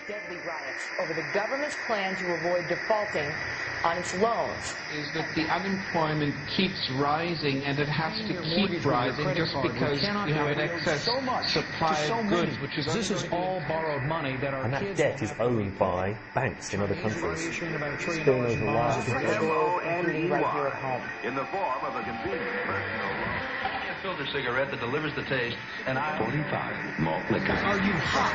deadly riots over the government's plan to avoid defaulting on its loans. Is that the unemployment keeps rising, and it has to keep rising just because you have an excess supply of goods, which is this is all borrowed money that our and that debt is owned by banks in other countries. It's been over last M-O-N-E-Y, in the form of a convenient personal loan. A filter cigarette that delivers the taste, and 45 malt liquor. Are you hot?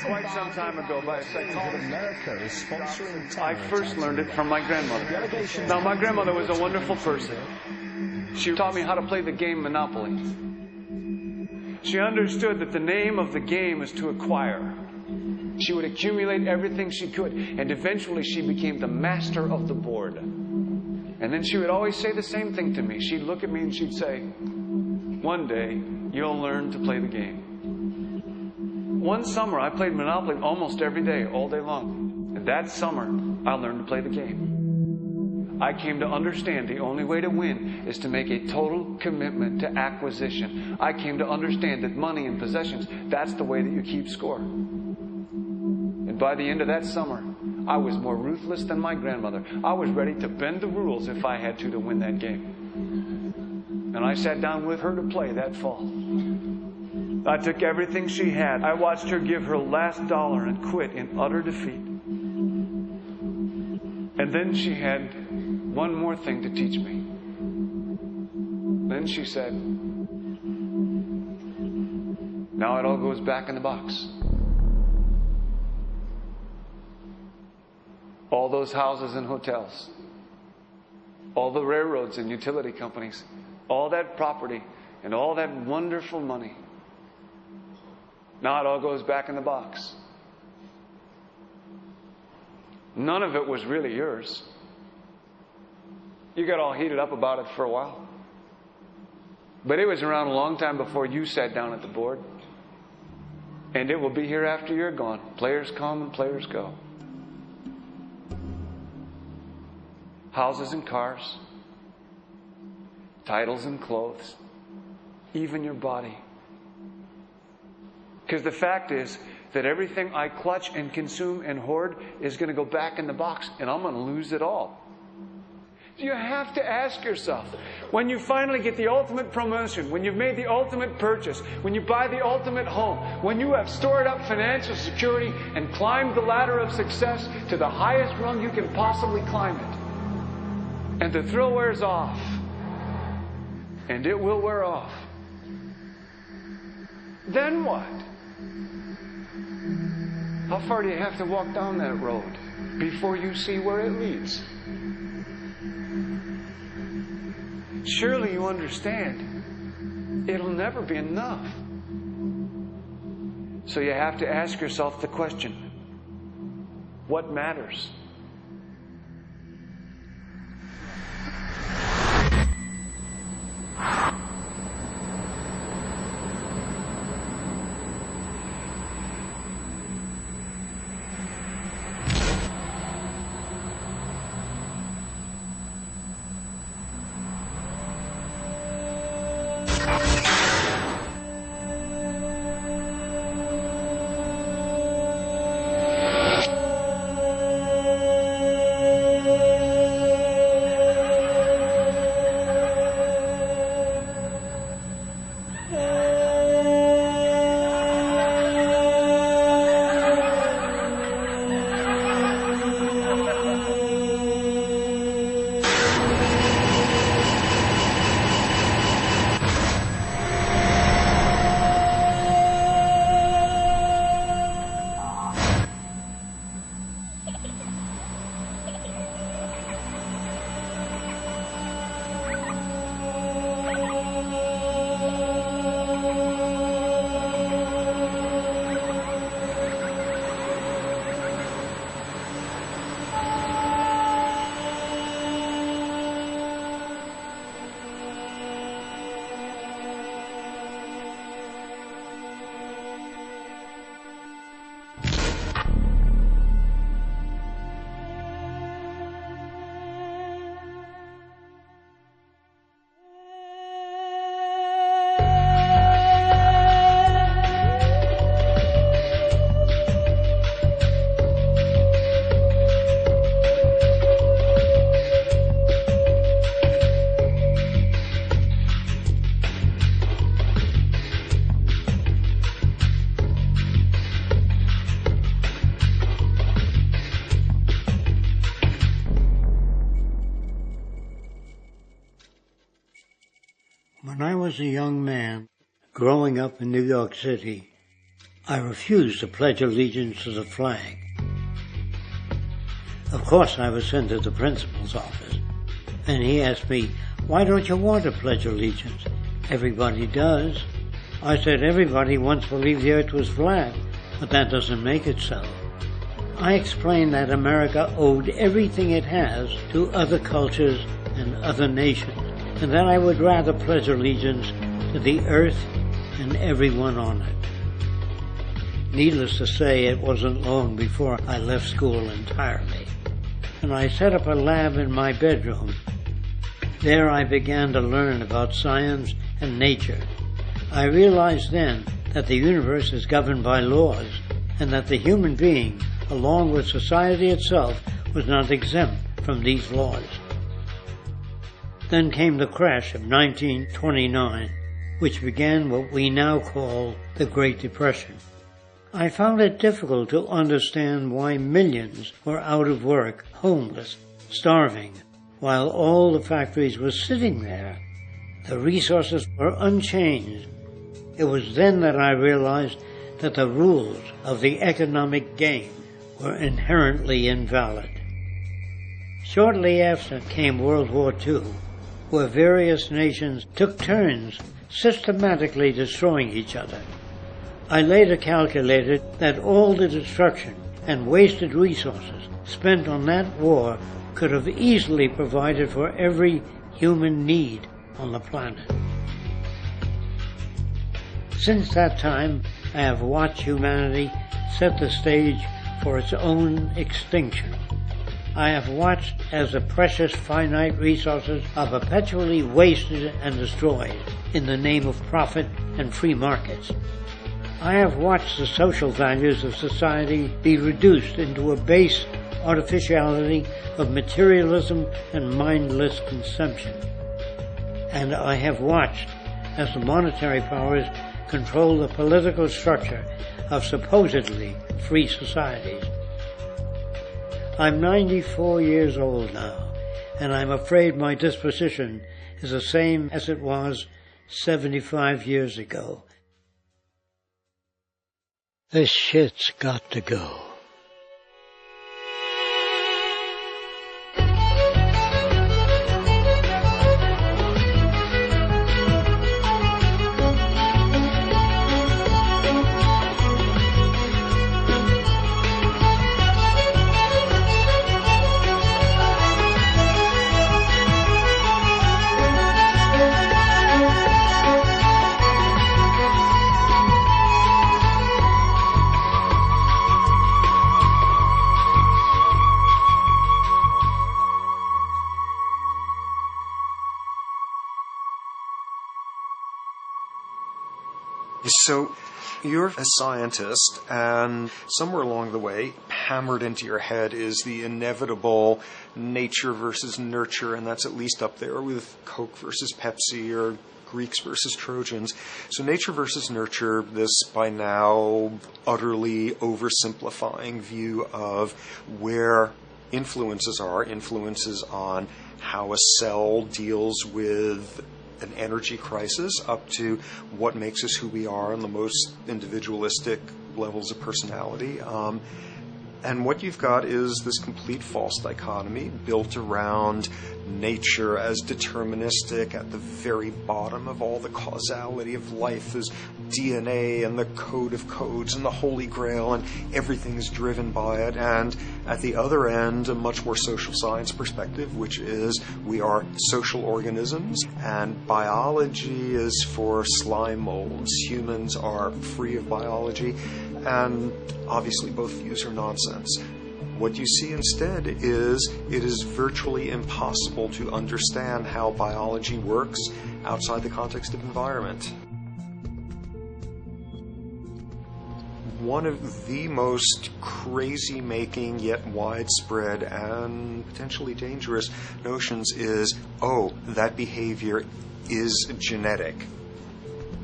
Quite some time ago, by a second, America is sponsoring I first learned it from my grandmother. Now, my grandmother was a wonderful person. She taught me how to play the game Monopoly. She understood that the name of the game is to acquire. She would accumulate everything she could, and eventually she became the master of the board. And then she would always say the same thing to me. She'd look at me and she'd say, "One day, you'll learn to play the game." One summer, I played Monopoly almost every day, all day long. And that summer, I learned to play the game. I came to understand the only way to win is to make a total commitment to acquisition. I came to understand that money and possessions, that's the way that you keep score. And by the end of that summer, I was more ruthless than my grandmother. I was ready to bend the rules if I had to win that game. And I sat down with her to play that fall. I took everything she had. I watched her give her last dollar and quit in utter defeat. And then she had one more thing to teach me. Then she said, "Now it all goes back in the box." All those houses and hotels, all the railroads and utility companies, all that property and all that wonderful money. Now it all goes back in the box. None of it was really yours. You got all heated up about it for a while. But it was around a long time before you sat down at the board. And it will be here after you're gone. Players come and players go. Houses and cars, titles and clothes, even your body. Because the fact is that everything I clutch and consume and hoard is going to go back in the box, and I'm going to lose it all. You have to ask yourself, when you finally get the ultimate promotion, when you've made the ultimate purchase, when you buy the ultimate home, when you have stored up financial security and climbed the ladder of success to the highest rung you can possibly climb it, and the thrill wears off, and it will wear off, then what? How far do you have to walk down that road before you see where it leads? Surely you understand, it'll never be enough. So you have to ask yourself the question, what matters? was a young man growing up in New York City, I refused to pledge allegiance to the flag. Of course, I was sent to the principal's office, and he asked me, "Why don't you want to pledge allegiance? Everybody does." I said, "Everybody once believed the earth was flat, but that doesn't make it so." I explained that America owed everything it has to other cultures and other nations, and that I would rather pledge allegiance to the earth and everyone on it. Needless to say, it wasn't long before I left school entirely, and I set up a lab in my bedroom. There I began to learn about science and nature. I realized then that the universe is governed by laws, and that the human being, along with society itself, was not exempt from these laws. Then came the crash of 1929, which began what we now call the Great Depression. I found it difficult to understand why millions were out of work, homeless, starving, while all the factories were sitting there. The resources were unchanged. It was then that I realized that the rules of the economic game were inherently invalid. Shortly after came World War II, where various nations took turns systematically destroying each other. I later calculated that all the destruction and wasted resources spent on that war could have easily provided for every human need on the planet. Since that time, I have watched humanity set the stage for its own extinction. I have watched as the precious finite resources are perpetually wasted and destroyed in the name of profit and free markets. I have watched the social values of society be reduced into a base artificiality of materialism and mindless consumption. And I have watched as the monetary powers control the political structure of supposedly free societies. I'm 94 years old now, and I'm afraid my disposition is the same as it was 75 years ago. This shit's got to go. So you're a scientist, and somewhere along the way, hammered into your head is the inevitable nature versus nurture, and that's at least up there with Coke versus Pepsi or Greeks versus Trojans. So nature versus nurture, this by now utterly oversimplifying view of where influences on how a cell deals with an energy crisis, up to what makes us who we are on the most individualistic levels of personality. And what you've got is this complete false dichotomy built around nature as deterministic. At the very bottom of all the causality of life is DNA and the code of codes and the Holy Grail, and everything is driven by it. And at the other end, a much more social science perspective, which is we are social organisms, and biology is for slime molds. Humans are free of biology, and obviously both views are nonsense. What you see instead is it is virtually impossible to understand how biology works outside the context of environment. One of the most crazy-making yet widespread and potentially dangerous notions is, oh, that behavior is genetic.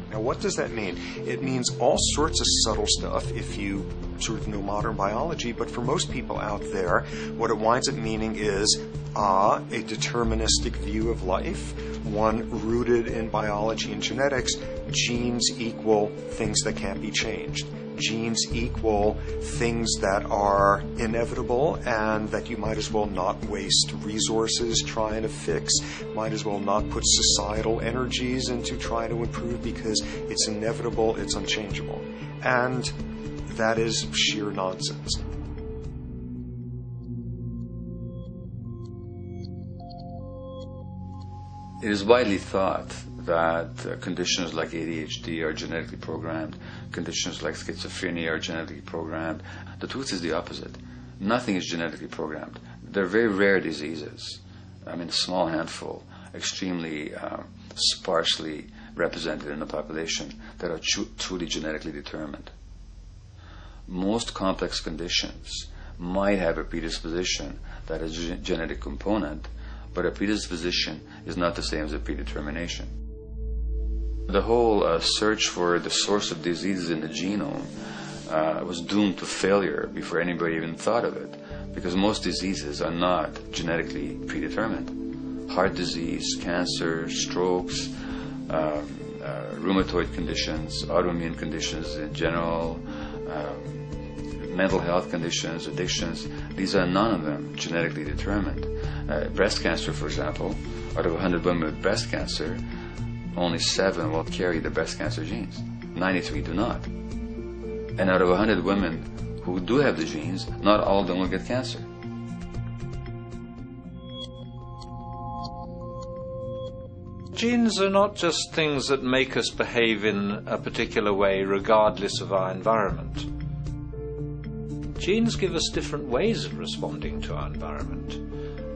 Now, what does that mean? It means all sorts of subtle stuff if you sort of know modern biology, but for most people out there, what it winds up meaning is a deterministic view of life, one rooted in biology and genetics. Genes equal things that can't be changed. Genes equal things that are inevitable and that you might as well not waste resources trying to fix, might as well not put societal energies into trying to improve because it's inevitable, it's unchangeable. And that is sheer nonsense. It is widely thought that conditions like ADHD are genetically programmed, conditions like schizophrenia are genetically programmed. The truth is the opposite. Nothing is genetically programmed. They're very rare diseases. I mean, a small handful, extremely sparsely represented in the population, that are truly genetically determined. Most complex conditions might have a predisposition that is a genetic component, but a predisposition is not the same as a predetermination. The whole search for the source of diseases in the genome was doomed to failure before anybody even thought of it, because most diseases are not genetically predetermined. Heart disease, cancer, strokes, rheumatoid conditions, autoimmune conditions in general, mental health conditions, addictions, these are none of them genetically determined. Breast cancer, for example, out of 100 women with breast cancer, only 7 will carry the breast cancer genes. 93 do not. And out of 100 women who do have the genes, not all of them will get cancer. Genes are not just things that make us behave in a particular way regardless of our environment. Genes give us different ways of responding to our environment.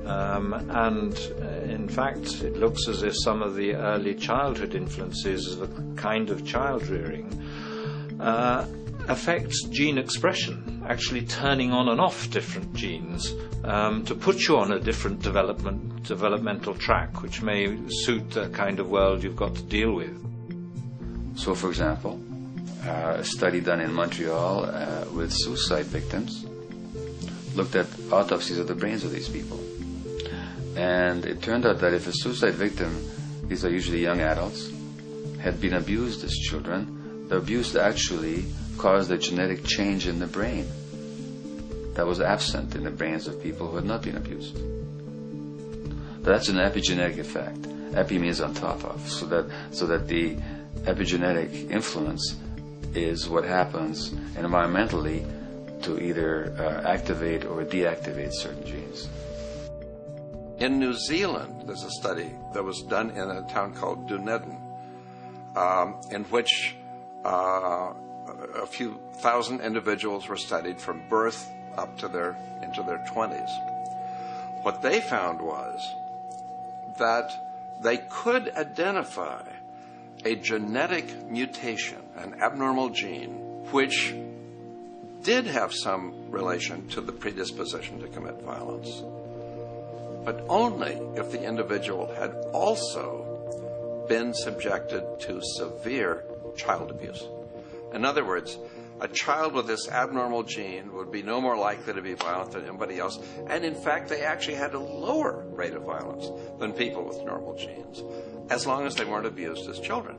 And in fact, it looks as if some of the early childhood influences of a kind of child rearing affects gene expression, actually turning on and off different genes to put you on a different developmental track, which may suit the kind of world you've got to deal with. So, for example, a study done in Montreal with suicide victims looked at autopsies of the brains of these people. And it turned out that if a suicide victim, these are usually young adults, had been abused as children, the abuse actually caused a genetic change in the brain that was absent in the brains of people who had not been abused. That's an epigenetic effect. Epi means on top of, so that the epigenetic influence is what happens environmentally to either activate or deactivate certain genes. In New Zealand, there's a study that was done in a town called Dunedin, in which a few thousand individuals were studied from birth up to into their 20s. What they found was that they could identify a genetic mutation, an abnormal gene, which did have some relation to the predisposition to commit violence, but only if the individual had also been subjected to severe child abuse. In other words, a child with this abnormal gene would be no more likely to be violent than anybody else, and in fact they actually had a lower rate of violence than people with normal genes, as long as they weren't abused as children.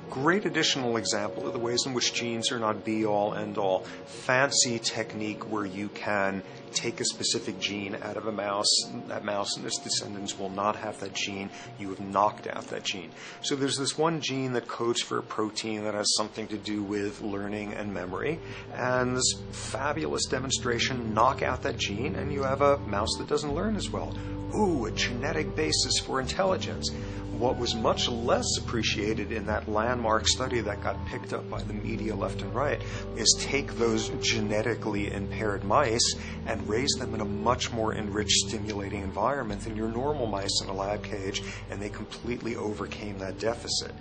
Great additional example of the ways in which genes are not be-all, end-all. Fancy technique where you can take a specific gene out of a mouse. That mouse and its descendants will not have that gene. You have knocked out that gene. So there's this one gene that codes for a protein that has something to do with learning and memory. And this fabulous demonstration, knock out that gene, and you have a mouse that doesn't learn as well. Ooh, a genetic basis for intelligence. What was much less appreciated in that landmark study that got picked up by the media left and right is take those genetically impaired mice and raise them in a much more enriched, stimulating environment than your normal mice in a lab cage, and they completely overcame that deficit.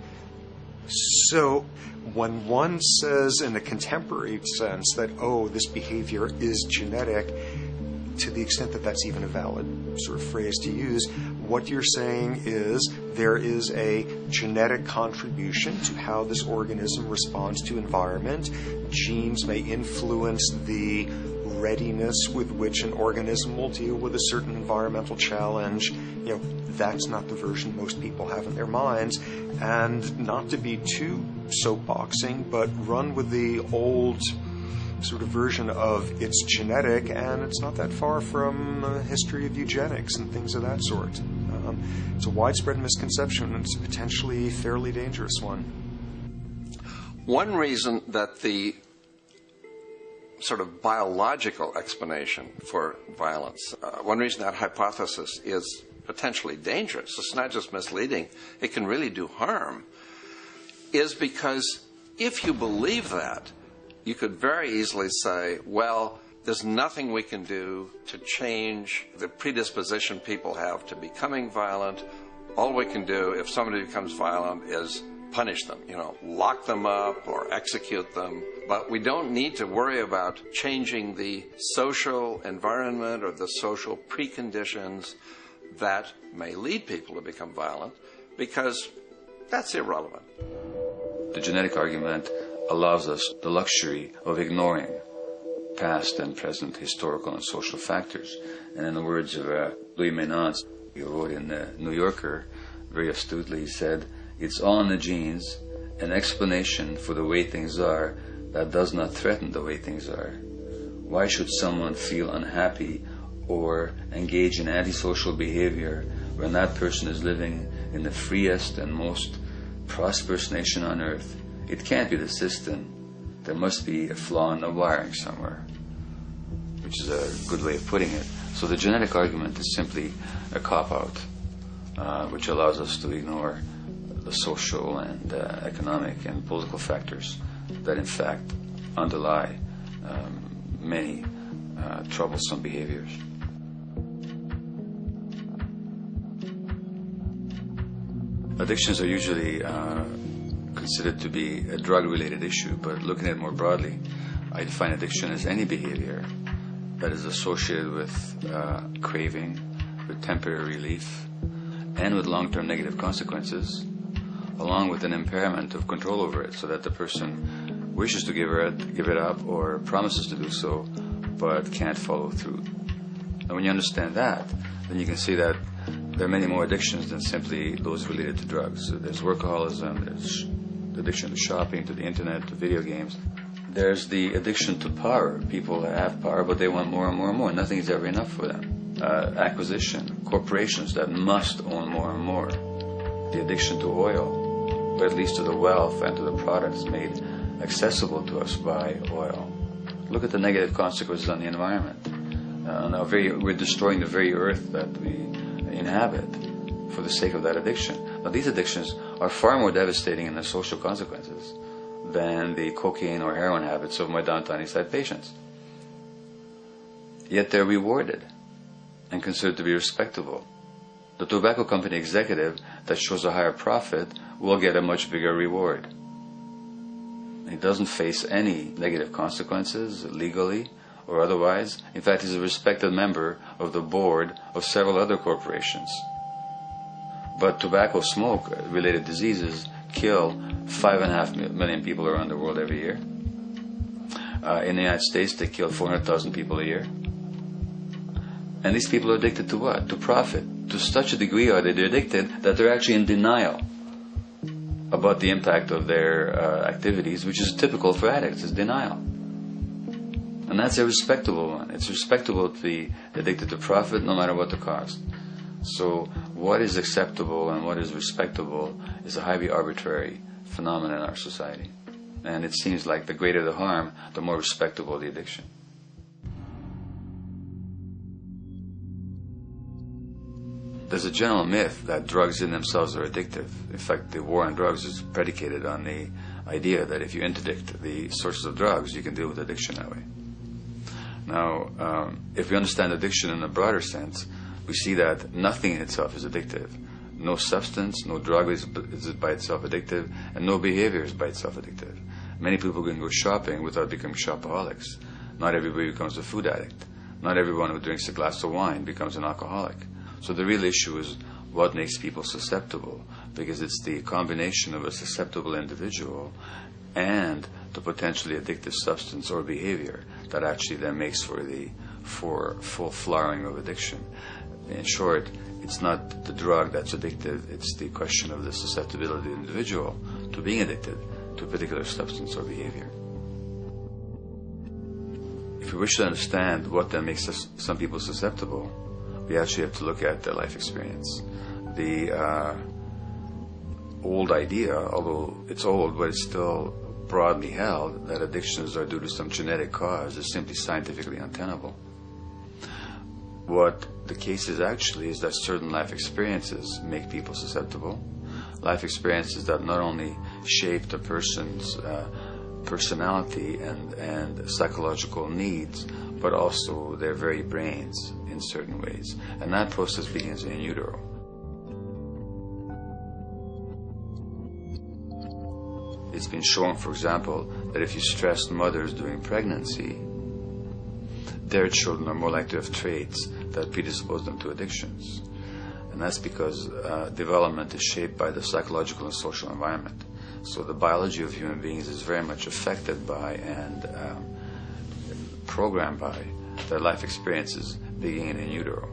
So when one says in a contemporary sense that, oh, this behavior is genetic, to the extent that that's even a valid sort of phrase to use, what you're saying is there is a genetic contribution to how this organism responds to environment. Genes may influence the readiness with which an organism will deal with a certain environmental challenge. That's not the version most people have in their minds. And not to be too soapboxing, but run with the old sort of version of it's genetic, and it's not that far from a history of eugenics and things of that sort. It's a widespread misconception, and it's a potentially fairly dangerous one. One reason that the sort of biological explanation for violence, one reason that hypothesis is potentially dangerous, it's not just misleading, it can really do harm, is because if you believe that, you could very easily say, well, there's nothing we can do to change the predisposition people have to becoming violent. All we can do if somebody becomes violent is punish them, lock them up or execute them. But we don't need to worry about changing the social environment or the social preconditions that may lead people to become violent, because that's irrelevant. The genetic argument allows us the luxury of ignoring past and present historical and social factors. And in the words of Louis Menand, he wrote in the New Yorker, very astutely, he said, "It's all in the genes, an explanation for the way things are that does not threaten the way things are. Why should someone feel unhappy or engage in antisocial behavior when that person is living in the freest and most prosperous nation on earth? It can't be the system. There must be a flaw in the wiring somewhere," which is a good way of putting it. So the genetic argument is simply a cop-out, which allows us to ignore the social and economic and political factors that in fact underlie many troublesome behaviors. Addictions are usually considered to be a drug-related issue, but looking at it more broadly, I define addiction as any behavior that is associated with craving, with temporary relief, and with long-term negative consequences, along with an impairment of control over it, so that the person wishes to give it up or promises to do so, but can't follow through. And when you understand that, then you can see that there are many more addictions than simply those related to drugs. So there's workaholism, there's addiction to shopping, to the internet, to video games. There's the addiction to power. People have power, but they want more and more and more. Nothing is ever enough for them. Acquisition, corporations that must own more and more. The addiction to oil, or at least to the wealth and to the products made accessible to us by oil. Look at the negative consequences on the environment. We're destroying the very earth that we inhabit for the sake of that addiction. Now, these addictions are far more devastating in their social consequences than the cocaine or heroin habits of my downtown East Side patients. Yet they're rewarded and considered to be respectable. The tobacco company executive that shows a higher profit will get a much bigger reward. He doesn't face any negative consequences legally or otherwise. In fact, he's a respected member of the board of several other corporations. But tobacco smoke-related diseases kill 5.5 million people around the world every year. In the United States, they kill 400,000 people a year. And these people are addicted to what? To profit. To such a degree are they addicted that they're actually in denial about the impact of their activities, which is typical for addicts, is denial. And that's a respectable one. It's respectable to be addicted to profit no matter what the cost. So what is acceptable and what is respectable is a highly arbitrary phenomenon in our society. And it seems like the greater the harm, the more respectable the addiction. There's a general myth that drugs in themselves are addictive. In fact, the war on drugs is predicated on the idea that if you interdict the sources of drugs, you can deal with addiction that way. Now, if we understand addiction in a broader sense, we see that nothing in itself is addictive. No substance, no drug is by itself addictive, and no behavior is by itself addictive. Many people can go shopping without becoming shopaholics. Not everybody becomes a food addict. Not everyone who drinks a glass of wine becomes an alcoholic. So the real issue is what makes people susceptible, because it's the combination of a susceptible individual and the potentially addictive substance or behavior that actually then makes for full flowering of addiction. In short, it's not the drug that's addictive, it's the question of the susceptibility of the individual to being addicted to a particular substance or behavior. If we wish to understand what then makes some people susceptible, we actually have to look at their life experience. The old idea, although it's old, but it's still broadly held, that addictions are due to some genetic cause is simply scientifically untenable. What the case is actually is that certain life experiences make people susceptible. Life experiences that not only shape the person's personality and psychological needs, but also their very brains in certain ways. And that process begins in utero. It's been shown, for example, that if you stress mothers during pregnancy, their children are more likely to have traits that predispose them to addictions. And that's because development is shaped by the psychological and social environment. So the biology of human beings is very much affected by and programmed by their life experiences beginning in utero.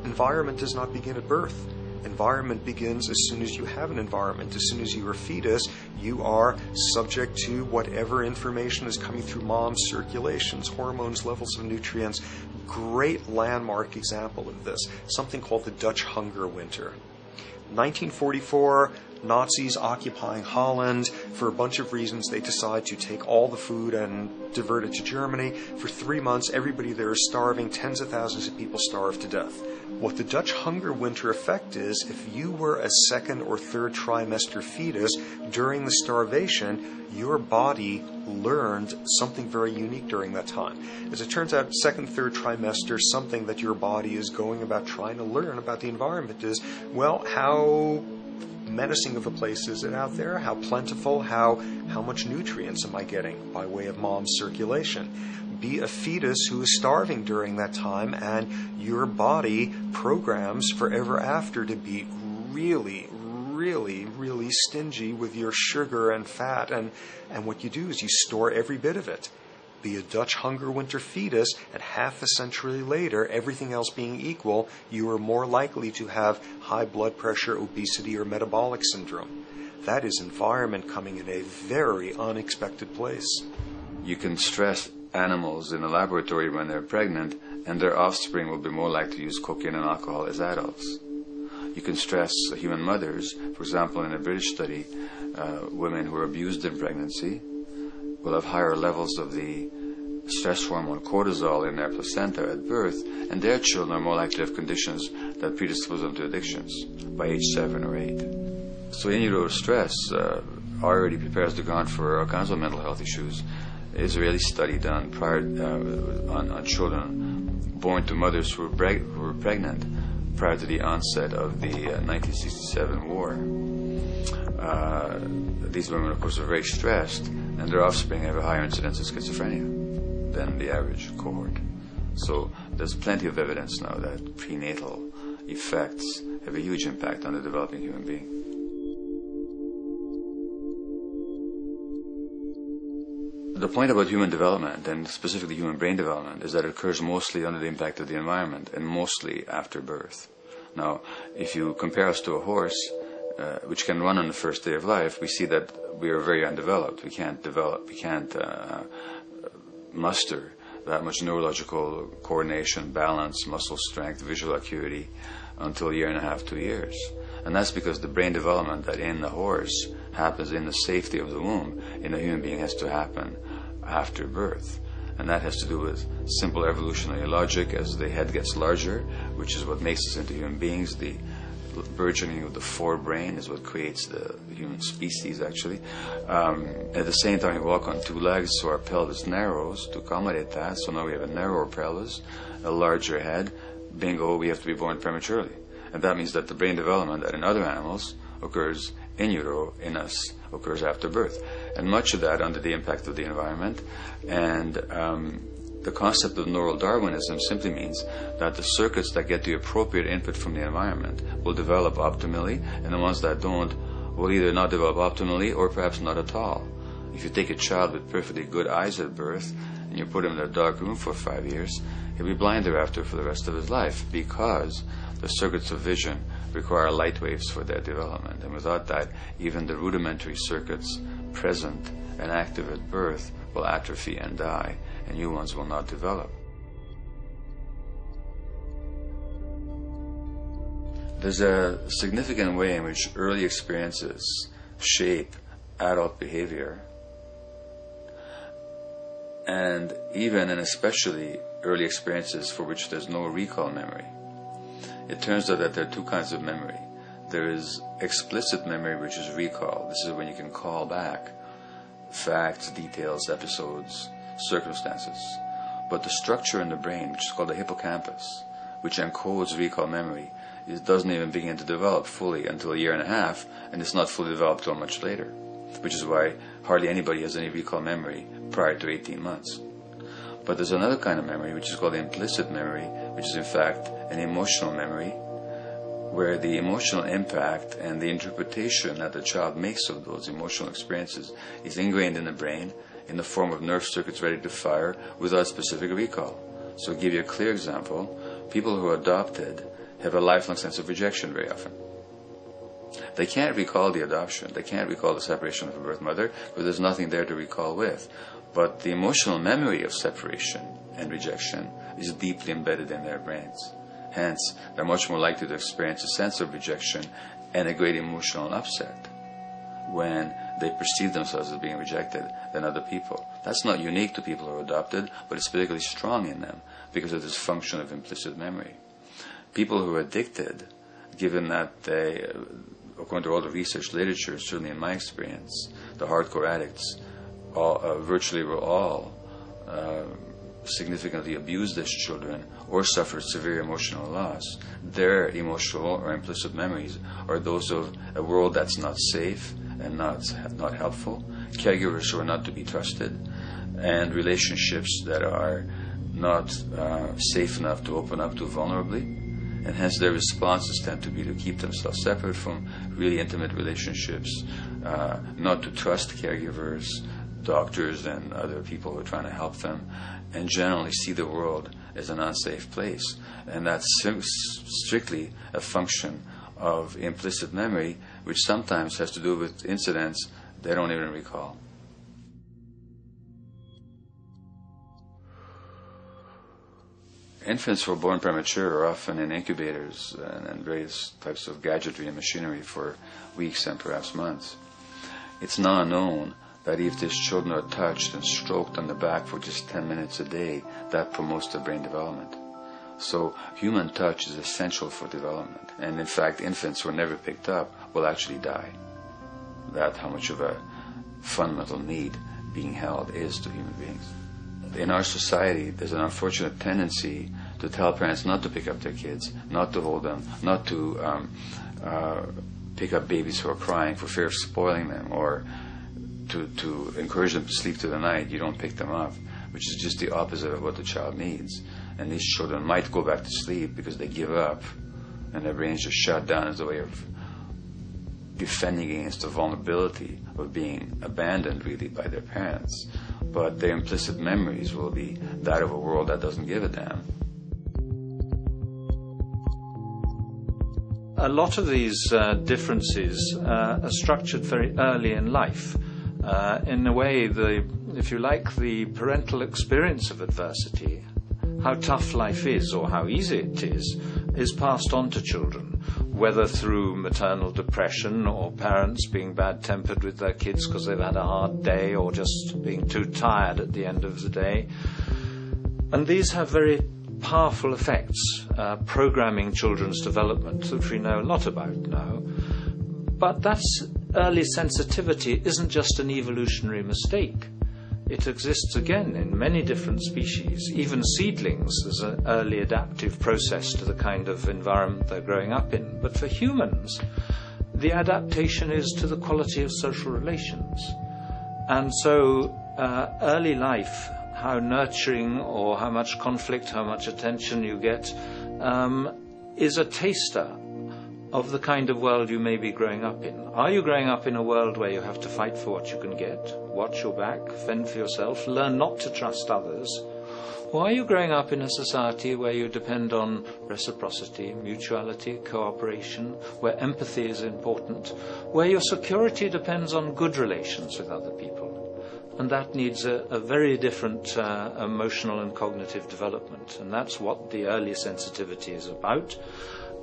Environment does not begin at birth. Environment begins as soon as you have an environment. As soon as you are a fetus, you are subject to whatever information is coming through mom's circulations, hormones, levels of nutrients. Great landmark example of this, something called the Dutch hunger winter. 1944, Nazis occupying Holland. For a bunch of reasons, they decide to take all the food and divert it to Germany. For 3 months, everybody there is starving. Tens of thousands of people starve to death. What the Dutch hunger winter effect is, if you were a second or third trimester fetus during the starvation, your body learned something very unique during that time. As it turns out, second, third trimester, something that your body is going about trying to learn about the environment is, well, how menacing of a place is it out there? How plentiful? How much nutrients am I getting by way of mom's circulation? Be a fetus who is starving during that time, and your body programs forever after to be really, really, really stingy with your sugar and fat, and what you do is you store every bit of it. Be a Dutch hunger winter fetus, and half a century later, everything else being equal, you are more likely to have high blood pressure, obesity, or metabolic syndrome. That is environment coming in a very unexpected place. You can stress animals in a laboratory when they're pregnant, and their offspring will be more likely to use cocaine and alcohol as adults. You can stress human mothers. For example, in a British study, women who are abused in pregnancy will have higher levels of the stress hormone cortisol in their placenta at birth, and their children are more likely to have conditions that predispose them to addictions by age 7 or 8. So in utero stress already prepares the ground for all kinds of mental health issues. Israeli study done prior on children born to mothers who were pregnant prior to the onset of the 1967 war. These women, of course, are very stressed, and their offspring have a higher incidence of schizophrenia than the average cohort. So there's plenty of evidence now that prenatal effects have a huge impact on the developing human being. The point about human development, and specifically human brain development, is that it occurs mostly under the impact of the environment and mostly after birth. Now, if you compare us to a horse, which can run on the first day of life, we see that we are very undeveloped. We can't muster that much neurological coordination, balance, muscle strength, visual acuity until a year and a half, 2 years. And that's because the brain development that in the horse happens in the safety of the womb, in a human being has to happen after birth. And that has to do with simple evolutionary logic. As the head gets larger, which is what makes us into human beings, the burgeoning of the forebrain is what creates the human species, actually. At the same time, we walk on 2 legs, so our pelvis narrows to accommodate that. So now we have a narrower pelvis, a larger head. Bingo, we have to be born prematurely. And that means that the brain development that in other animals occurs in utero, in us occurs after birth. And much of that under the impact of the environment. And The concept of neural Darwinism simply means that the circuits that get the appropriate input from the environment will develop optimally, and the ones that don't will either not develop optimally or perhaps not at all. If you take a child with perfectly good eyes at birth and you put him in a dark room for 5 years, he'll be blind thereafter for the rest of his life, because the circuits of vision require light waves for their development. And without that, even the rudimentary circuits present and active at birth will atrophy and die, and new ones will not develop. There's a significant way in which early experiences shape adult behavior, and even and especially early experiences for which there's no recall memory. It turns out that there are two kinds of memory. There is explicit memory, which is recall. This is when you can call back facts, details, episodes, circumstances. But the structure in the brain, which is called the hippocampus, which encodes recall memory, it doesn't even begin to develop fully until a year and a half, and it's not fully developed until much later, which is why hardly anybody has any recall memory prior to 18 months. But there's another kind of memory, which is called implicit memory, which is in fact an emotional memory, where the emotional impact and the interpretation that the child makes of those emotional experiences is ingrained in the brain in the form of nerve circuits ready to fire without specific recall. So to give you a clear example, people who are adopted have a lifelong sense of rejection very often. They can't recall the adoption, they can't recall the separation of a birth mother, because there's nothing there to recall with. But the emotional memory of separation and rejection is deeply embedded in their brains. Hence, they're much more likely to experience a sense of rejection and a great emotional upset when they perceive themselves as being rejected than other people. That's not unique to people who are adopted, but it's particularly strong in them because of this function of implicit memory. People who are addicted, given that they, according to all the research literature, certainly in my experience, the hardcore addicts virtually were all significantly abused as children or suffered severe emotional loss. Their emotional or implicit memories are those of a world that's not safe and not helpful, caregivers who are not to be trusted, and relationships that are not safe enough to open up to vulnerably. And hence their responses tend to be to keep themselves separate from really intimate relationships, not to trust caregivers, doctors, and other people who are trying to help them, and generally see the world as an unsafe place. And that's strictly a function of implicit memory, which sometimes has to do with incidents they don't even recall. Infants who are born premature are often in incubators and various types of gadgetry and machinery for weeks and perhaps months. It's now known that if these children are touched and stroked on the back for just 10 minutes a day, that promotes their brain development. So human touch is essential for development. And in fact, infants who are never picked up will actually die. That's how much of a fundamental need being held is to human beings. In our society, there's an unfortunate tendency to tell parents not to pick up their kids, not to hold them, not to pick up babies who are crying for fear of spoiling them, or to encourage them to sleep through the night. You don't pick them up, which is just the opposite of what the child needs. And these children might go back to sleep because they give up and their brains just shut down as a way of defending against the vulnerability of being abandoned really by their parents. But their implicit memories will be that of a world that doesn't give a damn. A lot of these differences are structured very early in life. In a way, if you like, the parental experience of adversity, how tough life is or how easy it is passed on to children, whether through maternal depression or parents being bad-tempered with their kids because they've had a hard day or just being too tired at the end of the day. And these have very powerful effects, programming children's development, which we know a lot about now. But that's early sensitivity isn't just an evolutionary mistake. It exists again in many different species. Even seedlings, there's an early adaptive process to the kind of environment they're growing up in. But for humans, the adaptation is to the quality of social relations. And so early life how nurturing or how much conflict, how much attention you get, is a taster of the kind of world you may be growing up in. Are you growing up in a world where you have to fight for what you can get, watch your back, fend for yourself, learn not to trust others? Or are you growing up in a society where you depend on reciprocity, mutuality, cooperation, where empathy is important, where your security depends on good relations with other people? And that needs a very different emotional and cognitive development. And that's what the early sensitivity is about.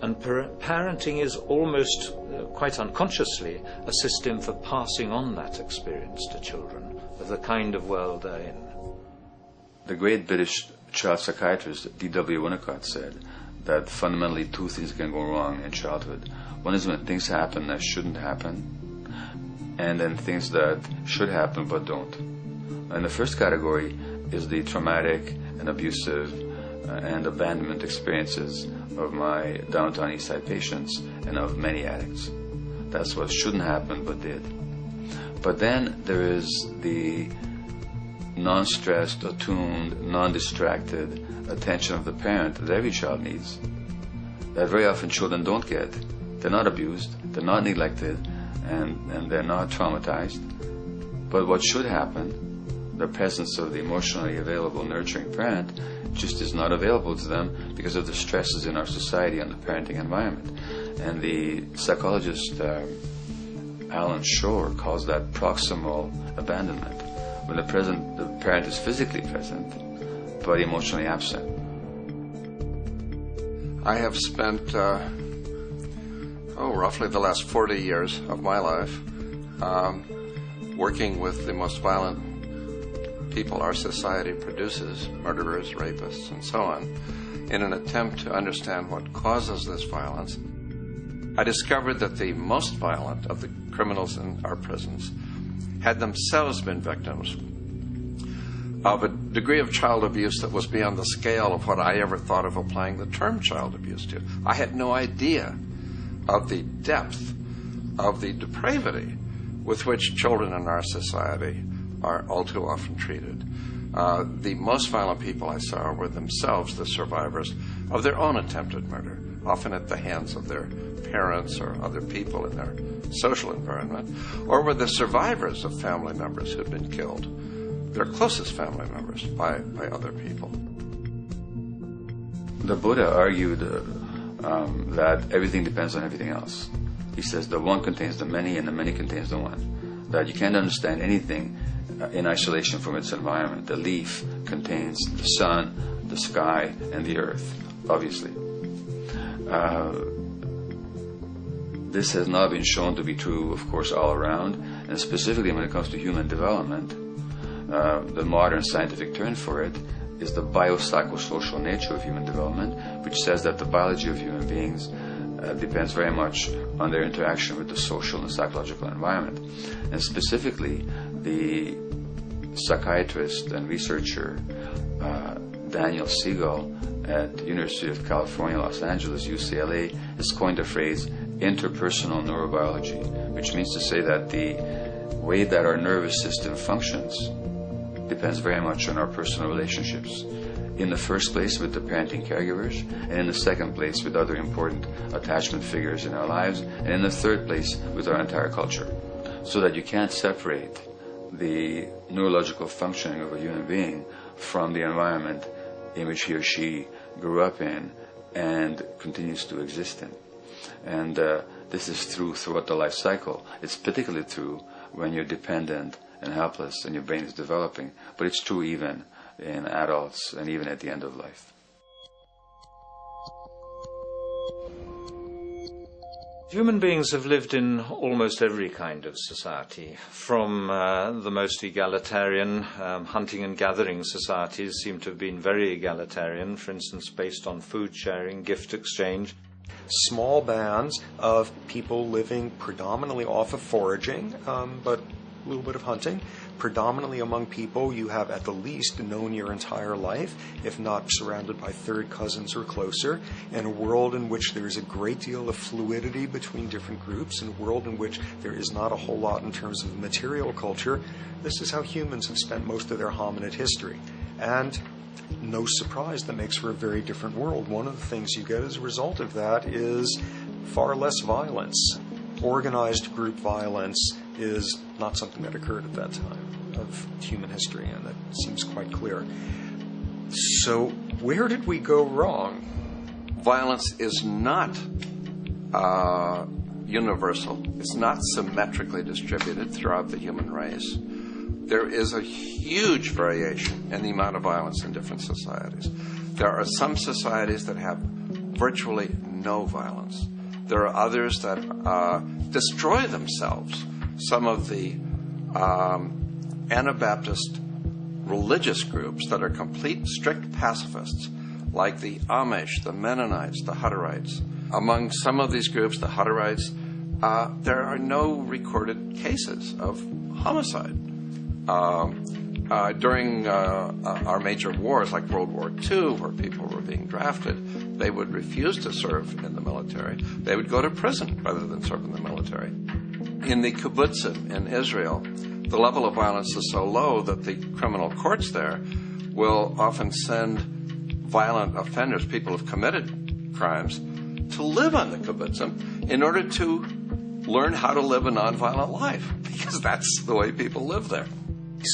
And parenting is almost, quite unconsciously, a system for passing on that experience to children of the kind of world they're in. The great British child psychiatrist D.W. Winnicott said that fundamentally two things can go wrong in childhood. One is when things happen that shouldn't happen, and then things that should happen but don't. And the first category is the traumatic and abusive and abandonment experiences of my downtown East Side patients and of many addicts. That's what shouldn't happen but did. But then there is the non-stressed, attuned, non-distracted attention of the parent that every child needs, that very often children don't get. They're not abused, they're not neglected, and they're not traumatized. But what should happen, the presence of the emotionally available, nurturing parent, just is not available to them because of the stresses in our society and the parenting environment. And the psychologist Alan Shore calls that proximal abandonment, when the parent is physically present but emotionally absent. I have spent roughly the last 40 years of my life working with the most violent people our society produces, murderers, rapists, and so on, in an attempt to understand what causes this violence. I discovered that the most violent of the criminals in our prisons had themselves been victims of a degree of child abuse that was beyond the scale of what I ever thought of applying the term child abuse to. I had no idea of the depth of the depravity with which children in our society are all too often treated. The most violent people I saw were themselves the survivors of their own attempted murder, often at the hands of their parents or other people in their social environment, or were the survivors of family members who'd been killed, their closest family members, by other people. The Buddha argued that everything depends on everything else. He says the one contains the many and the many contains the one. That you can't understand anything in isolation from its environment. The leaf contains the sun, the sky, and the earth, obviously. This has not been shown to be true, of course, all around, and specifically when it comes to human development. The modern scientific term for it is the biopsychosocial nature of human development, which says that the biology of human beings depends very much on their interaction with the social and psychological environment. And specifically, the psychiatrist and researcher Daniel Siegel at the University of California, Los Angeles, UCLA, has coined the phrase interpersonal neurobiology, which means to say that the way that our nervous system functions depends very much on our personal relationships. In the first place with the parenting caregivers, and in the second place with other important attachment figures in our lives, and in the third place with our entire culture. So that you can't separate the neurological functioning of a human being from the environment in which he or she grew up in and continues to exist in. And this is true throughout the life cycle. It's particularly true when you're dependent and helpless and your brain is developing, but it's true even in adults and even at the end of life. Human beings have lived in almost every kind of society, from the most egalitarian, hunting and gathering societies seem to have been very egalitarian, for instance, based on food sharing, gift exchange. Small bands of people living predominantly off of foraging, but a little bit of hunting. Predominantly among people you have at the least known your entire life, if not surrounded by third cousins or closer, in a world in which there is a great deal of fluidity between different groups, in a world in which there is not a whole lot in terms of material culture. This is how humans have spent most of their hominid history. And no surprise, that makes for a very different world. One of the things you get as a result of that is far less violence. Organized group violence is not something that occurred at that time of human history, and that seems quite clear. So where did we go wrong? Violence is not universal. It's not symmetrically distributed throughout the human race. There is a huge variation in the amount of violence in different societies. There are some societies that have virtually no violence. There are others that destroy themselves. Some of the Anabaptist religious groups that are complete, strict pacifists, like the Amish, the Mennonites, the Hutterites. Among some of these groups, the Hutterites, there are no recorded cases of homicide. During our major wars, like World War II, where people were being drafted, they would refuse to serve in the military. They would go to prison rather than serve in the military. In the kibbutzim in Israel, the level of violence is so low that the criminal courts there will often send violent offenders, people who've committed crimes, to live on the kibbutzim in order to learn how to live a nonviolent life, because that's the way people live there.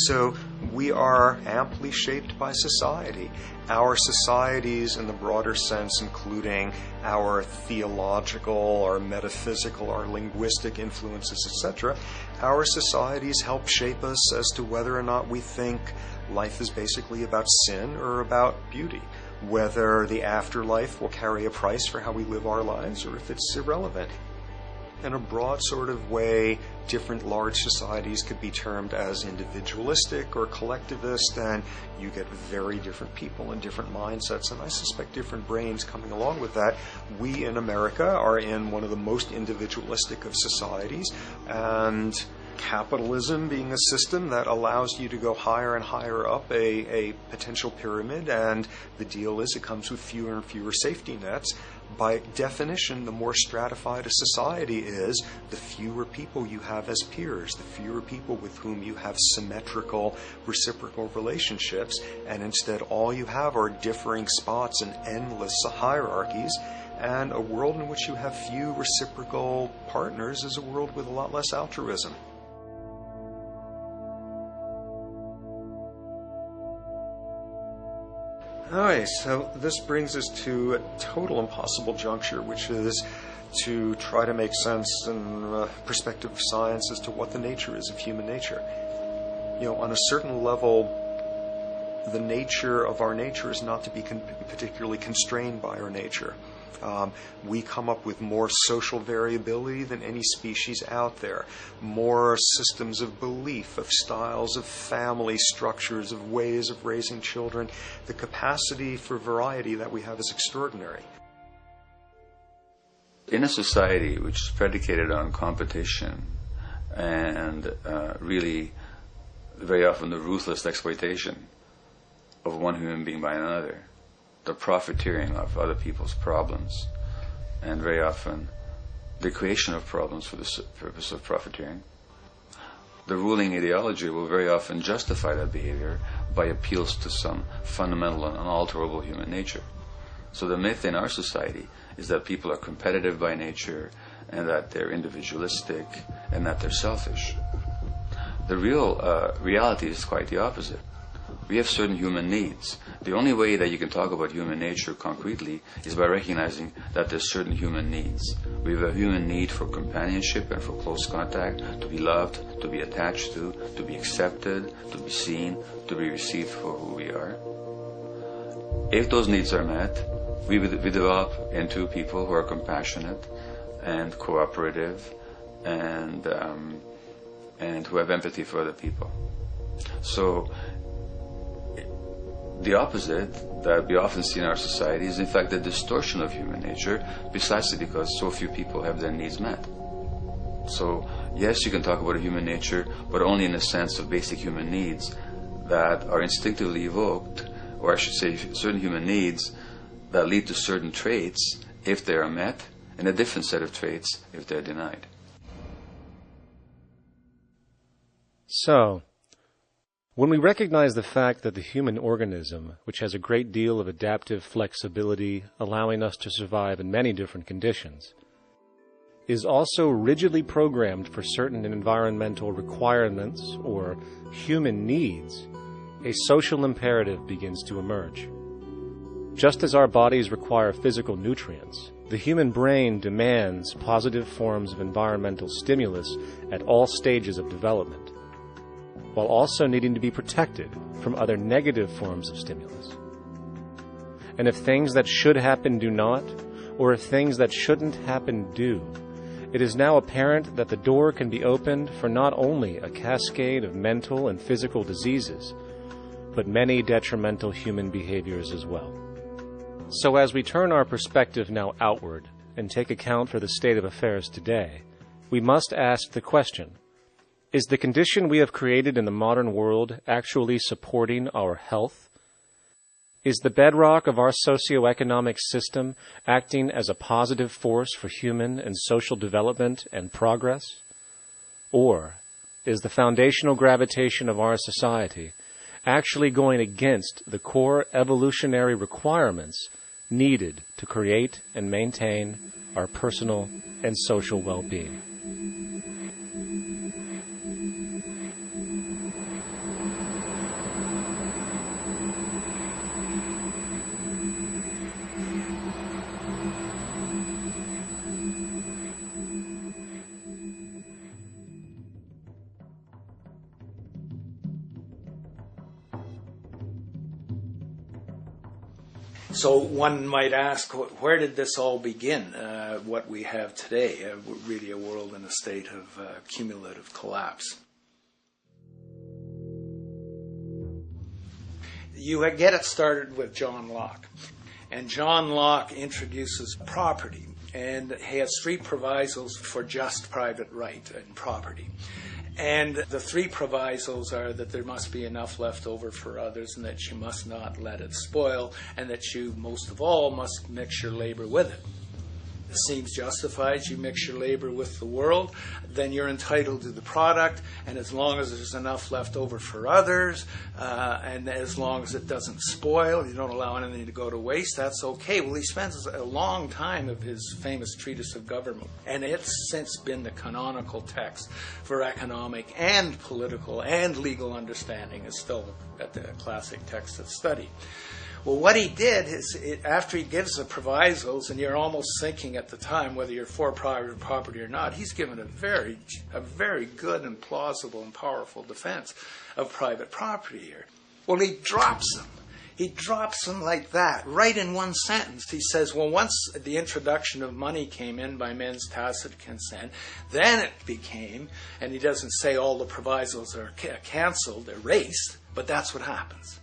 So we are amply shaped by society. Our societies, in the broader sense, including our theological, our metaphysical, our linguistic influences, etc., our societies help shape us as to whether or not we think life is basically about sin or about beauty, whether the afterlife will carry a price for how we live our lives or if it's irrelevant. In a broad sort of way, different large societies could be termed as individualistic or collectivist, and you get very different people and different mindsets, and I suspect different brains coming along with that. We in America are in one of the most individualistic of societies, and capitalism being a system that allows you to go higher and higher up a potential pyramid, and the deal is it comes with fewer and fewer safety nets. By definition, the more stratified a society is, the fewer people you have as peers, the fewer people with whom you have symmetrical, reciprocal relationships, and instead all you have are differing spots and endless hierarchies. And a world in which you have few reciprocal partners is a world with a lot less altruism. Alright, so this brings us to a total impossible juncture, which is to try to make sense in perspective of science as to what the nature is of human nature. You know, on a certain level, the nature of our nature is not to be particularly constrained by our nature. We come up with more social variability than any species out there, more systems of belief, of styles of family structures, of ways of raising children. The capacity for variety that we have is extraordinary. In a society which is predicated on competition and really very often the ruthless exploitation of one human being by another, the profiteering of other people's problems, and very often the creation of problems for the purpose of profiteering, the ruling ideology will very often justify that behavior by appeals to some fundamental and unalterable human nature. So the myth in our society is that people are competitive by nature, and that they're individualistic, and that they're selfish. The real reality is quite the opposite. We have certain human needs. The only way that you can talk about human nature concretely is by recognizing that there's certain human needs. We have a human need for companionship and for close contact, to be loved, to be attached to be accepted, to be seen, to be received for who we are. If those needs are met, we develop into people who are compassionate and cooperative and who have empathy for other people. So the opposite that we often see in our society is in fact the distortion of human nature, precisely because so few people have their needs met. So yes, you can talk about a human nature, but only in the sense of basic human needs that are instinctively evoked, or I should say certain human needs that lead to certain traits if they are met, and a different set of traits if they're denied. So, When we recognize the fact that the human organism, which has a great deal of adaptive flexibility, allowing us to survive in many different conditions, is also rigidly programmed for certain environmental requirements or human needs, a social imperative begins to emerge. Just as our bodies require physical nutrients, the human brain demands positive forms of environmental stimulus at all stages of development, while also needing to be protected from other negative forms of stimulus. And if things that should happen do not, or if things that shouldn't happen do, it is now apparent that the door can be opened for not only a cascade of mental and physical diseases, but many detrimental human behaviors as well. So as we turn our perspective now outward and take account for the state of affairs today, we must ask the question, is the condition we have created in the modern world actually supporting our health? Is the bedrock of our socioeconomic system acting as a positive force for human and social development and progress? Or is the foundational gravitation of our society actually going against the core evolutionary requirements needed to create and maintain our personal and social well-being? So one might ask, where did this all begin, what we have today, really a world in a state of cumulative collapse? You get it started with John Locke. And John Locke introduces property, and he has three provisos for just private right and property. And the three provisos are that there must be enough left over for others, and that you must not let it spoil, and that you, most of all, must mix your labor with it. It seems justified. You mix your labor with the world, then you're entitled to the product, and as long as there's enough left over for others, and as long as it doesn't spoil, you don't allow anything to go to waste, that's okay. Well, he spends a long time of his famous treatise of government, and it's since been the canonical text for economic and political and legal understanding. Is still a classic text of study. Well, what he did is, after he gives the provisos, and you're almost thinking at the time whether you're for private property or not, he's given a very good and plausible and powerful defense of private property here. Well, he drops them. He drops them like that, right in one sentence. He says, well, once the introduction of money came in by men's tacit consent, then it became, and he doesn't say all the provisos are canceled, erased, but that's what happens.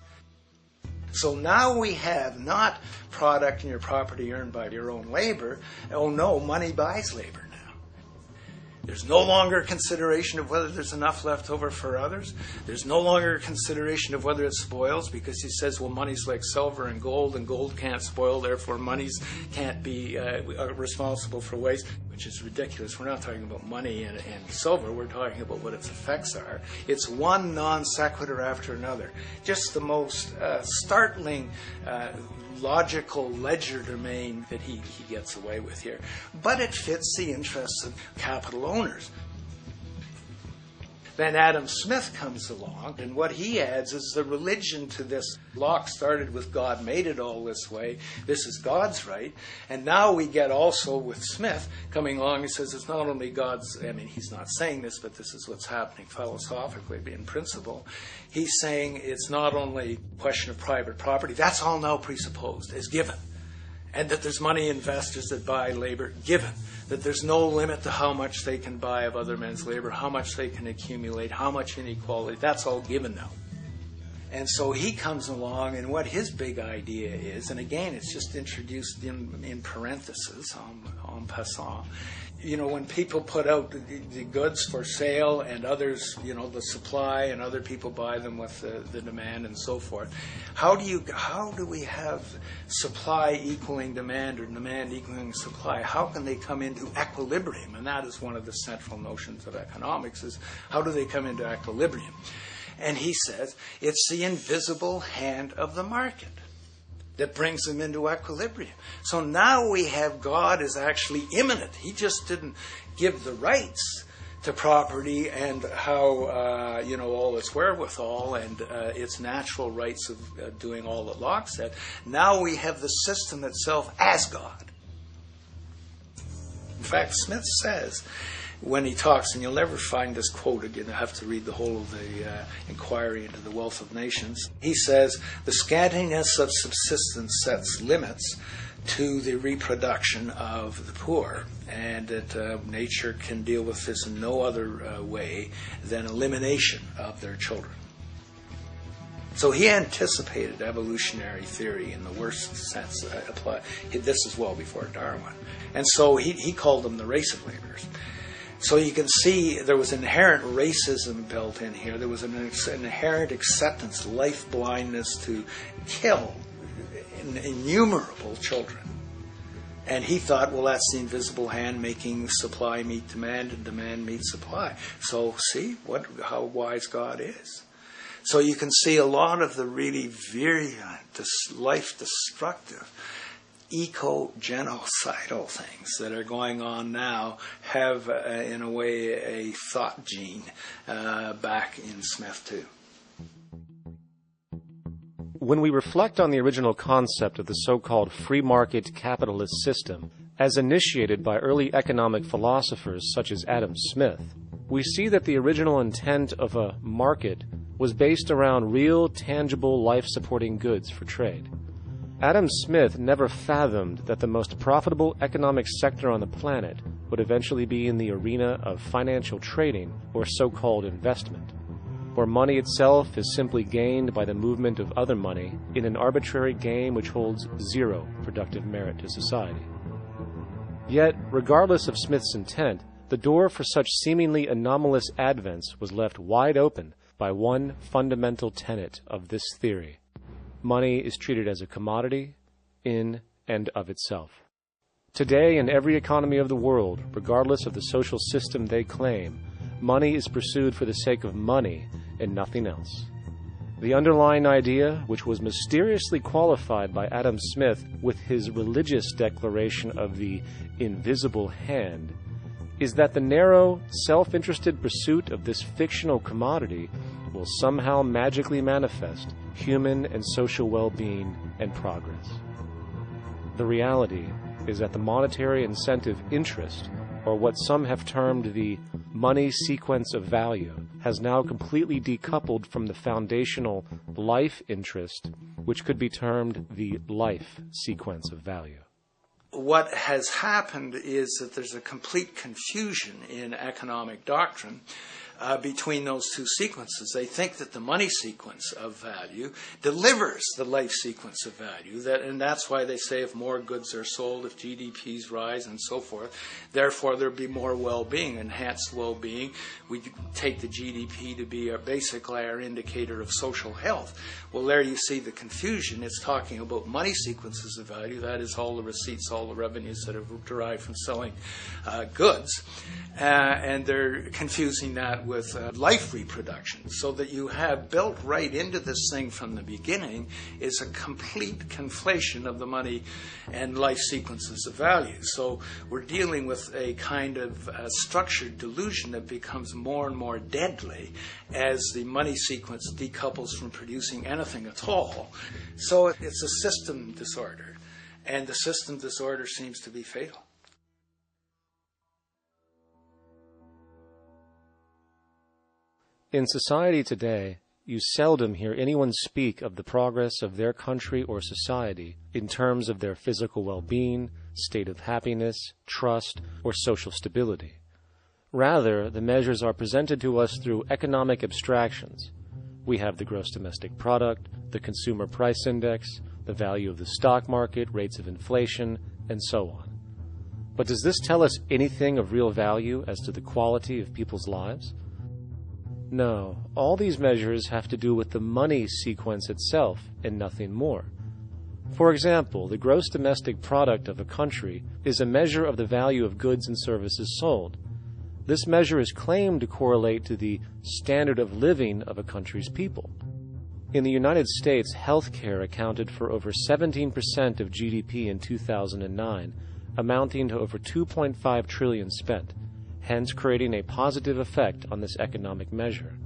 So now we have not product and your property earned by your own labor. Oh no, money buys labor now. There's no longer a consideration of whether there's enough left over for others. There's no longer a consideration of whether it spoils, because he says, well, money's like silver and gold can't spoil, therefore monies can't be responsible for waste, which is ridiculous. We're not talking about money and silver. We're talking about what its effects are. It's one non sequitur after another. Just the most startling logical legerdemain that he gets away with here. But it fits the interests of capital owners. Then Adam Smith comes along, and what he adds is the religion to this. Locke started with God made it all this way. This is God's right. And now we get also with Smith coming along. He says it's not only God's, he's not saying this, but this is what's happening philosophically in principle. He's saying it's not only a question of private property. That's all now presupposed as given. And that there's money investors that buy labor given. That there's no limit to how much they can buy of other men's labor, how much they can accumulate, how much inequality. That's all given now. And so he comes along, and what his big idea is, and again, it's just introduced in parentheses, en passant. You know, when people put out the goods for sale and others, the supply, and other people buy them with the demand and so forth, how do we have supply equaling demand or demand equaling supply? How can they come into equilibrium? And that is one of the central notions of economics, is how do they come into equilibrium? And he says it's the invisible hand of the market that brings them into equilibrium. So now we have God is actually immanent. He just didn't give the rights to property and how, all its wherewithal and its natural rights of doing all that Locke said. Now we have the system itself as God. In fact, Smith says, when he talks, and you'll never find this quote again, I have to read the whole of the Inquiry into the Wealth of Nations. He says, the scantiness of subsistence sets limits to the reproduction of the poor, and that nature can deal with this in no other way than elimination of their children. So he anticipated evolutionary theory in the worst sense. This is well before Darwin. And so he called them the race of laborers. So you can see there was inherent racism built in here. There was an inherent acceptance, life blindness to kill innumerable children. And he thought, well, that's the invisible hand making supply meet demand and demand meet supply. So see how wise God is. So you can see a lot of the really very life-destructive eco-genocidal things that are going on now have, in a way, a thought gene back in Smith too. When we reflect on the original concept of the so-called free market capitalist system, as initiated by early economic philosophers such as Adam Smith, we see that the original intent of a market was based around real, tangible, life-supporting goods for trade. Adam Smith never fathomed that the most profitable economic sector on the planet would eventually be in the arena of financial trading or so-called investment, where money itself is simply gained by the movement of other money in an arbitrary game which holds zero productive merit to society. Yet, regardless of Smith's intent, the door for such seemingly anomalous advents was left wide open by one fundamental tenet of this theory. Money is treated as a commodity in and of itself. Today, in every economy of the world, regardless of the social system they claim, money is pursued for the sake of money and nothing else. The underlying idea, which was mysteriously qualified by Adam Smith with his religious declaration of the invisible hand, is that the narrow, self-interested pursuit of this fictional commodity will somehow magically manifest human and social well-being and progress. The reality is that the monetary incentive interest, or what some have termed the money sequence of value, has now completely decoupled from the foundational life interest, which could be termed the life sequence of value. What has happened is that there's a complete confusion in economic doctrine between those two sequences. They think that the money sequence of value delivers the life sequence of value, and that's why they say if more goods are sold, if GDPs rise and so forth, therefore there'll be more well-being, enhanced well-being. We take the GDP to be basically our indicator of social health. Well, there you see the confusion. It's talking about money sequences of value, that is all the receipts, all the revenues that are derived from selling goods, and they're confusing that with life reproduction, so that you have built right into this thing from the beginning is a complete conflation of the money and life sequences of value. So we're dealing with a kind of structured delusion that becomes more and more deadly as the money sequence decouples from producing anything at all. So it's a system disorder, and the system disorder seems to be fatal. In society today, you seldom hear anyone speak of the progress of their country or society in terms of their physical well-being, state of happiness, trust, or social stability. Rather, the measures are presented to us through economic abstractions. We have the gross domestic product, the consumer price index, the value of the stock market, rates of inflation, and so on. But does this tell us anything of real value as to the quality of people's lives? No, all these measures have to do with the money sequence itself and nothing more. For example, the gross domestic product of a country is a measure of the value of goods and services sold. This measure is claimed to correlate to the standard of living of a country's people. In the United States, healthcare accounted for over 17% of GDP in 2009, amounting to over $2.5 trillion spent, hence creating a positive effect on this economic measure.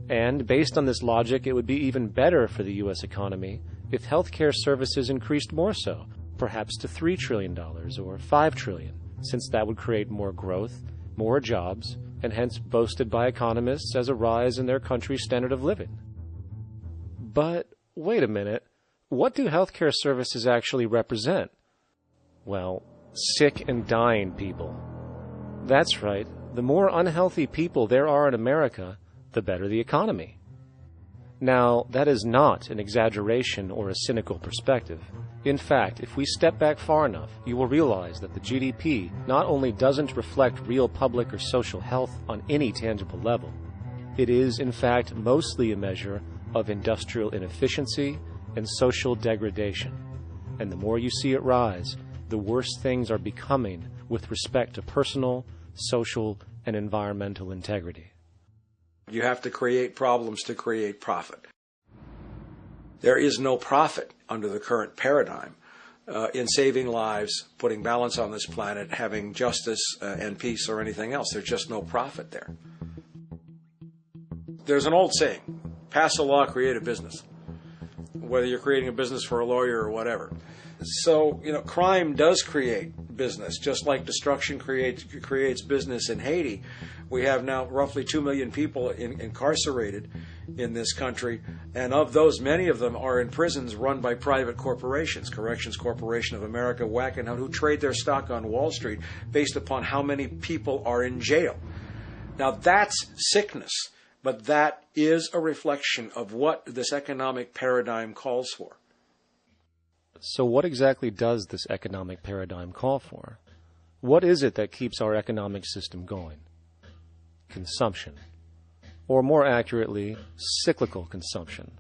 And based on this logic, it would be even better for the U.S. economy if healthcare services increased more so, perhaps to $3 trillion or $5 trillion, since that would create more growth, more jobs, and hence boasted by economists as a rise in their country's standard of living. But wait a minute, what do healthcare services actually represent? Well, sick and dying people. That's right, the more unhealthy people there are in America, the better the economy. Now, that is not an exaggeration or a cynical perspective. In fact, if we step back far enough, you will realize that the GDP not only doesn't reflect real public or social health on any tangible level, it is, in fact, mostly a measure of industrial inefficiency and social degradation. And the more you see it rise, the worse things are becoming with respect to personal, social, and environmental integrity. You have to create problems to create profit. There is no profit under the current paradigm in saving lives, putting balance on this planet, having justice and peace or anything else. There's just no profit there. There's an old saying, pass a law, create a business, whether you're creating a business for a lawyer or whatever. So, crime does create business, just like destruction creates business in Haiti. We have now roughly 2 million people incarcerated in this country, and of those, many of them are in prisons run by private corporations, Corrections Corporation of America, Wackenhut, who trade their stock on Wall Street based upon how many people are in jail. Now, that's sickness, but that is a reflection of what this economic paradigm calls for. So what exactly does this economic paradigm call for? What is it that keeps our economic system going? Consumption. Or more accurately, cyclical consumption.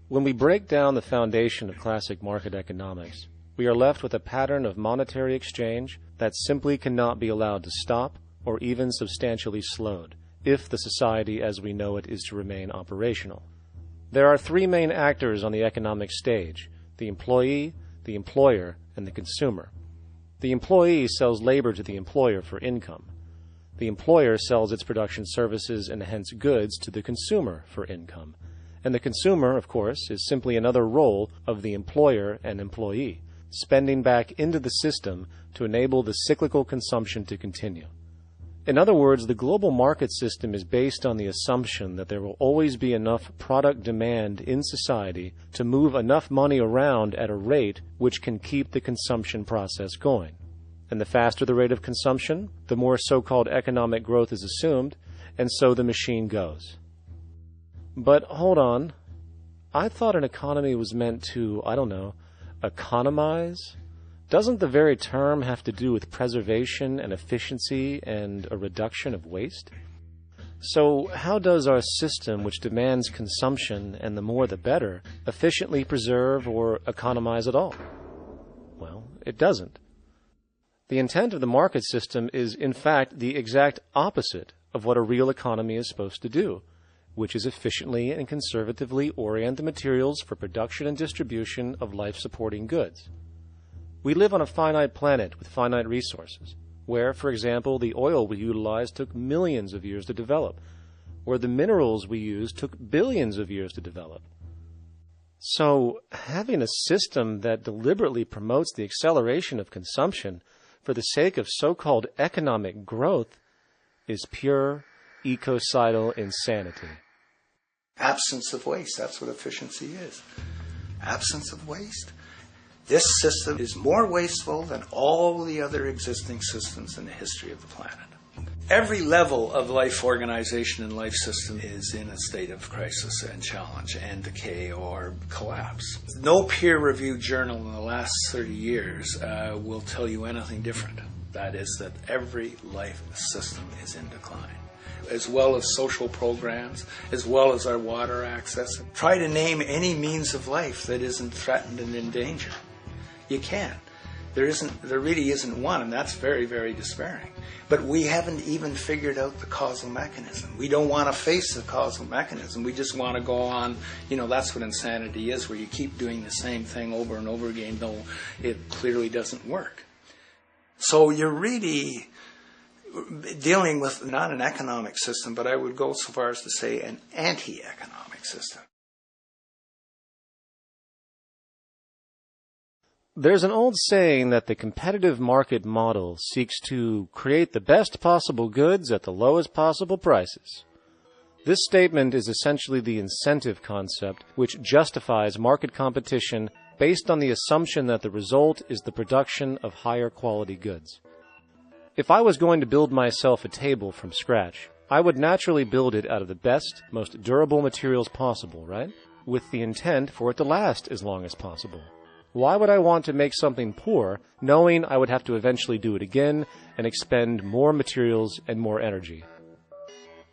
When we break down the foundation of classic market economics, we are left with a pattern of monetary exchange that simply cannot be allowed to stop or even substantially slowed, if the society as we know it is to remain operational. There are three main actors on the economic stage: the employee, the employer, and the consumer. The employee sells labor to the employer for income. The employer sells its production services and hence goods to the consumer for income. And the consumer, of course, is simply another role of the employer and employee, spending back into the system to enable the cyclical consumption to continue. In other words, the global market system is based on the assumption that there will always be enough product demand in society to move enough money around at a rate which can keep the consumption process going. And the faster the rate of consumption, the more so-called economic growth is assumed, and so the machine goes. But hold on, I thought an economy was meant to, economize? Doesn't the very term have to do with preservation and efficiency and a reduction of waste? So how does our system, which demands consumption and the more the better, efficiently preserve or economize at all? Well, it doesn't. The intent of the market system is, in fact, the exact opposite of what a real economy is supposed to do, which is efficiently and conservatively orient the materials for production and distribution of life-supporting goods. We live on a finite planet with finite resources, where, for example, the oil we utilize took millions of years to develop, where the minerals we use took billions of years to develop. So, having a system that deliberately promotes the acceleration of consumption for the sake of so-called economic growth is pure ecocidal insanity. Absence of waste, that's what efficiency is. Absence of waste. This system is more wasteful than all the other existing systems in the history of the planet. Every level of life organization and life system is in a state of crisis and challenge and decay or collapse. No peer-reviewed journal in the last 30 years will tell you anything different. That is that every life system is in decline, as well as social programs, as well as our water access. Try to name any means of life that isn't threatened and in danger. You can't. There really isn't one, and that's very, very despairing. But we haven't even figured out the causal mechanism. We don't want to face the causal mechanism. We just want to go on, that's what insanity is, where you keep doing the same thing over and over again, though it clearly doesn't work. So you're really dealing with not an economic system, but I would go so far as to say an anti-economic system. There's an old saying that the competitive market model seeks to create the best possible goods at the lowest possible prices. This statement is essentially the incentive concept, which justifies market competition based on the assumption that the result is the production of higher quality goods. If I was going to build myself a table from scratch, I would naturally build it out of the best, most durable materials possible, right? With the intent for it to last as long as possible. Why would I want to make something poor, knowing I would have to eventually do it again and expend more materials and more energy?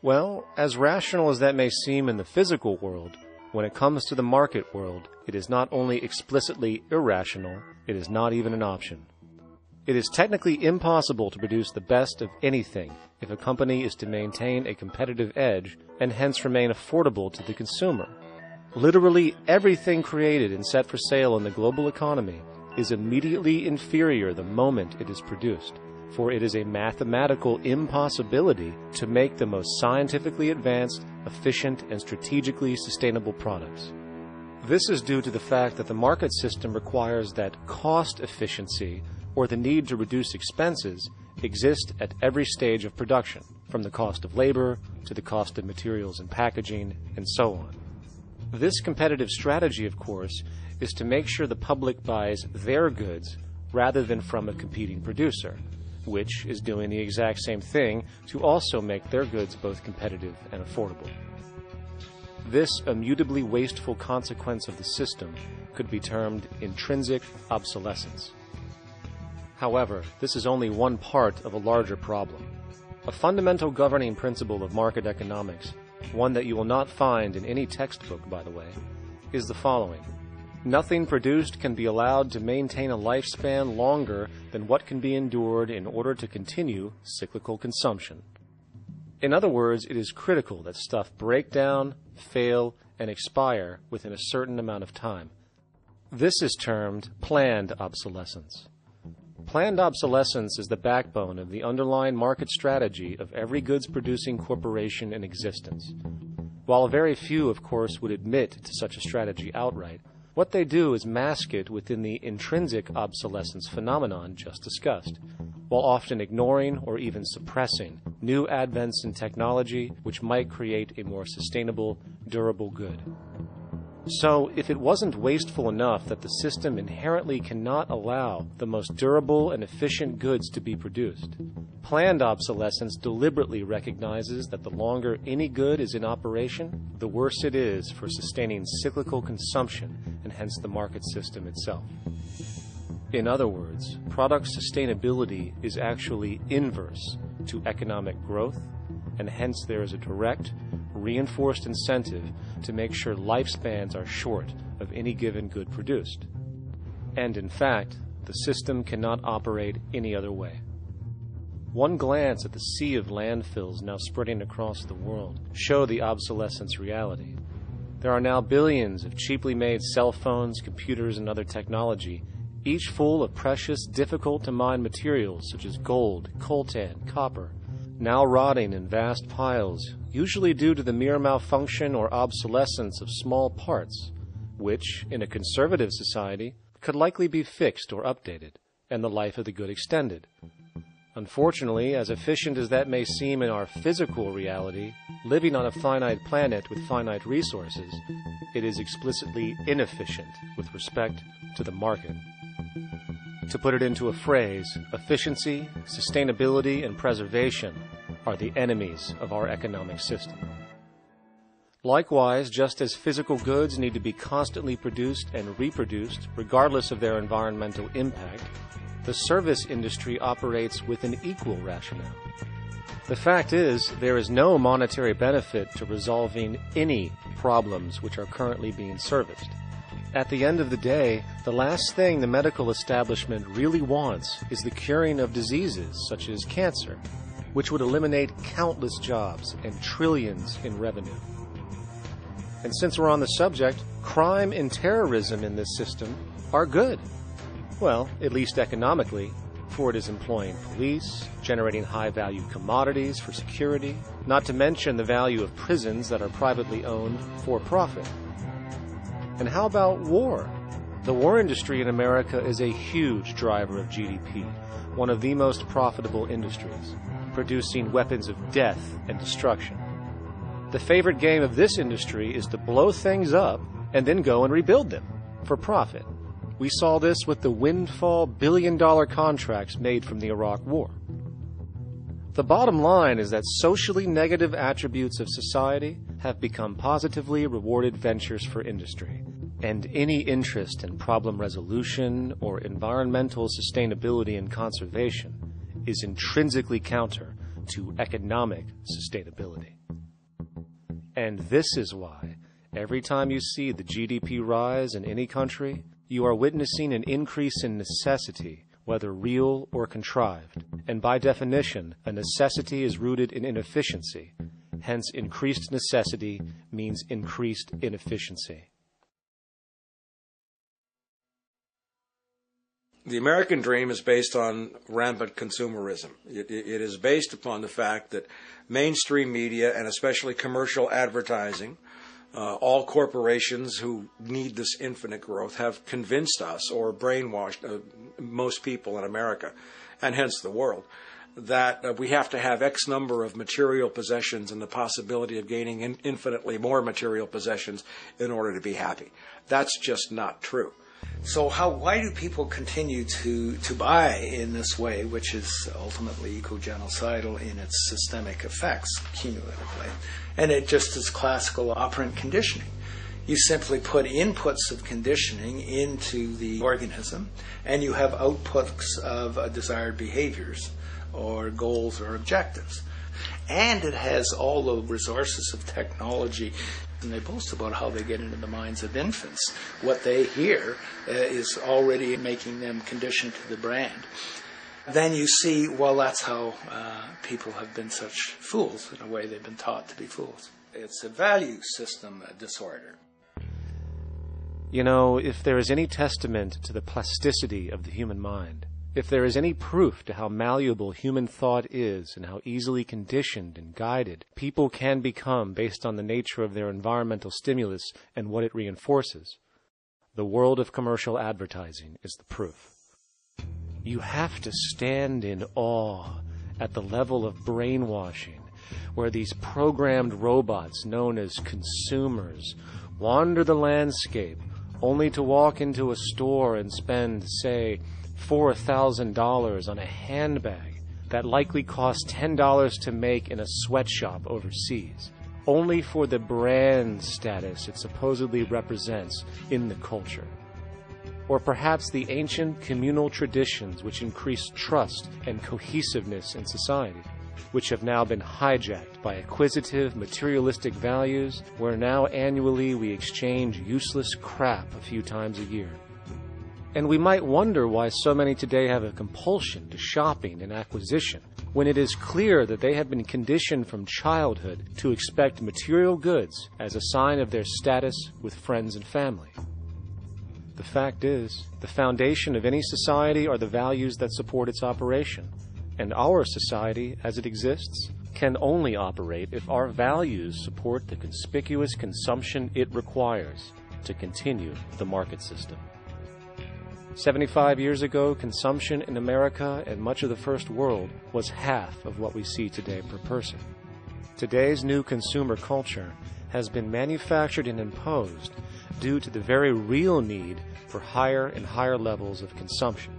Well, as rational as that may seem in the physical world, when it comes to the market world, it is not only explicitly irrational, it is not even an option. It is technically impossible to produce the best of anything if a company is to maintain a competitive edge and hence remain affordable to the consumer. Literally everything created and set for sale in the global economy is immediately inferior the moment it is produced, for it is a mathematical impossibility to make the most scientifically advanced, efficient, and strategically sustainable products. This is due to the fact that the market system requires that cost efficiency, or the need to reduce expenses, exist at every stage of production, from the cost of labor to the cost of materials and packaging, and so on. This competitive strategy, of course, is to make sure the public buys their goods rather than from a competing producer, which is doing the exact same thing to also make their goods both competitive and affordable. This immutably wasteful consequence of the system could be termed intrinsic obsolescence. However, this is only one part of a larger problem. A fundamental governing principle of market economics, one that you will not find in any textbook, by the way, is the following. Nothing produced can be allowed to maintain a lifespan longer than what can be endured in order to continue cyclical consumption. In other words, it is critical that stuff break down, fail, and expire within a certain amount of time. This is termed planned obsolescence. Planned obsolescence is the backbone of the underlying market strategy of every goods-producing corporation in existence. While very few, of course, would admit to such a strategy outright, what they do is mask it within the intrinsic obsolescence phenomenon just discussed, while often ignoring or even suppressing new advents in technology which might create a more sustainable, durable good. So, if it wasn't wasteful enough that the system inherently cannot allow the most durable and efficient goods to be produced, planned obsolescence deliberately recognizes that the longer any good is in operation, the worse it is for sustaining cyclical consumption and hence the market system itself. In other words, product sustainability is actually inverse to economic growth, and hence there is a direct, reinforced incentive to make sure lifespans are short of any given good produced. And in fact, the system cannot operate any other way. One glance at the sea of landfills now spreading across the world show the obsolescence reality. There are now billions of cheaply made cell phones, computers, and other technology, each full of precious, difficult-to-mine materials such as gold, coltan, copper, now rotting in vast piles, usually due to the mere malfunction or obsolescence of small parts, which, in a conservative society, could likely be fixed or updated, and the life of the good extended. Unfortunately, as efficient as that may seem in our physical reality, living on a finite planet with finite resources, it is explicitly inefficient with respect to the market. To put it into a phrase, efficiency, sustainability, and preservation are the enemies of our economic system. Likewise, just as physical goods need to be constantly produced and reproduced, regardless of their environmental impact, the service industry operates with an equal rationale. The fact is, there is no monetary benefit to resolving any problems which are currently being serviced. At the end of the day, the last thing the medical establishment really wants is the curing of diseases such as cancer, which would eliminate countless jobs and trillions in revenue. And since we're on the subject, crime and terrorism in this system are good. Well, at least economically, for it is employing police, generating high-value commodities for security, not to mention the value of prisons that are privately owned for profit. And how about war? The war industry in America is a huge driver of GDP, one of the most profitable industries, producing weapons of death and destruction. The favorite game of this industry is to blow things up and then go and rebuild them for profit. We saw this with the windfall billion-dollar contracts made from the Iraq War. The bottom line is that socially negative attributes of society have become positively rewarded ventures for industry, and any interest in problem resolution or environmental sustainability and conservation is intrinsically counter to economic sustainability. And this is why, every time you see the GDP rise in any country, you are witnessing an increase in necessity, whether real or contrived. And by definition, a necessity is rooted in inefficiency. Hence, increased necessity means increased inefficiency. The American dream is based on rampant consumerism. It is based upon the fact that mainstream media, and especially commercial advertising, all corporations who need this infinite growth have convinced us or brainwashed most people in America, and hence the world, that we have to have X number of material possessions and the possibility of gaining infinitely more material possessions in order to be happy. That's just not true. So why do people continue to buy in this way, which is ultimately eco-genocidal in its systemic effects cumulatively? And it just is classical operant conditioning. You simply put inputs of conditioning into the organism, and you have outputs of desired behaviors or goals or objectives. And it has all the resources of technology. And they boast about how they get into the minds of infants. What they hear is already making them conditioned to the brand. Then you see, well, that's how people have been such fools. In a way, they've been taught to be fools. It's a value system disorder. You know, if there is any testament to the plasticity of the human mind, if there is any proof to how malleable human thought is and how easily conditioned and guided people can become based on the nature of their environmental stimulus and what it reinforces, the world of commercial advertising is the proof. You have to stand in awe at the level of brainwashing where these programmed robots known as consumers wander the landscape only to walk into a store and spend, say, $4,000 on a handbag that likely costs $10 to make in a sweatshop overseas, only for the brand status it supposedly represents in the culture. Or perhaps the ancient communal traditions which increased trust and cohesiveness in society, which have now been hijacked by acquisitive, materialistic values, where now annually we exchange useless crap a few times a year. And we might wonder why so many today have a compulsion to shopping and acquisition, when it is clear that they have been conditioned from childhood to expect material goods as a sign of their status with friends and family. The fact is, the foundation of any society are the values that support its operation, and our society, as it exists, can only operate if our values support the conspicuous consumption it requires to continue the market system. 75 years ago, consumption in America and much of the First World was half of what we see today per person. Today's new consumer culture has been manufactured and imposed due to the very real need for higher and higher levels of consumption.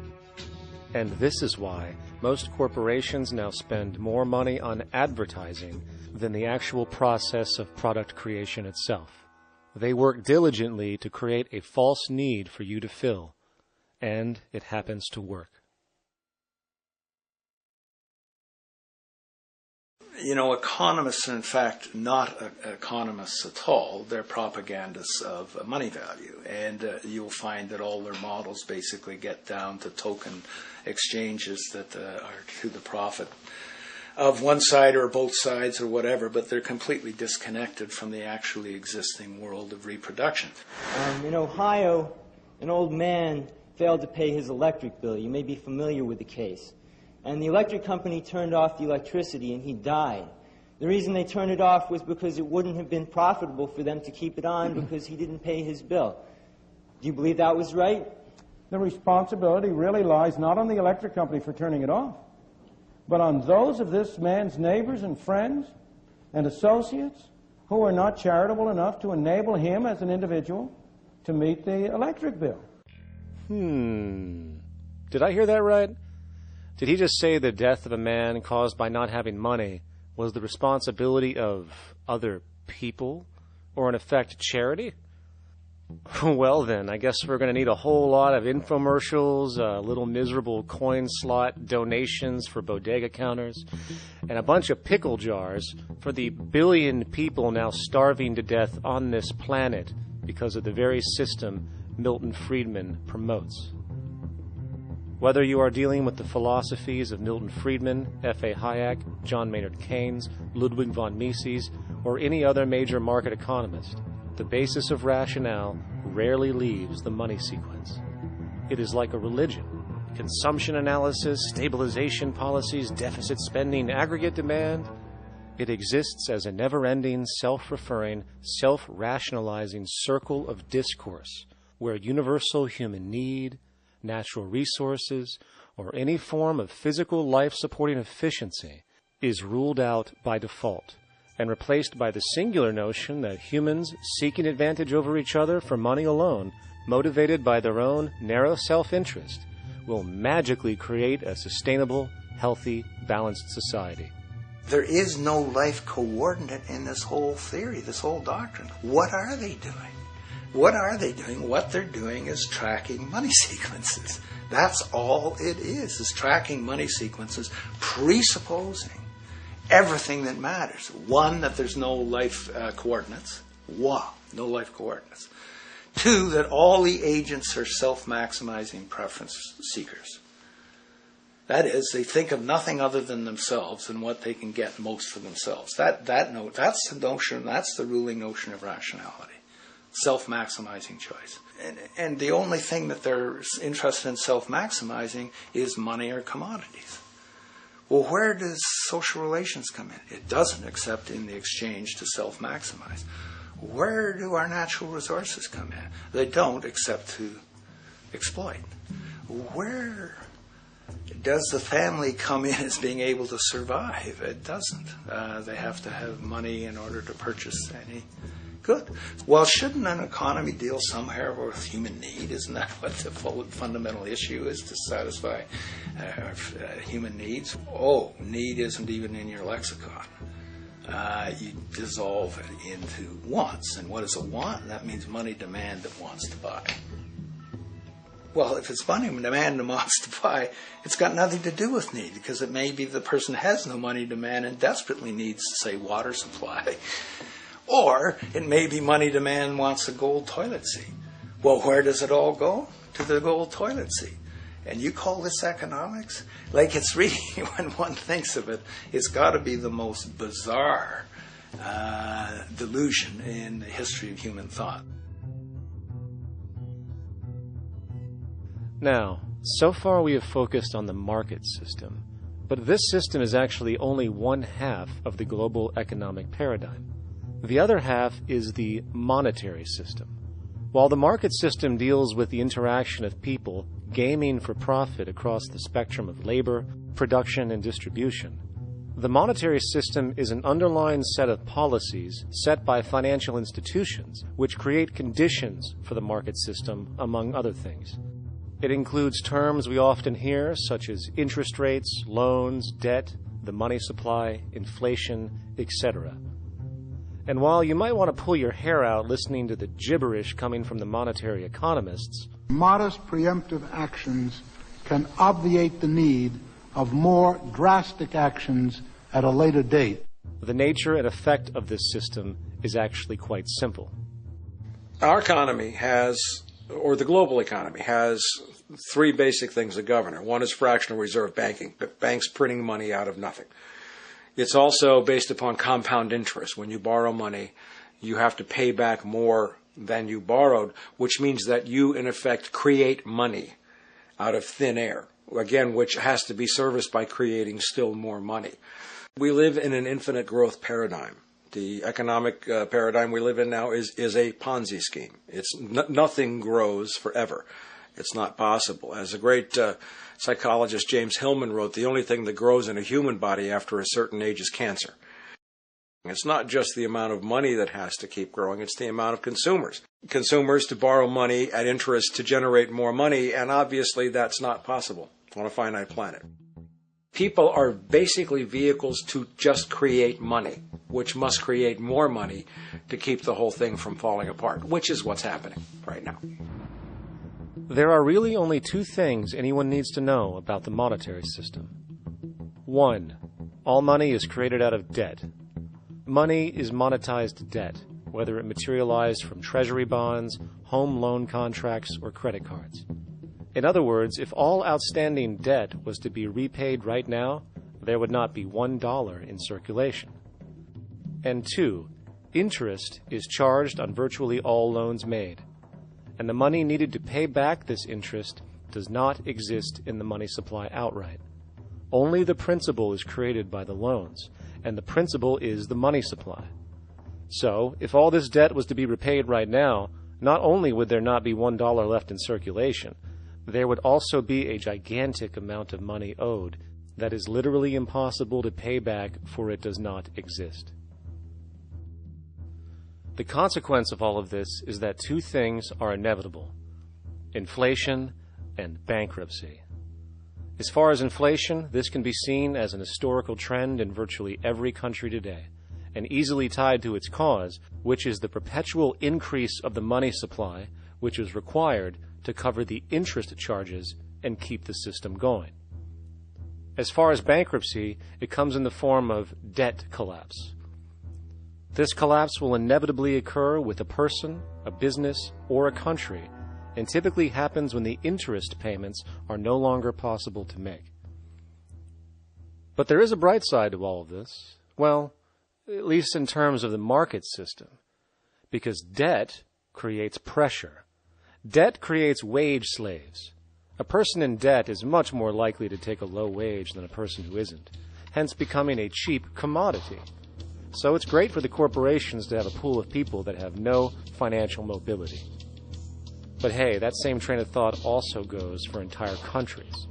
And this is why most corporations now spend more money on advertising than the actual process of product creation itself. They work diligently to create a false need for you to fill, and it happens to work. Economists are in fact not economists at all. They're propagandists of money value. And you'll find that all their models basically get down to token exchanges that are to the profit of one side or both sides or whatever, but they're completely disconnected from the actually existing world of reproduction. In Ohio, an old man failed to pay his electric bill. You may be familiar with the case. And the electric company turned off the electricity and he died. The reason they turned it off was because it wouldn't have been profitable for them to keep it on because he didn't pay his bill. Do you believe that was right? The responsibility really lies not on the electric company for turning it off, but on those of this man's neighbors and friends and associates who are not charitable enough to enable him as an individual to meet the electric bill. Did I hear that right? Did he just say the death of a man caused by not having money was the responsibility of other people, or in effect, charity? Well then, I guess we're going to need a whole lot of infomercials, little miserable coin slot donations for bodega counters, and a bunch of pickle jars for the billion people now starving to death on this planet because of the very system Milton Friedman promotes. Whether you are dealing with the philosophies of Milton Friedman, F.A. Hayek, John Maynard Keynes, Ludwig von Mises, or any other major market economist, the basis of rationale rarely leaves the money sequence. It is like a religion. Consumption analysis, stabilization policies, deficit spending, aggregate demand. It exists as a never-ending, self-referring, self-rationalizing circle of discourse where universal human need, natural resources, or any form of physical life-supporting efficiency is ruled out by default and replaced by the singular notion that humans seeking advantage over each other for money alone, motivated by their own narrow self-interest, will magically create a sustainable, healthy, balanced society. There is no life coordinate in this whole theory, this whole doctrine. What are they doing? What are they doing? What they're doing is tracking money sequences. That's all it is tracking money sequences, presupposing everything that matters. One, that there's no life coordinates. Wow, no life coordinates. Two, that all the agents are self-maximizing preference seekers. That is, they think of nothing other than themselves and what they can get most for themselves. That's the notion, that's the ruling notion of rationality. Self-maximizing choice. And the only thing that they're interested in self-maximizing is money or commodities. Well, where does social relations come in? It doesn't, except in the exchange to self-maximize. Where do our natural resources come in? They don't, except to exploit. Where does the family come in as being able to survive? It doesn't. They have to have money in order to purchase any good. Well, shouldn't an economy deal somewhere with human need? Isn't that what the fundamental issue is, to satisfy human needs? Oh, need isn't even in your lexicon. You dissolve it into wants. And what is a want? That means money demand that wants to buy. Well, if it's money demand that wants to buy, it's got nothing to do with need, because it may be the person has no money demand and desperately needs, say, water supply. Or it may be money demand wants a gold toilet seat. Well, where does it all go? To the gold toilet seat. And you call this economics? Like, it's really, when one thinks of it, it's got to be the most bizarre delusion in the history of human thought. Now, so far we have focused on the market system, but this system is actually only one half of the global economic paradigm. The other half is the monetary system. While the market system deals with the interaction of people gaming for profit across the spectrum of labor, production, and distribution, the monetary system is an underlying set of policies set by financial institutions which create conditions for the market system, among other things. It includes terms we often hear, such as interest rates, loans, debt, the money supply, inflation, etc. And while you might want to pull your hair out listening to the gibberish coming from the monetary economists, modest preemptive actions can obviate the need of more drastic actions at a later date. The nature and effect of this system is actually quite simple. Our economy has, or the global economy, has three basic things that govern it. One is fractional reserve banking, banks printing money out of nothing. It's also based upon compound interest. When you borrow money, you have to pay back more than you borrowed, which means that you, in effect, create money out of thin air, again, which has to be serviced by creating still more money. We live in an infinite growth paradigm. The economic paradigm we live in now is a Ponzi scheme. It's nothing grows forever. It's not possible. As a great psychologist James Hillman wrote, the only thing that grows in a human body after a certain age is cancer. It's not just the amount of money that has to keep growing, it's the amount of consumers. Consumers to borrow money at interest to generate more money, and obviously that's not possible on a finite planet. People are basically vehicles to just create money, which must create more money to keep the whole thing from falling apart, which is what's happening right now. There are really only two things anyone needs to know about the monetary system. 1. All money is created out of debt. Money is monetized debt, whether it materialized from treasury bonds, home loan contracts, or credit cards. In other words, if all outstanding debt was to be repaid right now, there would not be $1 in circulation. And 2, interest is charged on virtually all loans made, and the money needed to pay back this interest does not exist in the money supply outright. Only the principal is created by the loans, and the principal is the money supply. So, if all this debt was to be repaid right now, not only would there not be $1 left in circulation, there would also be a gigantic amount of money owed that is literally impossible to pay back, for it does not exist. The consequence of all of this is that two things are inevitable: inflation and bankruptcy. As far as inflation, this can be seen as an historical trend in virtually every country today, and easily tied to its cause, which is the perpetual increase of the money supply, which is required to cover the interest charges and keep the system going. As far as bankruptcy, it comes in the form of debt collapse. This collapse will inevitably occur with a person, a business, or a country, and typically happens when the interest payments are no longer possible to make. But there is a bright side to all of this. Well, at least in terms of the market system, because debt creates pressure. Debt creates wage slaves. A person in debt is much more likely to take a low wage than a person who isn't, hence becoming a cheap commodity. So it's great for the corporations to have a pool of people that have no financial mobility. But hey, that same train of thought also goes for entire countries.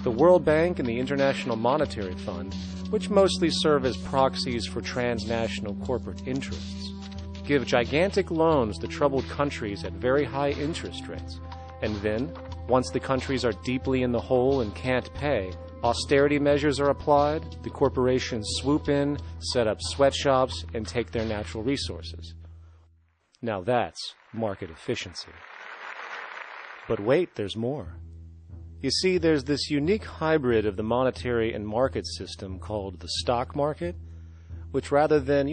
The World Bank and the International Monetary Fund, which mostly serve as proxies for transnational corporate interests, give gigantic loans to troubled countries at very high interest rates. And then, once the countries are deeply in the hole and can't pay, austerity measures are applied, the corporations swoop in, set up sweatshops, and take their natural resources. Now that's market efficiency. But wait, there's more. You see, there's this unique hybrid of the monetary and market system called the stock market, which rather than,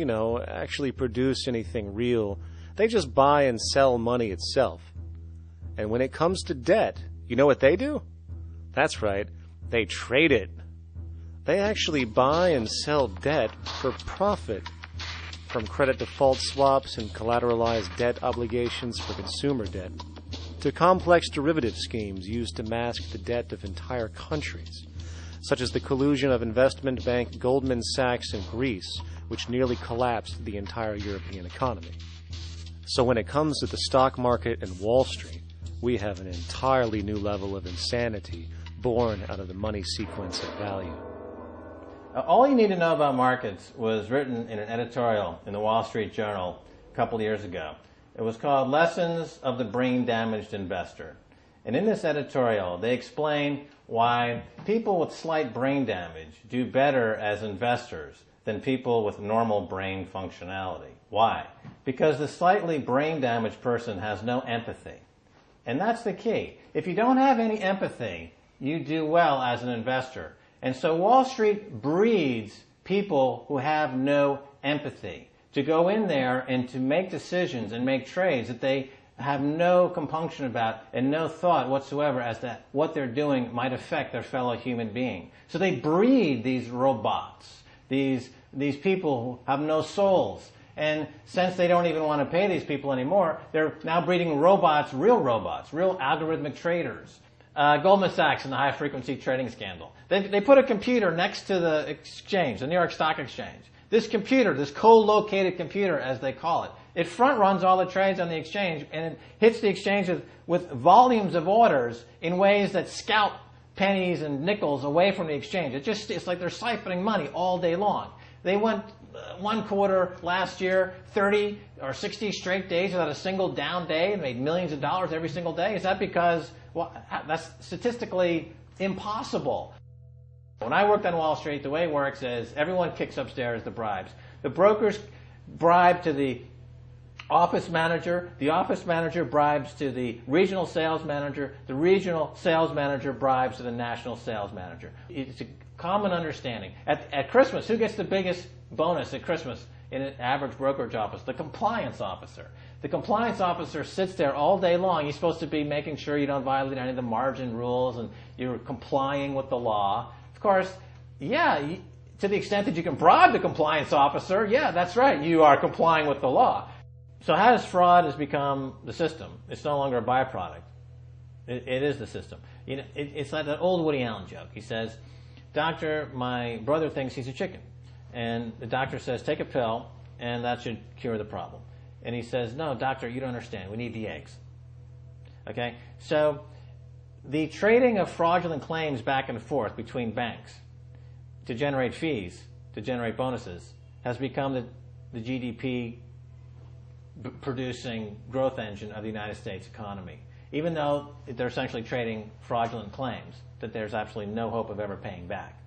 actually produce anything real, they just buy and sell money itself. And when it comes to debt, you know what they do? That's right, they trade it. They actually buy and sell debt for profit, from credit default swaps and collateralized debt obligations for consumer debt, to complex derivative schemes used to mask the debt of entire countries, such as the collusion of investment bank Goldman Sachs in Greece, which nearly collapsed the entire European economy. So when it comes to the stock market and Wall Street, we have an entirely new level of insanity born out of the money sequence of value. All you need to know about markets was written in an editorial in the Wall Street Journal a couple of years ago. It was called Lessons of the Brain-Damaged Investor. And in this editorial, they explain why people with slight brain damage do better as investors than people with normal brain functionality. Why? Because the slightly brain-damaged person has no empathy. And that's the key. If you don't have any empathy, you do well as an investor. And so Wall Street breeds people who have no empathy. To go in there and to make decisions and make trades that they have no compunction about and no thought whatsoever as to what they're doing might affect their fellow human being. So they breed these robots, these people who have no souls. And since they don't even want to pay these people anymore, they're now breeding robots, real algorithmic traders. Goldman Sachs in the high-frequency trading scandal. They put a computer next to the exchange, the New York Stock Exchange. This computer, this co-located computer, as they call it, it front-runs all the trades on the exchange, and it hits the exchange with volumes of orders in ways that scalp pennies and nickels away from the exchange. It's like they're siphoning money all day long. They went one quarter last year, 30 or 60 straight days without a single down day and made millions of dollars every single day. Is that because, well, that's statistically impossible. When I worked on Wall Street, the way it works is everyone kicks upstairs the bribes. The brokers bribe to the office manager bribes to the regional sales manager bribes to the national sales manager. It's a common understanding. At Christmas, who gets the biggest bonus at Christmas in an average brokerage office? The compliance officer. The compliance officer sits there all day long. He's supposed to be making sure you don't violate any of the margin rules and you're complying with the law. Of course, yeah, to the extent that you can bribe the compliance officer, yeah, that's right, you are complying with the law. So as fraud has become the system, it's no longer a byproduct. It is the system. You know, it's like that old Woody Allen joke. He says, "Doctor, my brother thinks he's a chicken." And the doctor says, "Take a pill, and that should cure the problem." And he says, "No, doctor, you don't understand. We need the eggs." Okay? So the trading of fraudulent claims back and forth between banks to generate fees, to generate bonuses, has become the GDP producing growth engine of the United States economy. Even though they're essentially trading fraudulent claims that there's absolutely no hope of ever paying back.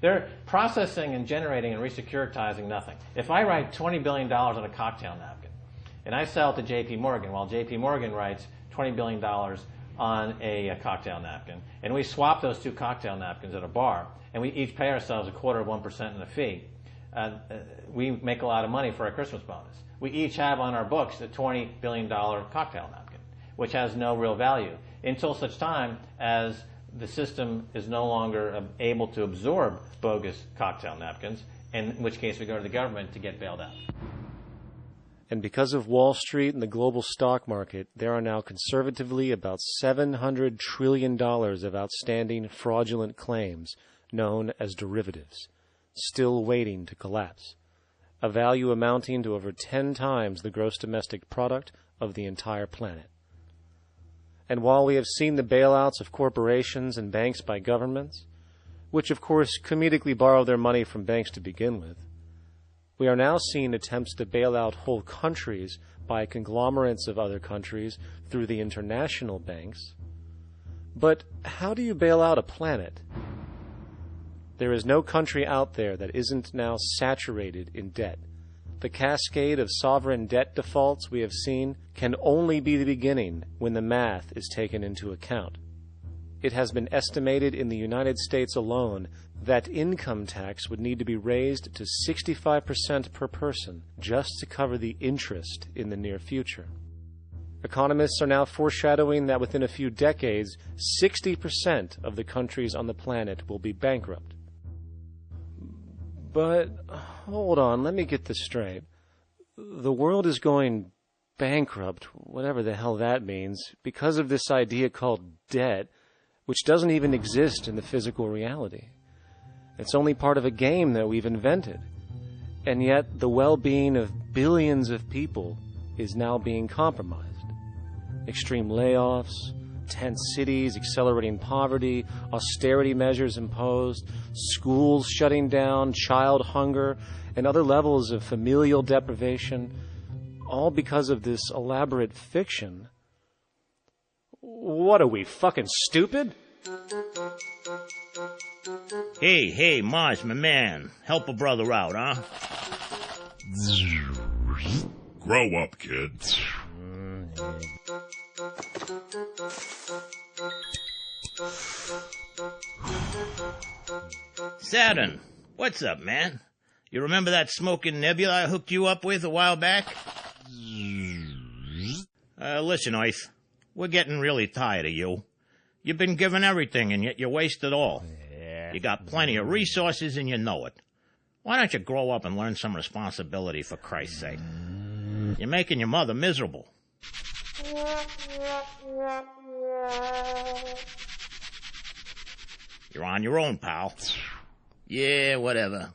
They're processing and generating and resecuritizing nothing. If I write $20 billion on a cocktail napkin and I sell it to J.P. Morgan while J.P. Morgan writes $20 billion on a cocktail napkin, and we swap those two cocktail napkins at a bar, and we each pay ourselves 1/4% in a fee, we make a lot of money for our Christmas bonus. We each have on our books a $20 billion cocktail napkin, which has no real value until such time as the system is no longer able to absorb bogus cocktail napkins, in which case we go to the government to get bailed out. And because of Wall Street and the global stock market, there are now conservatively about $700 trillion of outstanding fraudulent claims known as derivatives, still waiting to collapse, a value amounting to over 10 times the gross domestic product of the entire planet. And while we have seen the bailouts of corporations and banks by governments, which of course comedically borrow their money from banks to begin with, we are now seeing attempts to bail out whole countries by conglomerates of other countries through the international banks. But how do you bail out a planet? There is no country out there that isn't now saturated in debt. The cascade of sovereign debt defaults we have seen can only be the beginning when the math is taken into account. It has been estimated in the United States alone that income tax would need to be raised to 65% per person just to cover the interest in the near future. Economists are now foreshadowing that within a few decades, 60% of the countries on the planet will be bankrupt. But, hold on, let me get this straight. The world is going bankrupt, whatever the hell that means, because of this idea called debt, which doesn't even exist in the physical reality. It's only part of a game that we've invented. And yet, the well-being of billions of people is now being compromised. Extreme layoffs, tent cities, accelerating poverty, austerity measures imposed, schools shutting down, child hunger, and other levels of familial deprivation, all because of this elaborate fiction. What are we, fucking stupid? Hey, Mars, my man. Help a brother out, huh? Grow up, kid. Saturn, what's up, man? You remember that smoking nebula I hooked you up with a while back? Listen, Earth, we're getting really tired of you. You've been given everything, and yet you waste it all. You got plenty of resources, and you know it. Why don't you grow up and learn some responsibility, for Christ's sake? You're making your mother miserable. You're on your own, pal. Yeah, whatever.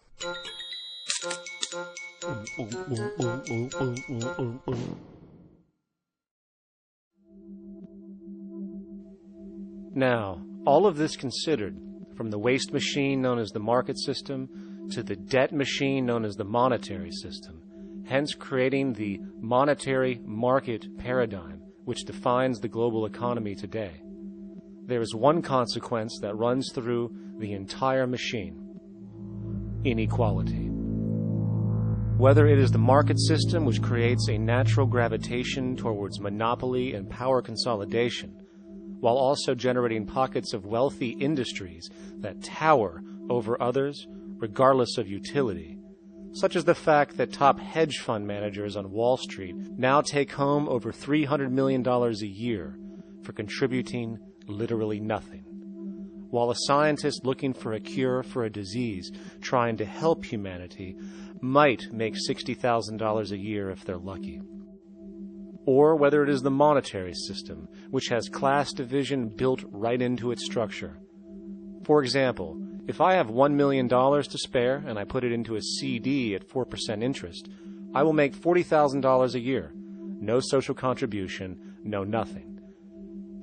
Now, all of this considered, from the waste machine known as the market system to the debt machine known as the monetary system, hence creating the monetary market paradigm which defines the global economy today, there is one consequence that runs through the entire machine: inequality. Whether it is the market system which creates a natural gravitation towards monopoly and power consolidation, while also generating pockets of wealthy industries that tower over others regardless of utility, such as the fact that top hedge fund managers on Wall Street now take home over $300 million a year for contributing literally nothing, while a scientist looking for a cure for a disease trying to help humanity might make $60,000 a year if they're lucky. Or whether it is the monetary system, which has class division built right into its structure. For example, if I have $1 million to spare and I put it into a CD at 4% interest, I will make $40,000 a year. No social contribution, no nothing.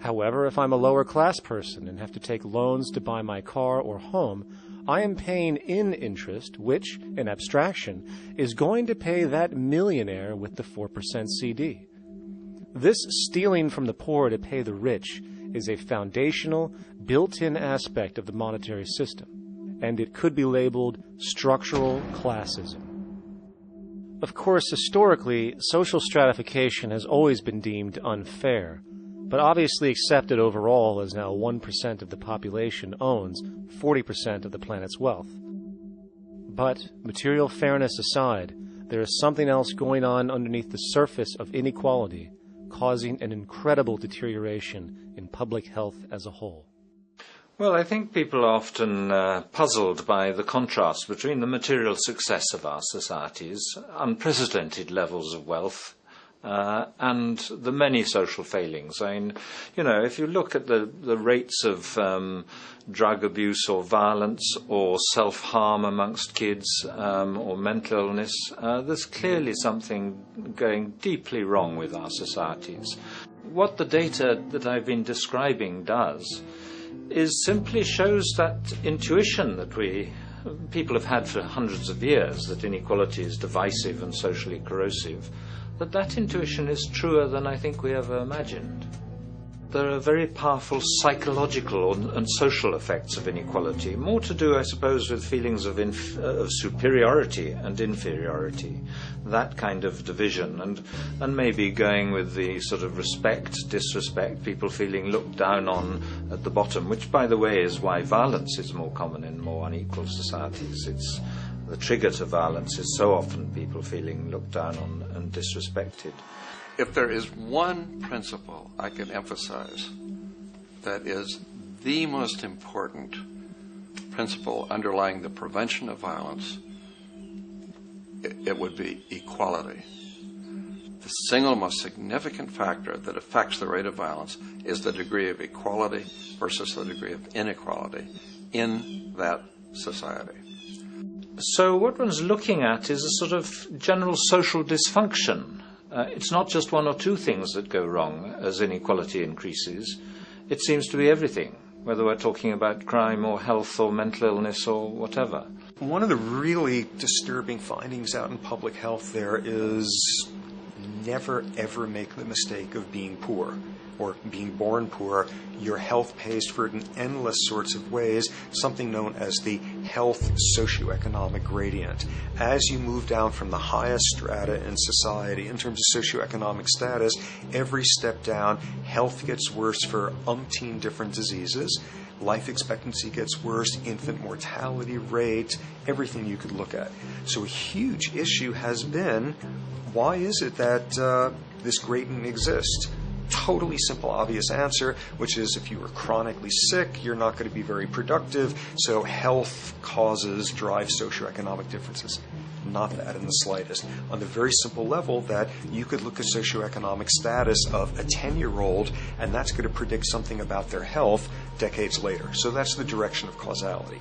However, if I'm a lower class person and have to take loans to buy my car or home, I am paying in interest, which, in abstraction, is going to pay that millionaire with the 4% CD. This stealing from the poor to pay the rich is a foundational, built-in aspect of the monetary system, and it could be labeled structural classism. Of course, historically, social stratification has always been deemed unfair, but obviously accepted overall as now 1% of the population owns 40% of the planet's wealth. But, material fairness aside, there is something else going on underneath the surface of inequality, causing an incredible deterioration in public health as a whole. Well, I think people are often puzzled by the contrast between the material success of our societies, unprecedented levels of wealth, and the many social failings. I mean, if you look at the rates of drug abuse or violence or self-harm amongst kids or mental illness, there's clearly something going deeply wrong with our societies. What the data that I've been describing does is simply shows that intuition that people have had for hundreds of years, that inequality is divisive and socially corrosive, that intuition is truer than I think we ever imagined. There are very powerful psychological and social effects of inequality, more to do, I suppose, with feelings of superiority and inferiority, that kind of division, and maybe going with the sort of respect, disrespect, people feeling looked down on at the bottom, which, by the way, is why violence is more common in more unequal societies. It's the trigger to violence is so often people feeling looked down on and disrespected. If there is one principle I can emphasize that is the most important principle underlying the prevention of violence, it would be equality. The single most significant factor that affects the rate of violence is the degree of equality versus the degree of inequality in that society. So what one's looking at is a sort of general social dysfunction. It's not just one or two things that go wrong as inequality increases. It seems to be everything, whether we're talking about crime or health or mental illness or whatever. One of the really disturbing findings out in public health there is never ever make the mistake of being poor. or being born poor, your health pays for it in endless sorts of ways, something known as the health socioeconomic gradient. As you move down from the highest strata in society in terms of socioeconomic status, every step down, health gets worse for umpteen different diseases. Life expectancy gets worse, infant mortality rate, everything you could look at. So a huge issue has been, why is it that this gradient exists? Totally simple, obvious answer, which is if you are chronically sick, you're not going to be very productive, so health causes drive socioeconomic differences. Not that in the slightest. On the very simple level that you could look at socioeconomic status of a 10-year-old, and that's going to predict something about their health decades later. So that's the direction of causality.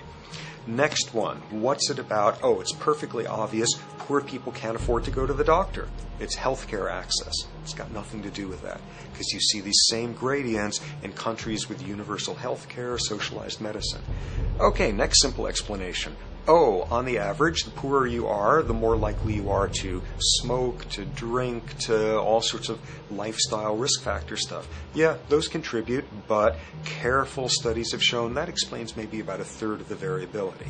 Next one, what's it about? Oh, it's perfectly obvious. Poor people can't afford to go to the doctor. It's healthcare access. It's got nothing to do with that, because you see these same gradients in countries with universal healthcare, socialized medicine. Okay, next simple explanation. Oh, on the average, the poorer you are, the more likely you are to smoke, to drink, to all sorts of lifestyle risk factor stuff. Yeah, those contribute, but careful studies have shown that explains maybe about a third of the variability.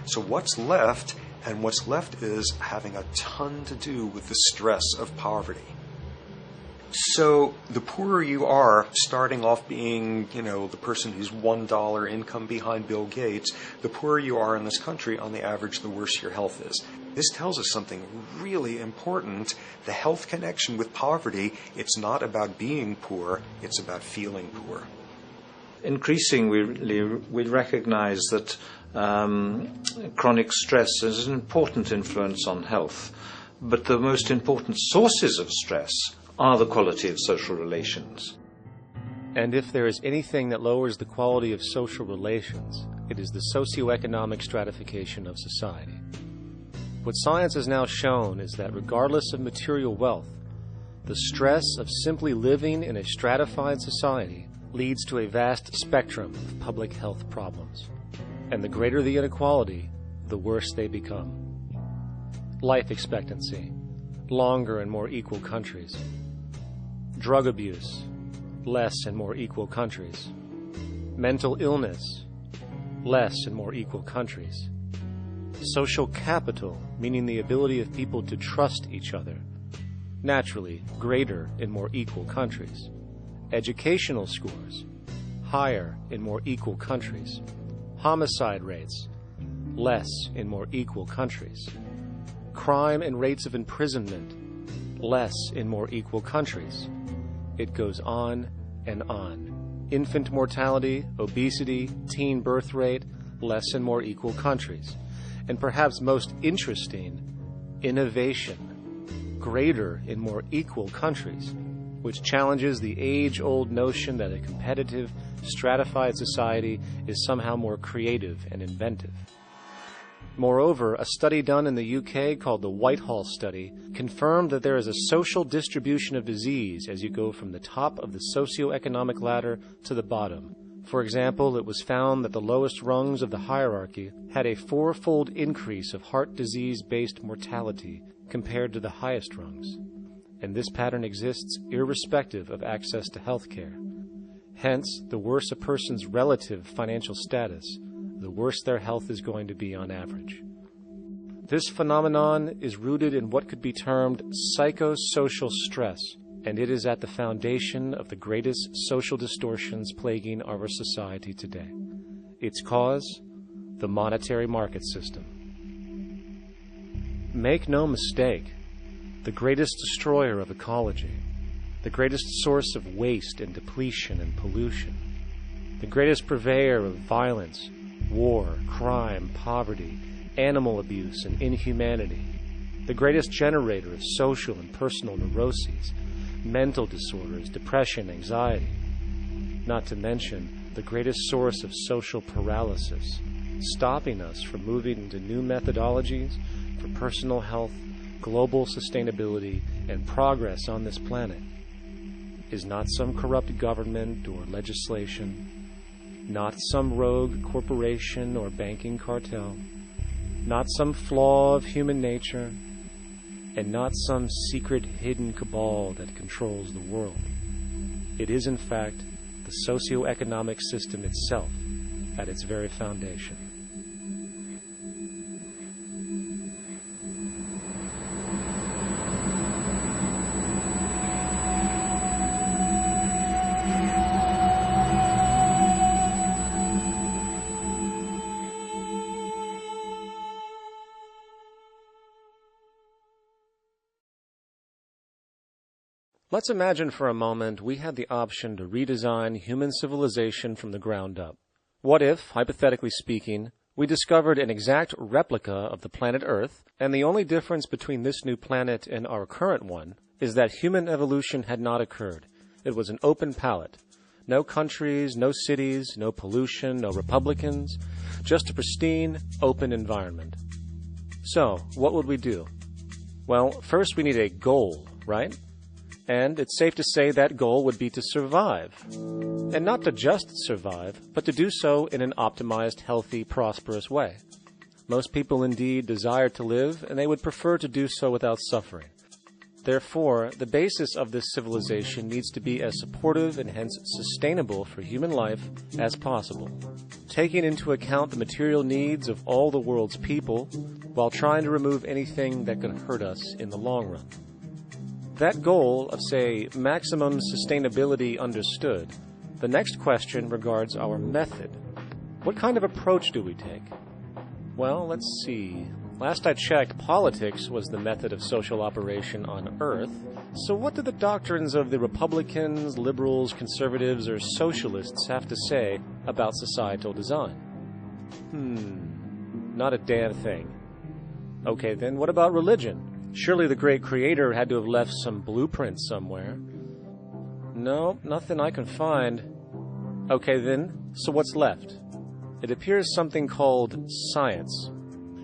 So what's left? And what's left is having a ton to do with the stress of poverty. So the poorer you are, starting off being, the person who's $1 income behind Bill Gates, the poorer you are in this country, on the average, the worse your health is. This tells us something really important. The health connection with poverty, it's not about being poor, it's about feeling poor. Increasingly, we recognize that chronic stress is an important influence on health, but the most important sources of stress are the quality of social relations. And if there is anything that lowers the quality of social relations, it is the socioeconomic stratification of society. What science has now shown is that regardless of material wealth, the stress of simply living in a stratified society leads to a vast spectrum of public health problems. And the greater the inequality, the worse they become. Life expectancy, longer in more equal countries. Drug abuse, less in more equal countries. Mental illness, less in more equal countries. Social capital, meaning the ability of people to trust each other, naturally greater in more equal countries. Educational scores, higher in more equal countries. Homicide rates, less in more equal countries. Crime and rates of imprisonment, less in more equal countries. It goes on and on. Infant mortality, obesity, teen birth rate, less in more equal countries. And perhaps most interesting, innovation, greater in more equal countries, which challenges the age-old notion that a competitive, stratified society is somehow more creative and inventive. Moreover, a study done in the UK called the Whitehall Study confirmed that there is a social distribution of disease as you go from the top of the socioeconomic ladder to the bottom. For example, it was found that the lowest rungs of the hierarchy had a 4-fold increase of heart disease-based mortality compared to the highest rungs. And this pattern exists irrespective of access to health care. Hence, the worse a person's relative financial status, the worse their health is going to be on average. This phenomenon is rooted in what could be termed psychosocial stress, and it is at the foundation of the greatest social distortions plaguing our society today. Its cause, the monetary market system. Make no mistake, the greatest destroyer of ecology, the greatest source of waste and depletion and pollution, the greatest purveyor of violence, war, crime, poverty, animal abuse, and inhumanity, the greatest generator of social and personal neuroses, mental disorders, depression, anxiety, not to mention the greatest source of social paralysis, stopping us from moving into new methodologies for personal health, global sustainability, and progress on this planet, is not some corrupt government or legislation, not some rogue corporation or banking cartel, not some flaw of human nature, and not some secret hidden cabal that controls the world. It is, in fact, the socio-economic system itself at its very foundation. Let's imagine for a moment we had the option to redesign human civilization from the ground up. What if, hypothetically speaking, we discovered an exact replica of the planet Earth, and the only difference between this new planet and our current one is that human evolution had not occurred. It was an open palette. No countries, no cities, no pollution, no Republicans, just a pristine, open environment. So, what would we do? Well, first we need a goal, right? And it's safe to say that goal would be to survive. And not to just survive, but to do so in an optimized, healthy, prosperous way. Most people indeed desire to live, and they would prefer to do so without suffering. Therefore, the basis of this civilization needs to be as supportive and hence sustainable for human life as possible, taking into account the material needs of all the world's people while trying to remove anything that could hurt us in the long run. That goal of, say, maximum sustainability understood, the next question regards our method. What kind of approach do we take? Well, let's see. Last I checked, politics was the method of social operation on Earth. So what do the doctrines of the Republicans, liberals, conservatives, or socialists have to say about societal design? Not a damn thing. Okay, then what about religion? Surely the great creator had to have left some blueprint somewhere. No, nothing I can find. Okay then, so what's left? It appears something called science.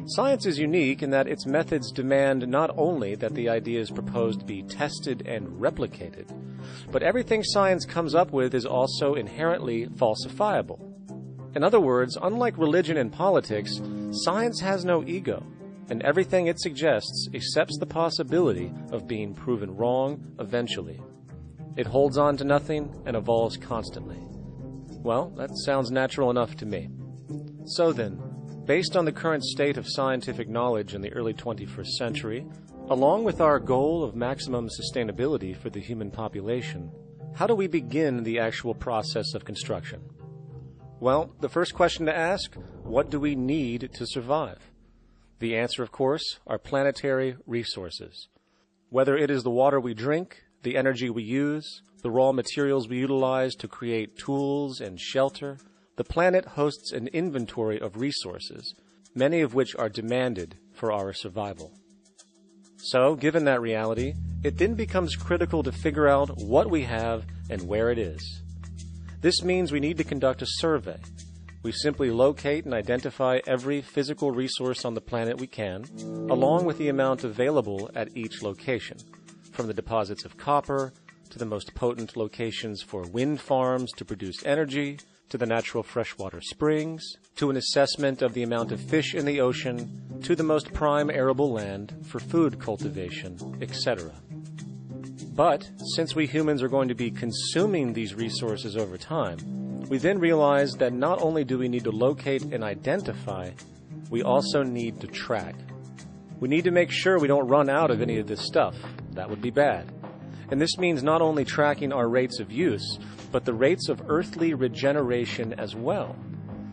Science is unique in that its methods demand not only that the ideas proposed be tested and replicated, but everything science comes up with is also inherently falsifiable. In other words, unlike religion and politics, science has no ego, and everything it suggests accepts the possibility of being proven wrong eventually. It holds on to nothing and evolves constantly. Well, that sounds natural enough to me. So then, based on the current state of scientific knowledge in the early 21st century, along with our goal of maximum sustainability for the human population, how do we begin the actual process of construction? Well, the first question to ask, what do we need to survive? The answer, of course, are planetary resources. Whether it is the water we drink, the energy we use, the raw materials we utilize to create tools and shelter, the planet hosts an inventory of resources, many of which are demanded for our survival. So, given that reality, it then becomes critical to figure out what we have and where it is. This means we need to conduct a survey. We simply locate and identify every physical resource on the planet we can, along with the amount available at each location, from the deposits of copper to the most potent locations for wind farms to produce energy, to the natural freshwater springs, to an assessment of the amount of fish in the ocean, to the most prime arable land for food cultivation, etc. But since we humans are going to be consuming these resources over time, we then realize that not only do we need to locate and identify, we also need to track. We need to make sure we don't run out of any of this stuff. That would be bad. And this means not only tracking our rates of use, but the rates of earthly regeneration as well,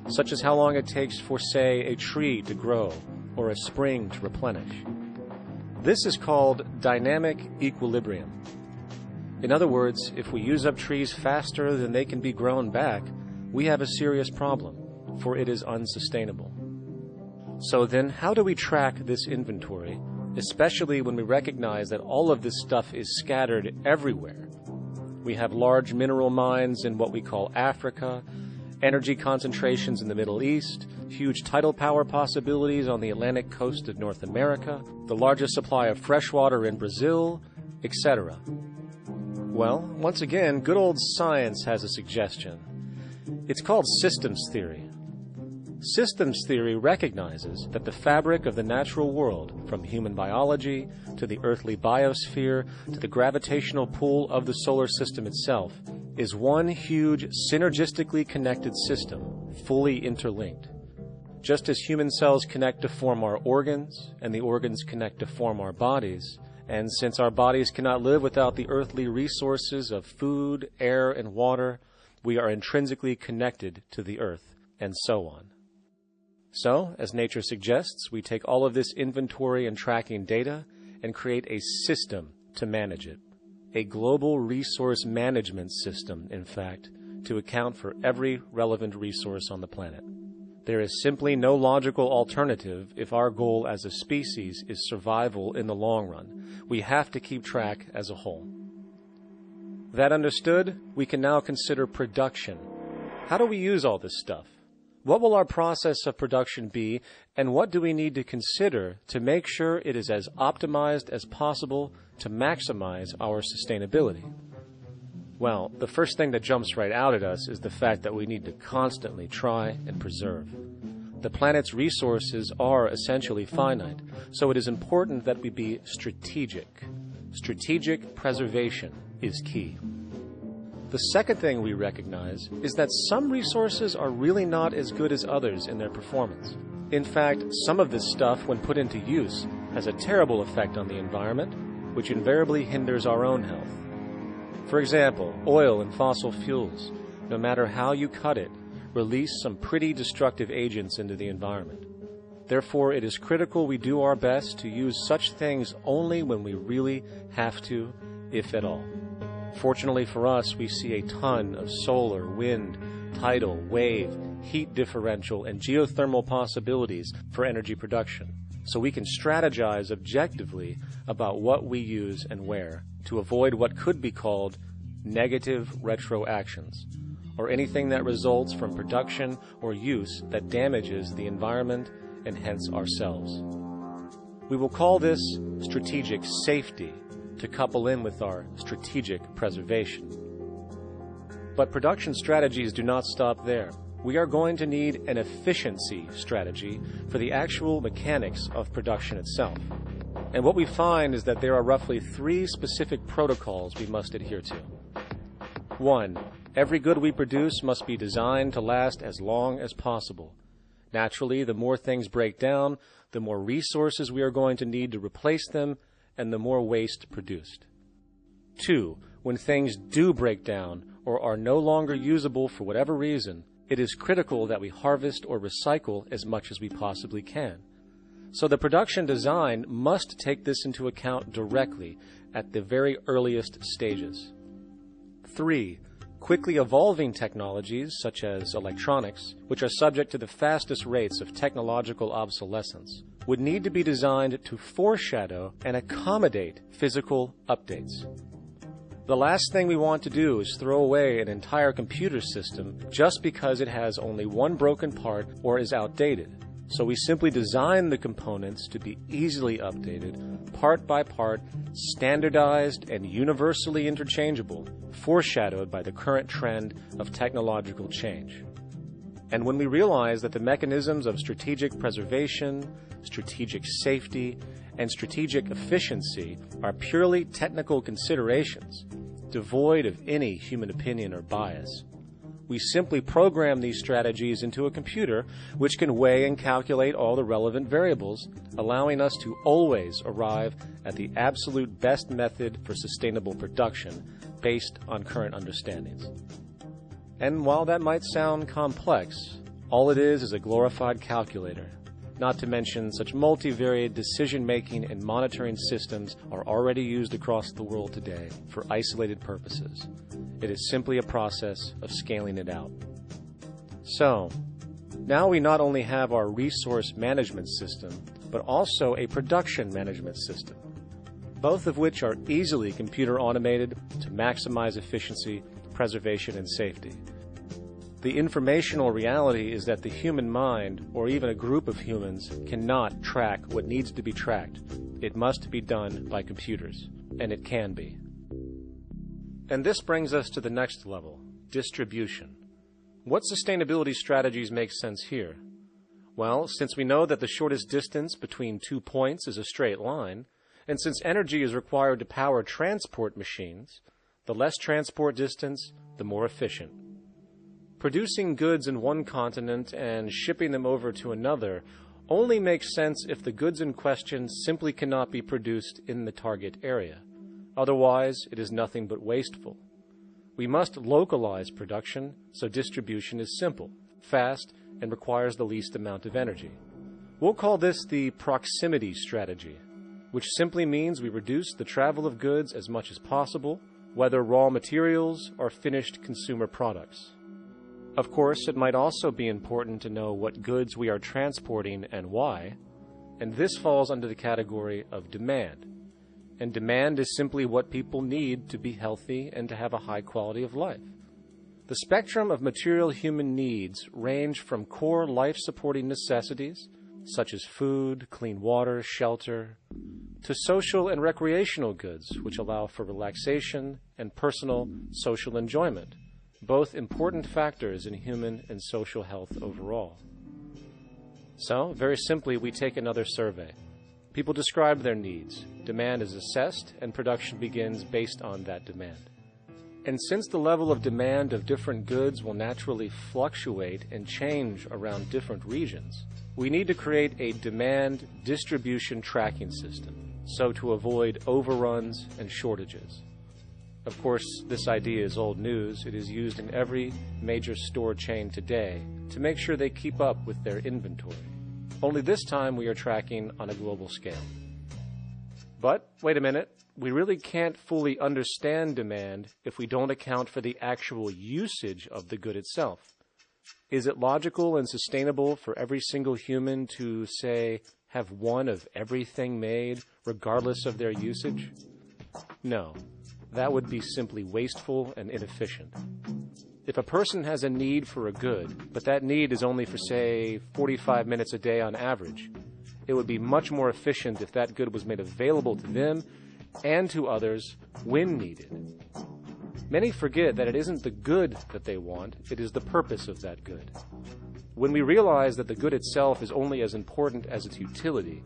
such as how long it takes for, say, a tree to grow or a spring to replenish. This is called dynamic equilibrium. In other words, if we use up trees faster than they can be grown back, we have a serious problem, for it is unsustainable. So then, how do we track this inventory, especially when we recognize that all of this stuff is scattered everywhere? We have large mineral mines in what we call Africa, energy concentrations in the Middle East, huge tidal power possibilities on the Atlantic coast of North America, the largest supply of fresh water in Brazil, etc. Well, once again, good old science has a suggestion. It's called systems theory. Systems theory recognizes that the fabric of the natural world, from human biology to the earthly biosphere to the gravitational pull of the solar system itself, is one huge synergistically connected system, fully interlinked. Just as human cells connect to form our organs, and the organs connect to form our bodies, and since our bodies cannot live without the earthly resources of food, air, and water, we are intrinsically connected to the earth, and so on. So, as nature suggests, we take all of this inventory and tracking data and create a system to manage it. A global resource management system, in fact, to account for every relevant resource on the planet. There is simply no logical alternative if our goal as a species is survival in the long run. We have to keep track as a whole. That understood, we can now consider production. How do we use all this stuff? What will our process of production be, and what do we need to consider to make sure it is as optimized as possible to maximize our sustainability? Well, the first thing that jumps right out at us is the fact that we need to constantly try and preserve. The planet's resources are essentially finite, so it is important that we be strategic. Strategic preservation is key. The second thing we recognize is that some resources are really not as good as others in their performance. In fact, some of this stuff, when put into use, has a terrible effect on the environment, which invariably hinders our own health. For example, oil and fossil fuels, no matter how you cut it, release some pretty destructive agents into the environment. Therefore, it is critical we do our best to use such things only when we really have to, if at all. Fortunately for us, we see a ton of solar, wind, tidal, wave, heat differential, and geothermal possibilities for energy production, so we can strategize objectively about what we use and where to avoid what could be called negative retroactions, or anything that results from production or use that damages the environment and hence ourselves. We will call this strategic safety, to couple in with our strategic preservation. But production strategies do not stop there. We are going to need an efficiency strategy for the actual mechanics of production itself. And what we find is that there are roughly 3 specific protocols we must adhere to. 1. Every good we produce must be designed to last as long as possible. Naturally, the more things break down, the more resources we are going to need to replace them, and the more waste produced. 2. When things do break down or are no longer usable for whatever reason, it is critical that we harvest or recycle as much as we possibly can. So the production design must take this into account directly at the very earliest stages. 3. Quickly evolving technologies, such as electronics, which are subject to the fastest rates of technological obsolescence, would need to be designed to foreshadow and accommodate physical updates. The last thing we want to do is throw away an entire computer system just because it has only one broken part or is outdated. So we simply design the components to be easily updated, part by part, standardized and universally interchangeable, foreshadowed by the current trend of technological change. And when we realize that the mechanisms of strategic preservation, strategic safety, and strategic efficiency are purely technical considerations, devoid of any human opinion or bias, we simply program these strategies into a computer which can weigh and calculate all the relevant variables, allowing us to always arrive at the absolute best method for sustainable production based on current understandings. And while that might sound complex, all it is a glorified calculator. Not to mention such multivariate decision-making and monitoring systems are already used across the world today for isolated purposes. It is simply a process of scaling it out. So, now we not only have our resource management system, but also a production management system, both of which are easily computer automated to maximize efficiency, preservation, and safety. The informational reality is that the human mind, or even a group of humans, cannot track what needs to be tracked. It must be done by computers, and it can be. And this brings us to the next level, distribution. What sustainability strategies make sense here? Well, since we know that the shortest distance between 2 points is a straight line, and since energy is required to power transport machines, the less transport distance, the more efficient. Producing goods in one continent and shipping them over to another only makes sense if the goods in question simply cannot be produced in the target area. Otherwise, it is nothing but wasteful. We must localize production so distribution is simple, fast, and requires the least amount of energy. We'll call this the proximity strategy, which simply means we reduce the travel of goods as much as possible, whether raw materials or finished consumer products. Of course, it might also be important to know what goods we are transporting and why, and this falls under the category of demand. And demand is simply what people need to be healthy and to have a high quality of life. The spectrum of material human needs range from core life-supporting necessities, such as food, clean water, shelter, to social and recreational goods, which allow for relaxation and personal social enjoyment, both important factors in human and social health overall. So, very simply, we take another survey. People describe their needs. Demand is assessed, and production begins based on that demand. And since the level of demand of different goods will naturally fluctuate and change around different regions, we need to create a demand distribution tracking system, so to avoid overruns and shortages. Of course, this idea is old news. It is used in every major store chain today to make sure they keep up with their inventory. Only this time we are tracking on a global scale. But, wait a minute, we really can't fully understand demand if we don't account for the actual usage of the good itself. Is it logical and sustainable for every single human to, say, have one of everything made, regardless of their usage? No. That would be simply wasteful and inefficient. If a person has a need for a good, but that need is only for, say, 45 minutes a day on average, it would be much more efficient if that good was made available to them and to others when needed. Many forget that it isn't the good that they want, it is the purpose of that good. When we realize that the good itself is only as important as its utility,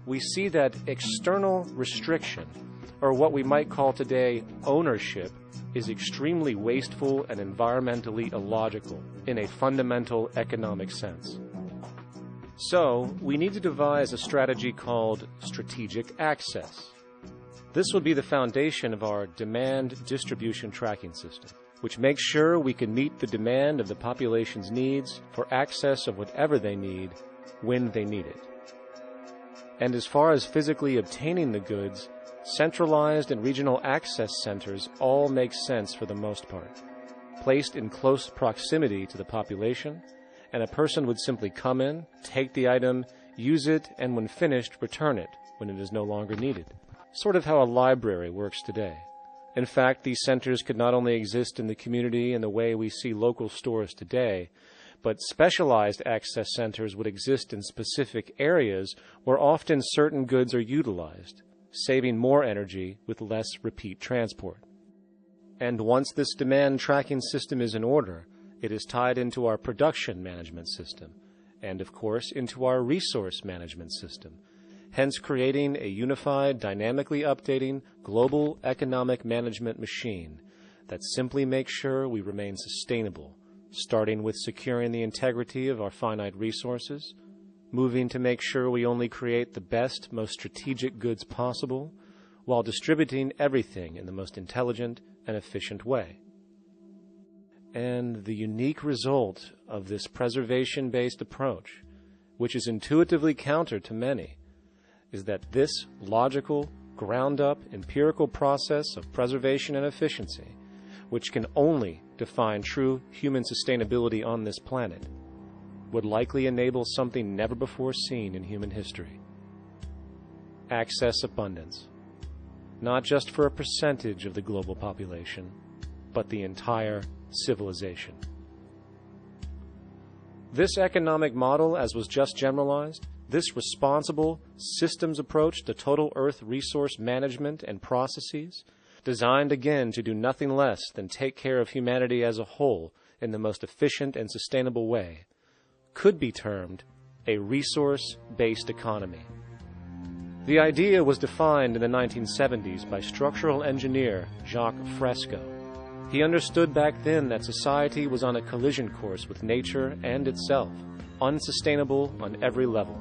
we see that external restriction, or what we might call today ownership, is extremely wasteful and environmentally illogical in a fundamental economic sense. So, we need to devise a strategy called strategic access. This will be the foundation of our demand distribution tracking system, which makes sure we can meet the demand of the population's needs for access of whatever they need when they need it. And as far as physically obtaining the goods, centralized and regional access centers all make sense for the most part, placed in close proximity to the population, and a person would simply come in, take the item, use it, and when finished, return it when it is no longer needed. Sort of how a library works today. In fact, these centers could not only exist in the community in the way we see local stores today, but specialized access centers would exist in specific areas where often certain goods are utilized, saving more energy with less repeat transport. And once this demand tracking system is in order, it is tied into our production management system, and of course into our resource management system, hence creating a unified, dynamically updating global economic management machine that simply makes sure we remain sustainable, starting with securing the integrity of our finite resources, moving to make sure we only create the best, most strategic goods possible, while distributing everything in the most intelligent and efficient way. And the unique result of this preservation-based approach, which is intuitively counter to many, is that this logical, ground-up, empirical process of preservation and efficiency, which can only define true human sustainability on this planet, would likely enable something never before seen in human history. Access abundance, not just for a percentage of the global population, but the entire civilization. This economic model, as was just generalized, this responsible systems approach to total Earth resource management and processes, designed again to do nothing less than take care of humanity as a whole in the most efficient and sustainable way, could be termed a resource-based economy. The idea was defined in the 1970s by structural engineer Jacques Fresco. He understood back then that society was on a collision course with nature and itself, unsustainable on every level.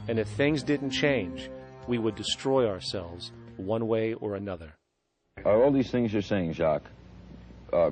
And if things didn't change, we would destroy ourselves one way or another. Are all these things you're saying, Jacques,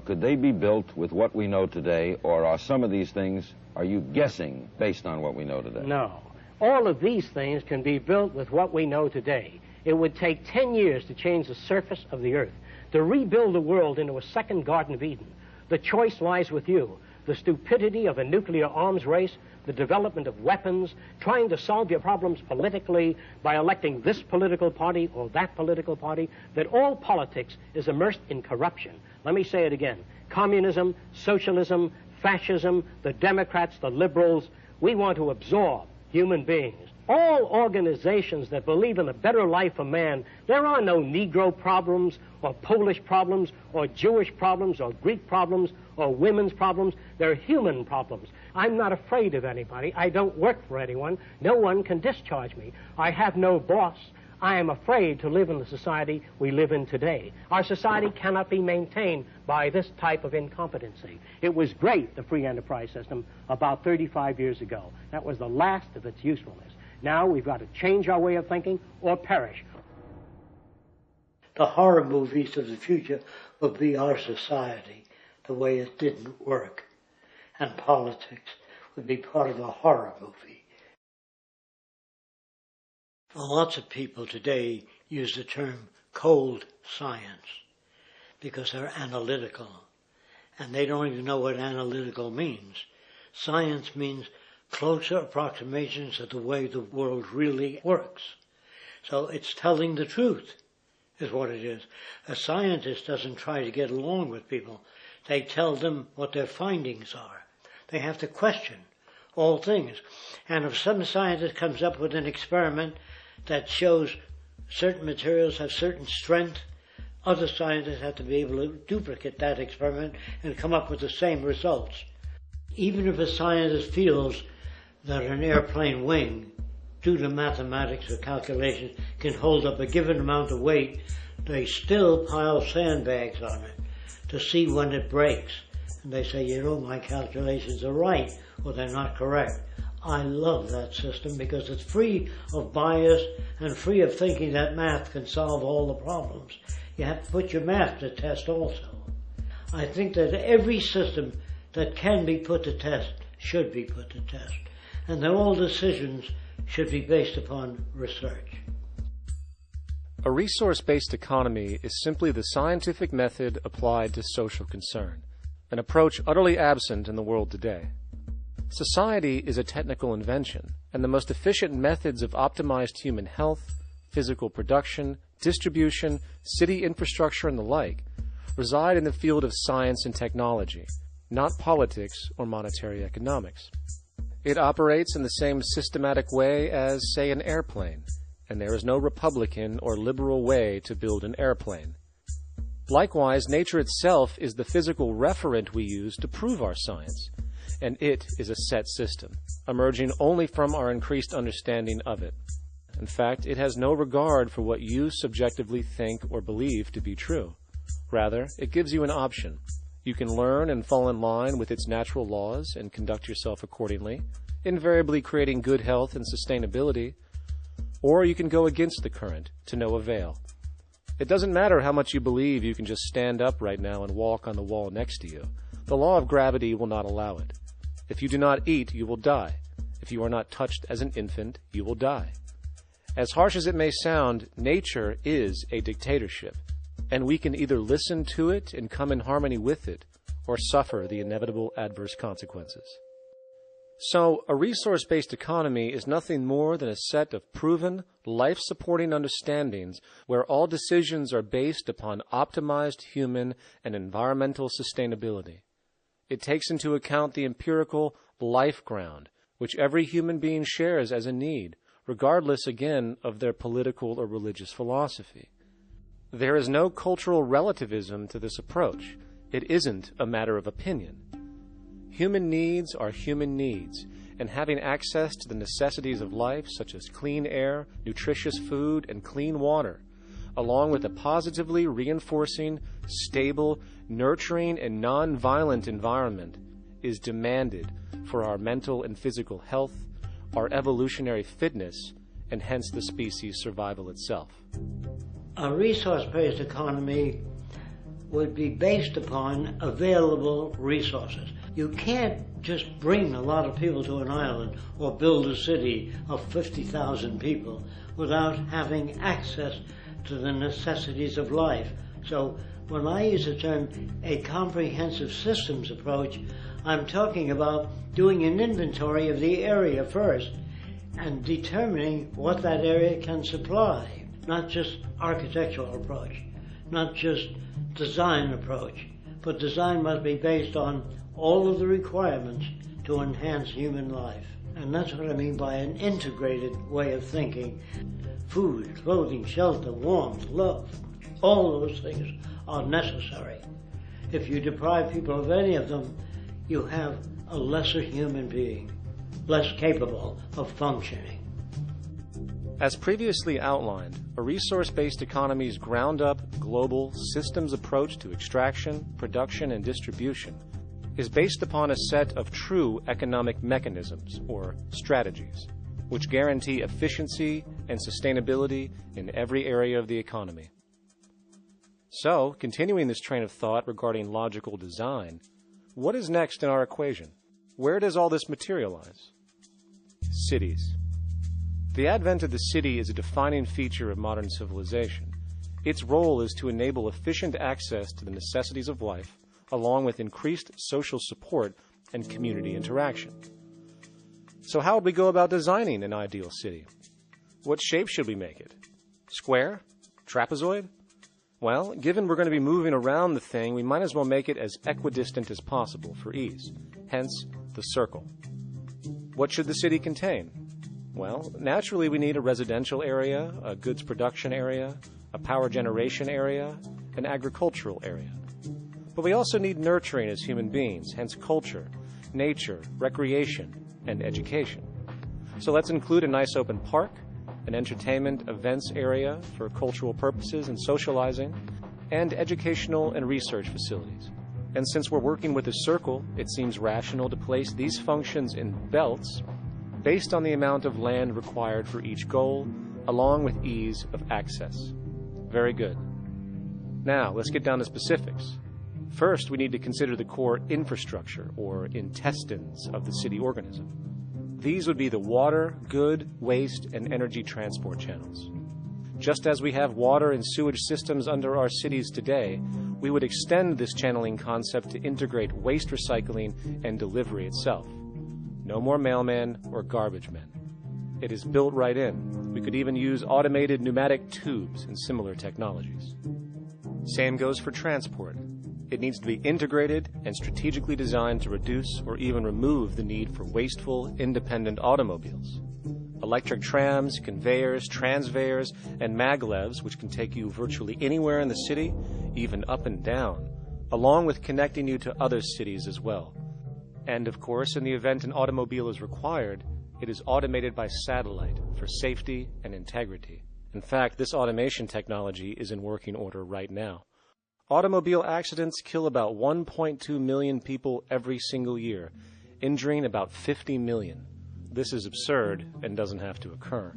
could they be built with what we know today, or are some of these things, are you guessing based on what we know today? No. All of these things can be built with what we know today. It would take 10 years to change the surface of the earth, to rebuild the world into a second Garden of Eden. The choice lies with you. The stupidity of a nuclear arms race, the development of weapons, trying to solve your problems politically by electing this political party or that political party, that all politics is immersed in corruption. Let me say it again. Communism, socialism, fascism, the Democrats, the liberals, we want to absorb human beings. All organizations that believe in a better life for man, there are no Negro problems or Polish problems or Jewish problems or Greek problems or women's problems. They're human problems. I'm not afraid of anybody. I don't work for anyone. No one can discharge me. I have no boss. I am afraid to live in the society we live in today. Our society cannot be maintained by this type of incompetency. It was great, the free enterprise system, about 35 years ago. That was the last of its usefulness. Now we've got to change our way of thinking or perish. The horror movies of the future will be our society, the way it didn't work. And politics would be part of a horror movie. Lots of people today use the term cold science because they're analytical. And they don't even know what analytical means. Science means closer approximations of the way the world really works. So it's telling the truth, is what it is. A scientist doesn't try to get along with people. They tell them what their findings are. They have to question all things. And if some scientist comes up with an experiment that shows certain materials have certain strength, other scientists have to be able to duplicate that experiment and come up with the same results. Even if a scientist feels that an airplane wing, due to mathematics or calculations, can hold up a given amount of weight, they still pile sandbags on it to see when it breaks. And they say, you know, my calculations are right, or they're not correct. I love that system because it's free of bias and free of thinking that math can solve all the problems. You have to put your math to test also. I think that every system that can be put to test should be put to test. And that all decisions should be based upon research. A resource-based economy is simply the scientific method applied to social concern, an approach utterly absent in the world today. Society is a technical invention, and the most efficient methods of optimized human health, physical production, distribution, city infrastructure, and the like reside in the field of science and technology, not politics or monetary economics. It operates in the same systematic way as, say, an airplane, and there is no Republican or liberal way to build an airplane. Likewise, nature itself is the physical referent we use to prove our science, and it is a set system, emerging only from our increased understanding of it. In fact, it has no regard for what you subjectively think or believe to be true. Rather, it gives you an option. You can learn and fall in line with its natural laws and conduct yourself accordingly, invariably creating good health and sustainability, or you can go against the current to no avail. It doesn't matter how much you believe you can just stand up right now and walk on the wall next to you. The law of gravity will not allow it. If you do not eat, you will die. If you are not touched as an infant, you will die. As harsh as it may sound, nature is a dictatorship, and we can either listen to it and come in harmony with it, or suffer the inevitable adverse consequences. So, a resource-based economy is nothing more than a set of proven, life-supporting understandings where all decisions are based upon optimized human and environmental sustainability. It takes into account the empirical life ground, which every human being shares as a need, regardless, again, of their political or religious philosophy. There is no cultural relativism to this approach. It isn't a matter of opinion. Human needs are human needs, and having access to the necessities of life, such as clean air, nutritious food, and clean water, along with a positively reinforcing, stable, nurturing and non-violent environment is demanded for our mental and physical health, our evolutionary fitness, and hence the species' survival itself. A resource-based economy would be based upon available resources. You can't just bring a lot of people to an island or build a city of 50,000 people without having access to the necessities of life. So when I use the term a comprehensive systems approach, I'm talking about doing an inventory of the area first and determining what that area can supply, not just architectural approach, not just design approach, but design must be based on all of the requirements to enhance human life. And that's what I mean by an integrated way of thinking. Food, clothing, shelter, warmth, love, all those things are necessary. If you deprive people of any of them, you have a lesser human being, less capable of functioning. As previously outlined, a resource-based economy's ground-up, global, systems approach to extraction, production, and distribution is based upon a set of true economic mechanisms, or strategies, which guarantee efficiency and sustainability in every area of the economy. So, continuing this train of thought regarding logical design, what is next in our equation? Where does all this materialize? Cities. The advent of the city is a defining feature of modern civilization. Its role is to enable efficient access to the necessities of life, along with increased social support and community interaction. So how would we go about designing an ideal city? What shape should we make it? Square? Trapezoid? Well, given we're going to be moving around the thing, we might as well make it as equidistant as possible for ease, hence the circle. What should the city contain? Well, naturally we need a residential area, a goods production area, a power generation area, an agricultural area. But we also need nurturing as human beings, hence culture, nature, recreation, and education. So let's include a nice open park, an entertainment events area for cultural purposes and socializing, and educational and research facilities. And since we're working with a circle, it seems rational to place these functions in belts based on the amount of land required for each goal, along with ease of access. Very good. Now, let's get down to specifics. First, we need to consider the core infrastructure, or intestines, of the city organism. These would be the water, good, waste, and energy transport channels. Just as we have water and sewage systems under our cities today, we would extend this channeling concept to integrate waste recycling and delivery itself. No more mailmen or garbage men. It is built right in. We could even use automated pneumatic tubes and similar technologies. Same goes for transport. It needs to be integrated and strategically designed to reduce or even remove the need for wasteful, independent automobiles. Electric trams, conveyors, transveyors, and maglevs, which can take you virtually anywhere in the city, even up and down, along with connecting you to other cities as well. And of course, in the event an automobile is required, it is automated by satellite for safety and integrity. In fact, this automation technology is in working order right now. Automobile accidents kill about 1.2 million people every single year, injuring about 50 million. This is absurd and doesn't have to occur.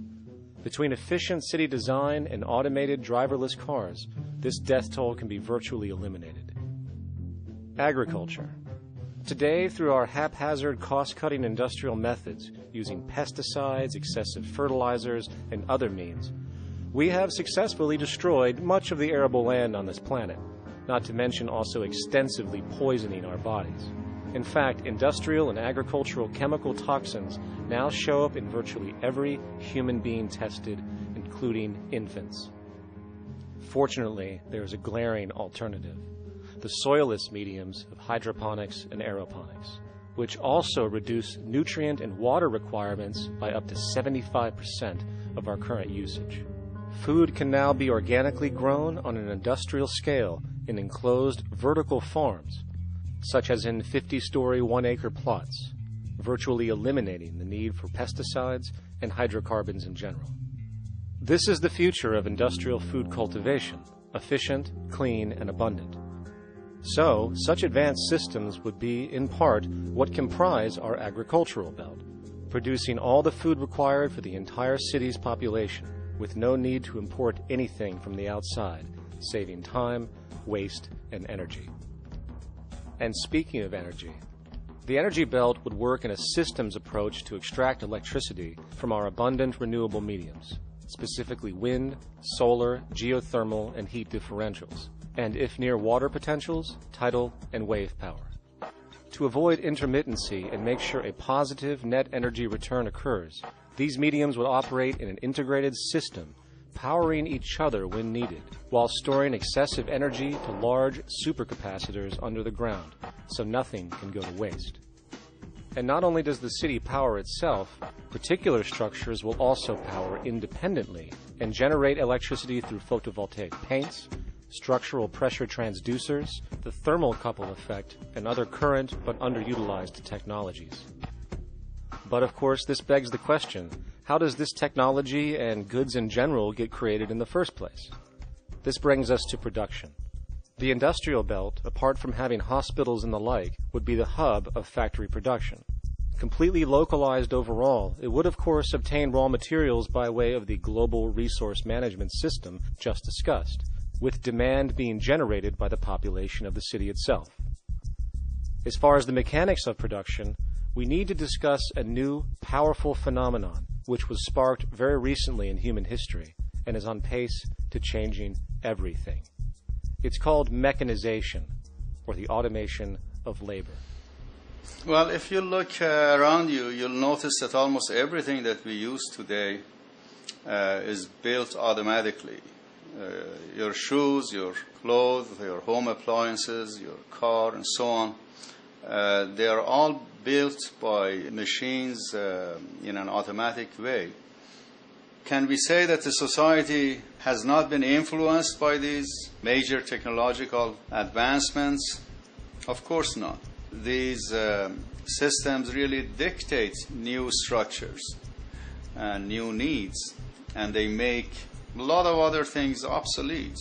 Between efficient city design and automated driverless cars, this death toll can be virtually eliminated. Agriculture. Today, through our haphazard, cost-cutting industrial methods, using pesticides, excessive fertilizers, and other means, we have successfully destroyed much of the arable land on this planet, not to mention also extensively poisoning our bodies. In fact, industrial and agricultural chemical toxins now show up in virtually every human being tested, including infants. Fortunately, there is a glaring alternative: the soilless mediums of hydroponics and aeroponics, which also reduce nutrient and water requirements by up to 75% of our current usage. Food can now be organically grown on an industrial scale in enclosed vertical farms, such as in 50-story 1-acre plots, virtually eliminating the need for pesticides and hydrocarbons in general. This is the future of industrial food cultivation, efficient, clean, and abundant. So, such advanced systems would be, in part, what comprise our agricultural belt, producing all the food required for the entire city's population, with no need to import anything from the outside, saving time, waste, and energy. And speaking of energy, the energy belt would work in a systems approach to extract electricity from our abundant renewable mediums, specifically wind, solar, geothermal, and heat differentials, and if near water potentials, tidal and wave power. To avoid intermittency and make sure a positive net energy return occurs, these mediums would operate in an integrated system, powering each other when needed, while storing excessive energy to large supercapacitors under the ground, so nothing can go to waste. And not only does the city power itself, particular structures will also power independently and generate electricity through photovoltaic paints, structural pressure transducers, the thermocouple effect, and other current but underutilized technologies. But of course, this begs the question, how does this technology and goods in general get created in the first place? This brings us to production. The industrial belt, apart from having hospitals and the like, would be the hub of factory production. Completely localized overall, it would of course obtain raw materials by way of the global resource management system just discussed, with demand being generated by the population of the city itself. As far as the mechanics of production, we need to discuss a new, powerful phenomenon, which was sparked very recently in human history and is on pace to changing everything. It's called mechanization, or the automation of labor. Well, if you look around you, you'll notice that almost everything that we use today is built automatically. Your shoes, your clothes, your home appliances, your car, and so on. They are all built by machines in an automatic way. Can we say that the society has not been influenced by these major technological advancements? Of course not. These systems really dictate new structures and new needs, and they make a lot of other things obsolete.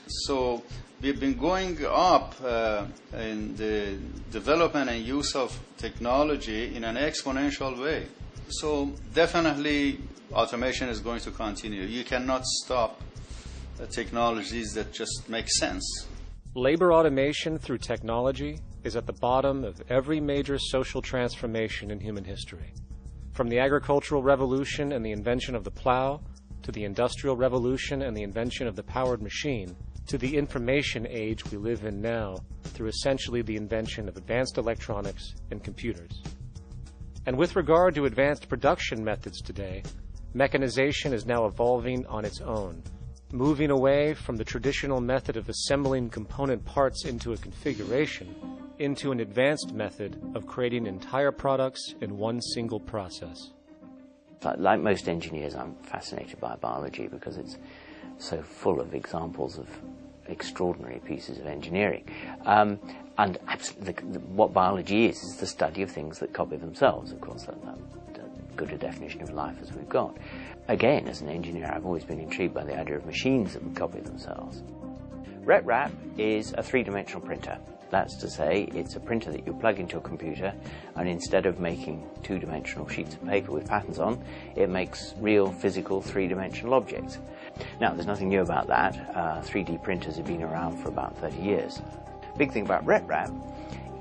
So we've been going up in the development and use of technology in an exponential way. So definitely automation is going to continue. You cannot stop technologies that just make sense. Labor automation through technology is at the bottom of every major social transformation in human history. From the agricultural revolution and the invention of the plow, to the Industrial Revolution and the invention of the powered machine, to the information age we live in now through essentially the invention of advanced electronics and computers. And with regard to advanced production methods today, mechanization is now evolving on its own, moving away from the traditional method of assembling component parts into a configuration into an advanced method of creating entire products in one single process. Like most engineers, I'm fascinated by biology because it's so full of examples of extraordinary pieces of engineering. And what biology is the study of things that copy themselves. Of course, that's good a definition of life as we've got. Again, as an engineer, I've always been intrigued by the idea of machines that would copy themselves. RepRap is a three-dimensional printer. That's to say, it's a printer that you plug into a computer, and instead of making two-dimensional sheets of paper with patterns on, it makes real, physical, three-dimensional objects. Now, there's nothing new about that. 3D printers have been around for about 30 years. The big thing about RepRap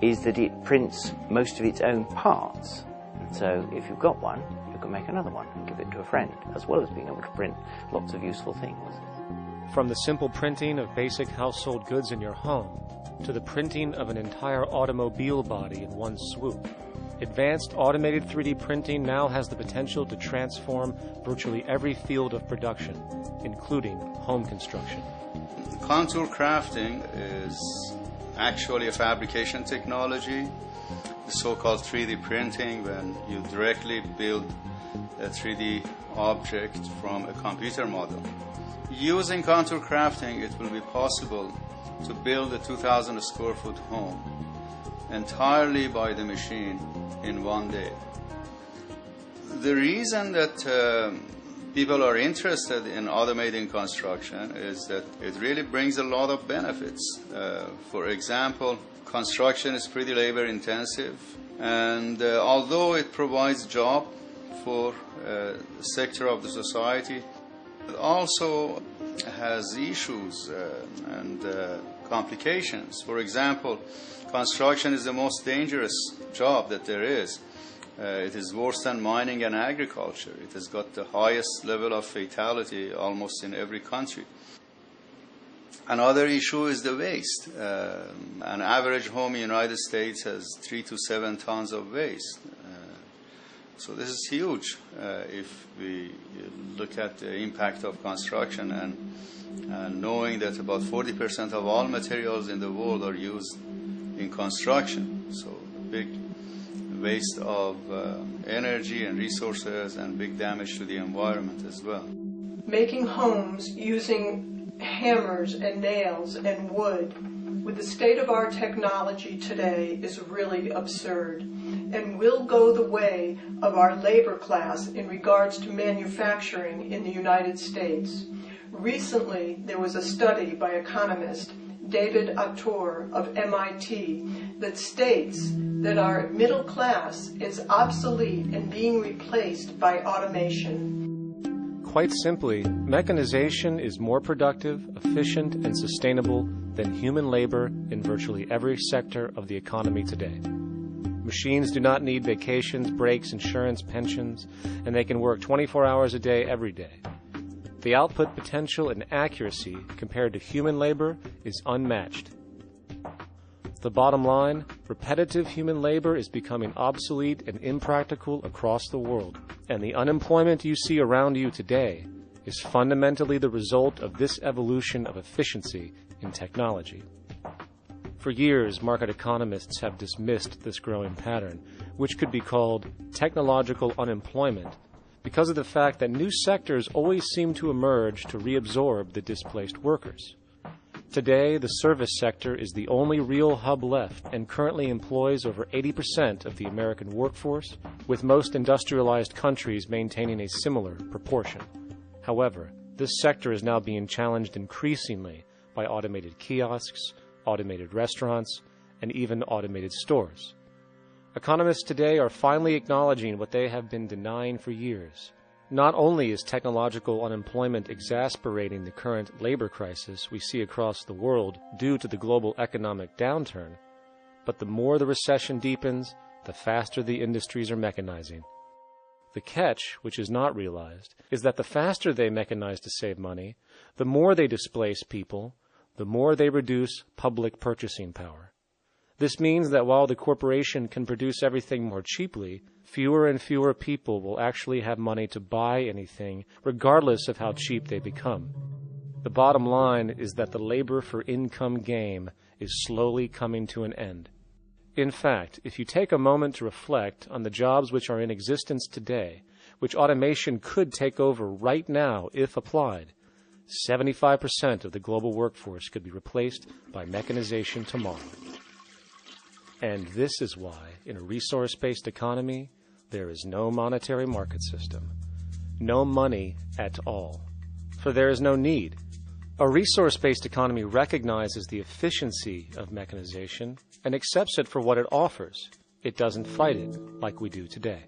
is that it prints most of its own parts. So if you've got one, you can make another one and give it to a friend, as well as being able to print lots of useful things. From the simple printing of basic household goods in your home to the printing of an entire automobile body in one swoop, advanced automated 3D printing now has the potential to transform virtually every field of production, including home construction. Contour crafting is actually a fabrication technology, the so-called 3D printing, when you directly build a 3D object from a computer model. Using contour crafting, it will be possible to build a 2,000 square foot home entirely by the machine in one day. The reason that people are interested in automating construction is that it really brings a lot of benefits. For example, construction is pretty labor intensive, and although it provides job for a sector of the society, it also has issues and complications. For example, construction is the most dangerous job that there is. It is worse than mining and agriculture. It has got the highest level of fatality almost in every country. Another issue is the waste. An average home in the United States has 3 to 7 tons of waste. So this is huge if we look at the impact of construction and knowing that about 40% of all materials in the world are used in construction. So big waste of energy and resources and big damage to the environment as well. Making homes using hammers and nails and wood with the state-of-art technology today is really absurd and will go the way of our labor class in regards to manufacturing in the United States. Recently, there was a study by economist David Autor of MIT that states that our middle class is obsolete and being replaced by automation. Quite simply, mechanization is more productive, efficient, and sustainable than human labor in virtually every sector of the economy today. Machines do not need vacations, breaks, insurance, pensions, and they can work 24 hours a day every day. The output potential and accuracy compared to human labor is unmatched. The bottom line, repetitive human labor is becoming obsolete and impractical across the world, and the unemployment you see around you today is fundamentally the result of this evolution of efficiency in technology. For years, market economists have dismissed this growing pattern, which could be called technological unemployment, because of the fact that new sectors always seem to emerge to reabsorb the displaced workers. Today, the service sector is the only real hub left and currently employs over 80% of the American workforce, with most industrialized countries maintaining a similar proportion. However, this sector is now being challenged increasingly by automated kiosks, automated restaurants, and even automated stores. Economists today are finally acknowledging what they have been denying for years. Not only is technological unemployment exacerbating the current labor crisis we see across the world due to the global economic downturn, but the more the recession deepens, the faster the industries are mechanizing. The catch, which is not realized, is that the faster they mechanize to save money, the more they displace people, the more they reduce public purchasing power. This means that while the corporation can produce everything more cheaply, fewer and fewer people will actually have money to buy anything, regardless of how cheap they become. The bottom line is that the labor for income game is slowly coming to an end. In fact, if you take a moment to reflect on the jobs which are in existence today, which automation could take over right now if applied, 75% of the global workforce could be replaced by mechanization tomorrow. And this is why, in a resource-based economy, there is no monetary market system, no money at all, for there is no need. A resource-based economy recognizes the efficiency of mechanization and accepts it for what it offers. It doesn't fight it like we do today.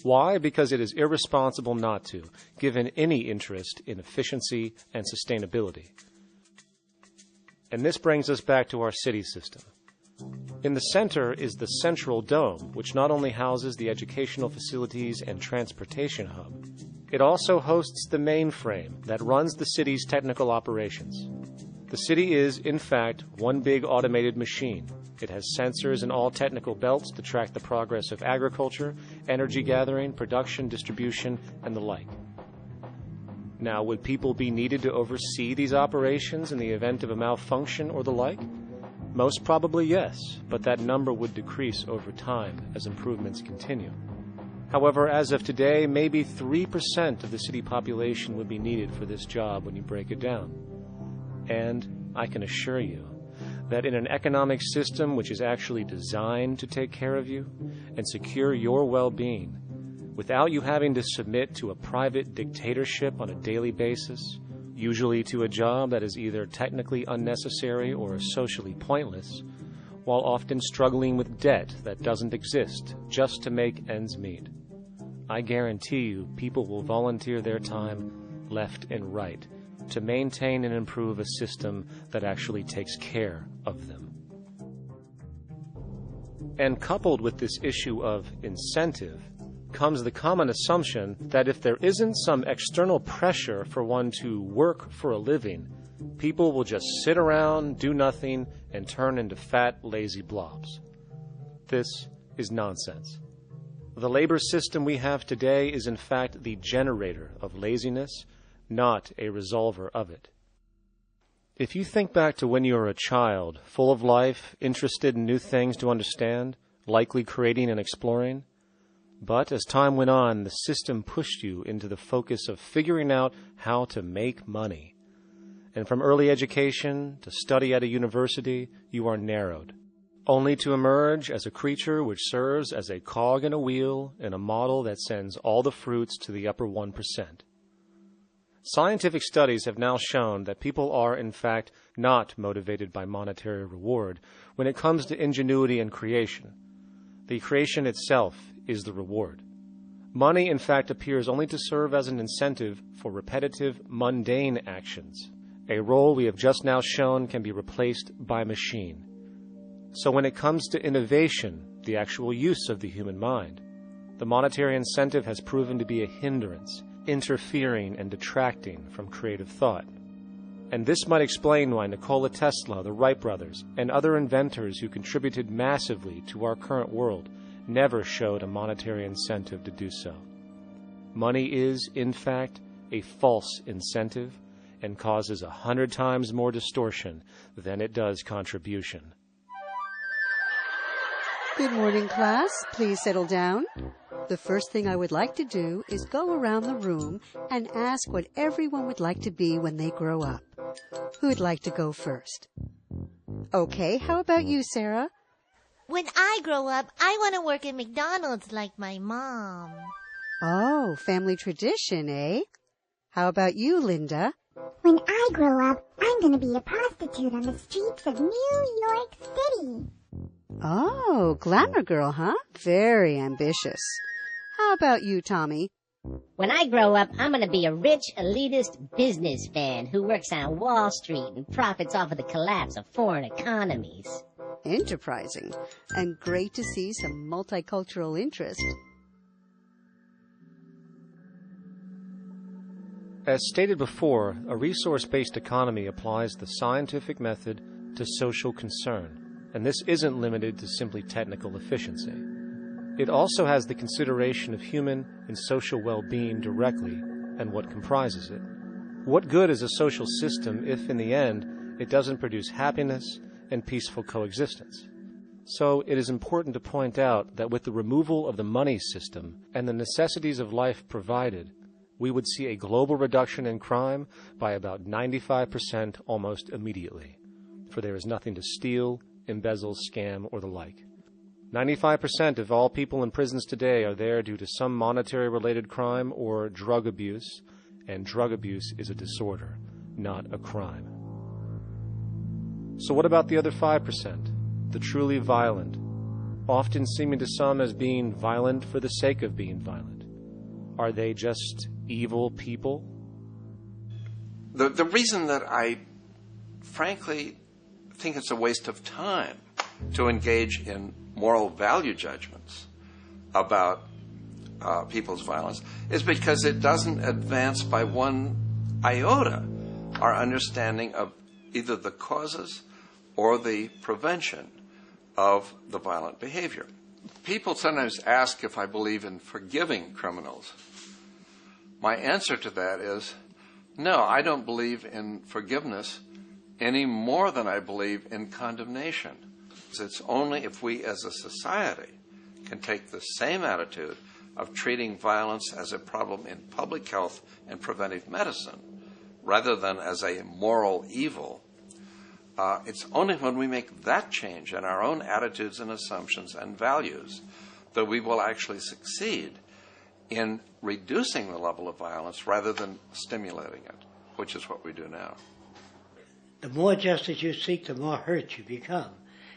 Why? Because it is irresponsible not to, given any interest in efficiency and sustainability. And this brings us back to our city system. In the center is the central dome, which not only houses the educational facilities and transportation hub, it also hosts the mainframe that runs the city's technical operations. The city is, in fact, one big automated machine. It has sensors in all technical belts to track the progress of agriculture, energy gathering, production, distribution, and the like. Now, would people be needed to oversee these operations in the event of a malfunction or the like? Most probably yes, but that number would decrease over time as improvements continue. However, as of today, maybe 3% of the city population would be needed for this job when you break it down. And I can assure you that in an economic system which is actually designed to take care of you and secure your well-being, without you having to submit to a private dictatorship on a daily basis, usually to a job that is either technically unnecessary or socially pointless, while often struggling with debt that doesn't exist just to make ends meet. I guarantee you people will volunteer their time left and right to maintain and improve a system that actually takes care of them. And coupled with this issue of incentive comes the common assumption that if there isn't some external pressure for one to work for a living, people will just sit around, do nothing, and turn into fat, lazy blobs. This is nonsense. The labor system we have today is in fact the generator of laziness, not a resolver of it. If you think back to when you were a child, full of life, interested in new things to understand, likely creating and exploring, but as time went on, the system pushed you into the focus of figuring out how to make money. And from early education to study at a university, you are narrowed, only to emerge as a creature which serves as a cog in a wheel in a model that sends all the fruits to the upper 1%. Scientific studies have now shown that people are, in fact, not motivated by monetary reward when it comes to ingenuity and creation. The creation itself is the reward. Money, in fact, appears only to serve as an incentive for repetitive, mundane actions, a role we have just now shown can be replaced by machine. So when it comes to innovation, the actual use of the human mind, the monetary incentive has proven to be a hindrance, interfering and detracting from creative thought. And this might explain why Nikola Tesla, the Wright brothers, and other inventors who contributed massively to our current world never showed a monetary incentive to do so. Money is, in fact, a false incentive and causes 100 times more distortion than it does contribution. Good morning, class. Please settle down. The first thing I would like to do is go around the room and ask what everyone would like to be when they grow up. Who'd like to go first? Okay, how about you, Sarah? When I grow up, I want to work at McDonald's like my mom. Oh, family tradition, eh? How about you, Linda? When I grow up, I'm going to be a prostitute on the streets of New York City. Oh, glamour girl, huh? Very ambitious. How about you, Tommy? When I grow up, I'm going to be a rich, elitist businessman who works on Wall Street and profits off of the collapse of foreign economies. Enterprising. And great to see some multicultural interest. As stated before, a resource-based economy applies the scientific method to social concern, and this isn't limited to simply technical efficiency. It also has the consideration of human and social well-being directly and what comprises it. What good is a social system if, in the end, it doesn't produce happiness and peaceful coexistence? So it is important to point out that with the removal of the money system and the necessities of life provided, we would see a global reduction in crime by about 95% almost immediately, for there is nothing to steal, embezzle, scam, or the like. 95% of all people in prisons today are there due to some monetary-related crime or drug abuse, and drug abuse is a disorder, not a crime. So what about the other 5%, the truly violent, often seeming to some as being violent for the sake of being violent? Are they just evil people? The reason that I frankly think it's a waste of time to engage in moral value judgments about people's violence is because it doesn't advance by one iota our understanding of either the causes or the prevention of the violent behavior. People sometimes ask if I believe in forgiving criminals. My answer to that is, no, I don't believe in forgiveness any more than I believe in condemnation. It's only if we as a society can take the same attitude of treating violence as a problem in public health and preventive medicine rather than as a moral evil. It's only when we make that change in our own attitudes and assumptions and values that we will actually succeed in reducing the level of violence rather than stimulating it, which is what we do now. The more justice you seek, the more hurt you become,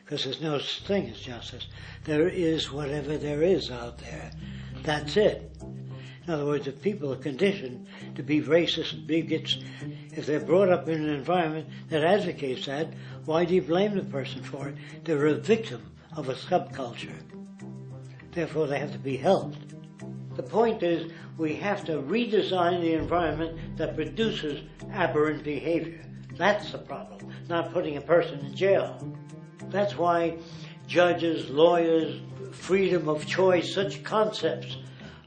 because there's no such thing as justice. There is whatever there is out there. That's it. In other words, if people are conditioned to be racist and bigots, if they're brought up in an environment that advocates that, why do you blame the person for it? They're a victim of a subculture. Therefore, they have to be helped. The point is, we have to redesign the environment that produces aberrant behavior. That's the problem, not putting a person in jail. That's why judges, lawyers, freedom of choice, such concepts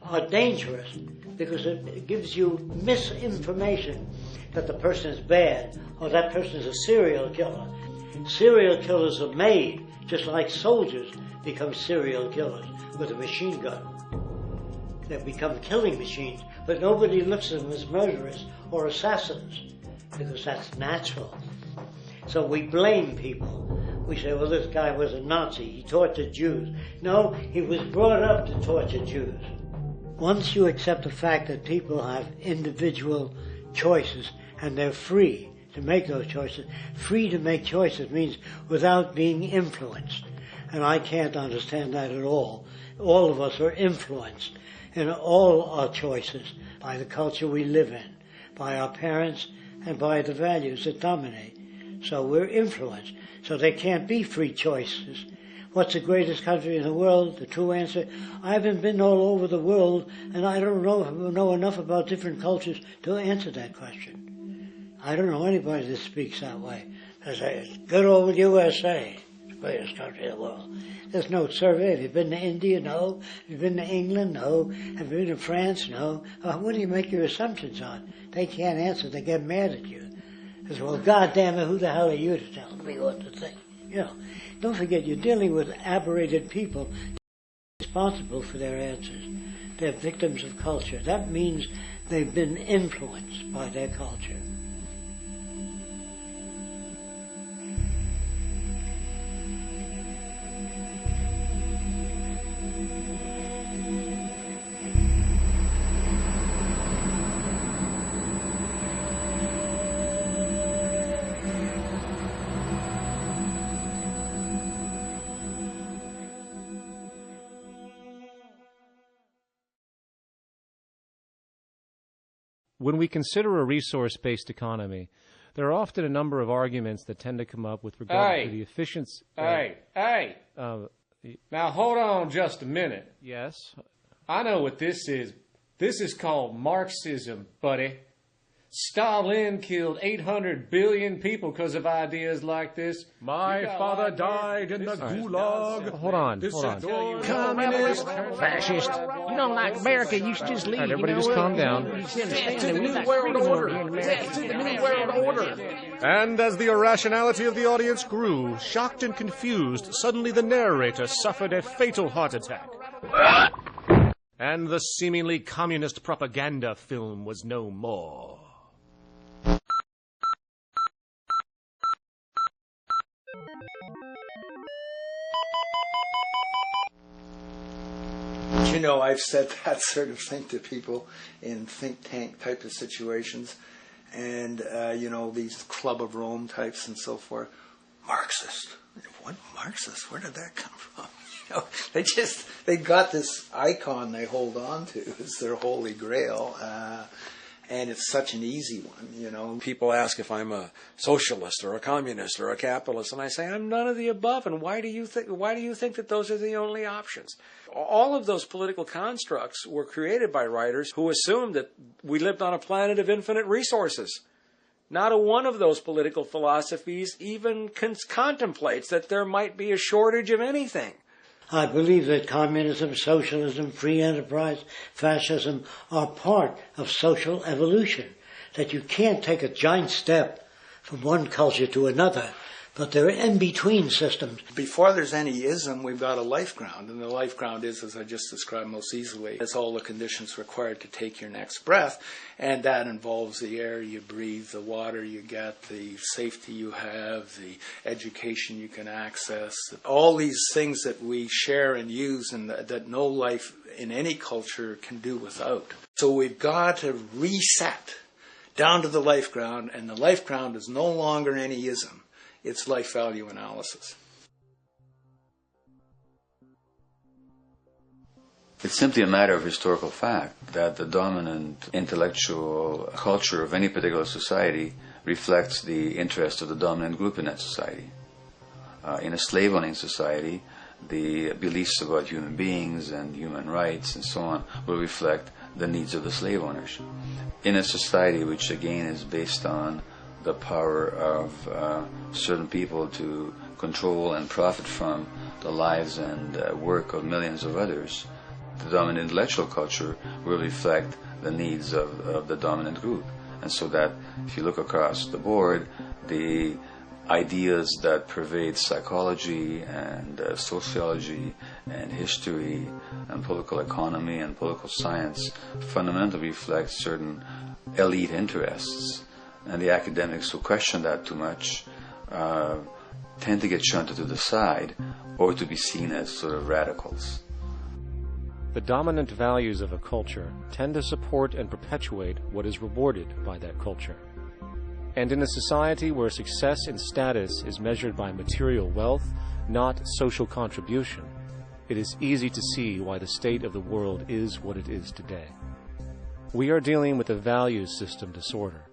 are dangerous, because it gives you misinformation that the person is bad or that person is a serial killer. Serial killers are made, just like soldiers become serial killers with a machine gun. They become killing machines, but nobody looks at them as murderers or assassins, because that's natural. So we blame people. We say, well, this guy was a Nazi, he tortured Jews. No, he was brought up to torture Jews. Once you accept the fact that people have individual choices and they're free to make those choices, free to make choices means without being influenced. And I can't understand that at all. All of us are influenced in all our choices by the culture we live in, by our parents, and by the values that dominate. So we're influenced. So there can't be free choices. What's the greatest country in the world? The true answer, I haven't been all over the world, and I don't know enough about different cultures to answer that question. I don't know anybody that speaks that way. They say, good old USA, the greatest country in the world. There's no survey. Have you been to India? No. Have you been to England? No. Have you been to France? No. What do you make your assumptions on? They can't answer. They get mad at you. They say, well, goddamn it, who the hell are you to tell me what to think? You know, don't forget, you're dealing with aberrated people responsible for their answers. They're victims of culture. That means they've been influenced by their culture. When we consider a resource-based economy, there are often a number of arguments that tend to come up with regard to the efficiency. Now hold on just a minute. Yes? I know what this is. This is called Marxism, buddy. Stalin killed 800 billion people because of ideas like this. My father died in the gulag. Hold on. Communist, fascist. You don't like America, you should just leave. All right, everybody just calm down. And as the irrationality of the audience grew, shocked and confused, suddenly the narrator suffered a fatal heart attack. And the seemingly communist propaganda film was no more. You know, I've said that sort of thing to people in think tank type of situations, and these Club of Rome types and so forth. Marxist? What Marxist? Where did that come from? They got this icon they hold on to as their holy grail, and it's such an easy one. People ask if I'm a socialist or a communist or a capitalist, and I say I'm none of the above. And why do you think that those are the only options? All of those political constructs were created by writers who assumed that we lived on a planet of infinite resources. Not a one of those political philosophies even contemplates that there might be a shortage of anything. I believe that communism, socialism, free enterprise, fascism are part of social evolution. That you can't take a giant step from one culture to another But they're in-between systems. Before there's any ism, we've got a life ground. And the life ground is, as I just described most easily, it's all the conditions required to take your next breath. And that involves the air you breathe, the water you get, the safety you have, the education you can access. All these things that we share and use and that no life in any culture can do without. So we've got to reset down to the life ground, and the life ground is no longer any ism. It's life value analysis. It's simply a matter of historical fact that the dominant intellectual culture of any particular society reflects the interest of the dominant group in that society. In a slave-owning society, the beliefs about human beings and human rights and so on will reflect the needs of the slave owners. In a society which again is based on the power of certain people to control and profit from the lives and work of millions of others, the dominant intellectual culture will reflect the needs of the dominant group. And so that if you look across the board, the ideas that pervade psychology and sociology and history and political economy and political science fundamentally reflect certain elite interests. And the academics who question that too much tend to get shunted to the side or to be seen as sort of radicals. The dominant values of a culture tend to support and perpetuate what is rewarded by that culture. And in a society where success and status is measured by material wealth, not social contribution, it is easy to see why the state of the world is what it is today. We are dealing with a values system disorder,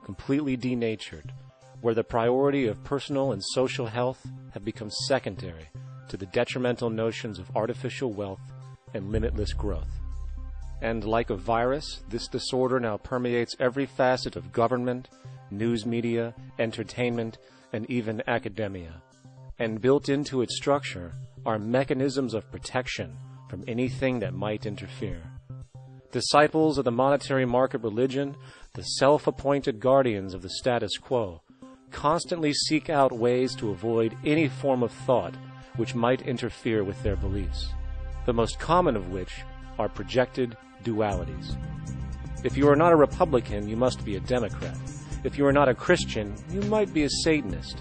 completely denatured, where the priority of personal and social health have become secondary to the detrimental notions of artificial wealth and limitless growth. And like a virus, this disorder now permeates every facet of government, news media, entertainment, and even academia. And built into its structure are mechanisms of protection from anything that might interfere. Disciples of the monetary market religion, the self-appointed guardians of the status quo, constantly seek out ways to avoid any form of thought which might interfere with their beliefs, the most common of which are projected dualities. If you are not a Republican, you must be a Democrat. If you are not a Christian, you might be a Satanist.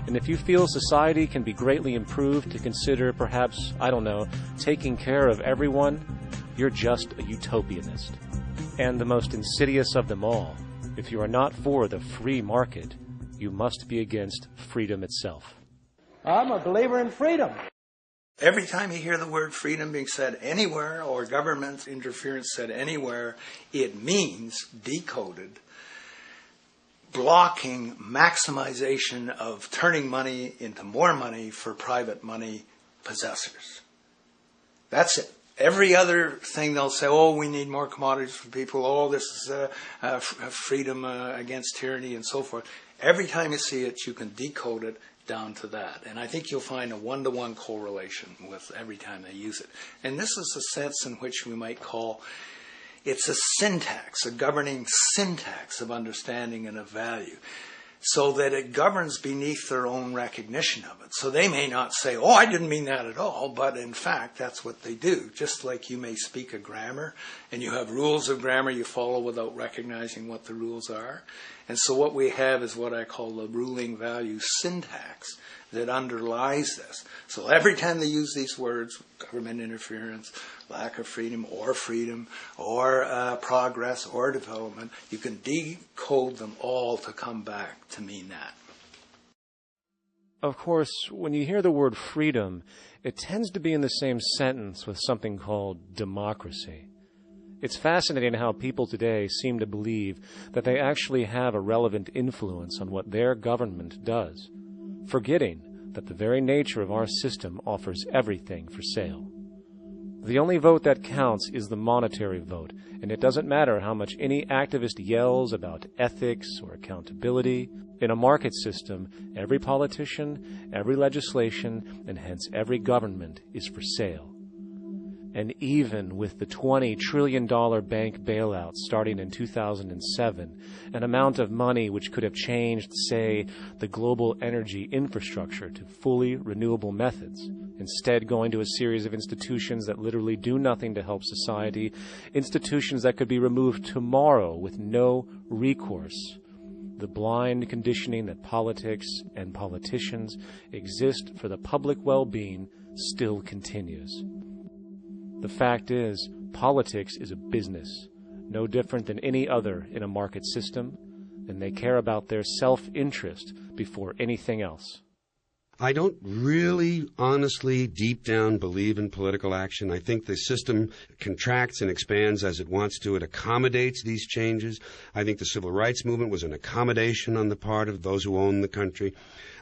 And if you feel society can be greatly improved to consider perhaps, taking care of everyone, you're just a utopianist. And the most insidious of them all, if you are not for the free market, you must be against freedom itself. I'm a believer in freedom. Every time you hear the word freedom being said anywhere or government interference said anywhere, it means, decoded, blocking maximization of turning money into more money for private money possessors. That's it. Every other thing they'll say, we need more commodities for people, this is freedom against tyranny and so forth. Every time you see it, you can decode it down to that. And I think you'll find a one-to-one correlation with every time they use it. And this is a sense in which we might call it's a syntax, a governing syntax of understanding and of value, so that it governs beneath their own recognition of it. So they may not say, I didn't mean that at all, but in fact, that's what they do. Just like you may speak a grammar, and you have rules of grammar you follow without recognizing what the rules are. And so what we have is what I call the ruling value syntax that underlies this. So every time they use these words, government interference, lack of freedom, or progress, or development, you can decode them all to come back to mean that. Of course, when you hear the word freedom, it tends to be in the same sentence with something called democracy. It's fascinating how people today seem to believe that they actually have a relevant influence on what their government does, forgetting that the very nature of our system offers everything for sale. The only vote that counts is the monetary vote, and it doesn't matter how much any activist yells about ethics or accountability. In a market system, every politician, every legislation, and hence every government is for sale. And even with the $20 trillion bank bailout starting in 2007, an amount of money which could have changed, say, the global energy infrastructure to fully renewable methods, instead going to a series of institutions that literally do nothing to help society, institutions that could be removed tomorrow with no recourse. The blind conditioning that politics and politicians exist for the public well-being still continues. The fact is, politics is a business, no different than any other in a market system, and they care about their self-interest before anything else. I don't really, honestly, deep down believe in political action. I think the system contracts and expands as it wants to. It accommodates these changes. I think the civil rights movement was an accommodation on the part of those who own the country.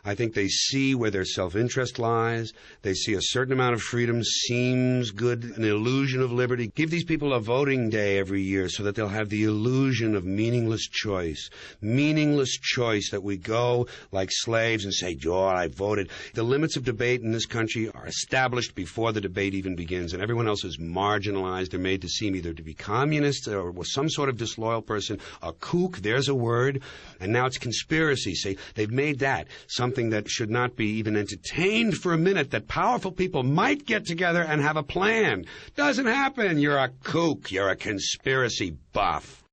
I think they see where their self-interest lies. They see a certain amount of freedom seems good, an illusion of liberty. Give these people a voting day every year so that they'll have the illusion of meaningless choice. Meaningless choice that we go like slaves and say, "Oh, I voted." The limits of debate in this country are established before the debate even begins, and everyone else is marginalized. They're made to seem either to be communists or was some sort of disloyal person, a kook, there's a word, and now it's conspiracy. See, they've made that something that should not be even entertained for a minute, that powerful people might get together and have a plan. Doesn't happen. You're a kook. You're a conspiracy buff.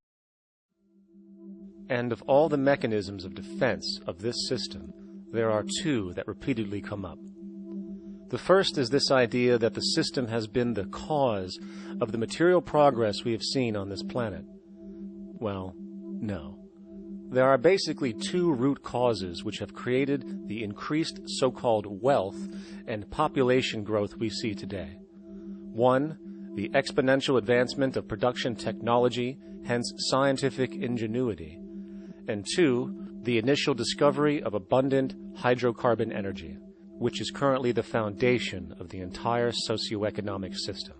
And of all the mechanisms of defense of this system, there are two that repeatedly come up. The first is this idea that the system has been the cause of the material progress we have seen on this planet. Well, no. There are basically two root causes which have created the increased so-called wealth and population growth we see today. One, the exponential advancement of production technology, hence scientific ingenuity. And two, the initial discovery of abundant hydrocarbon energy, which is currently the foundation of the entire socioeconomic system.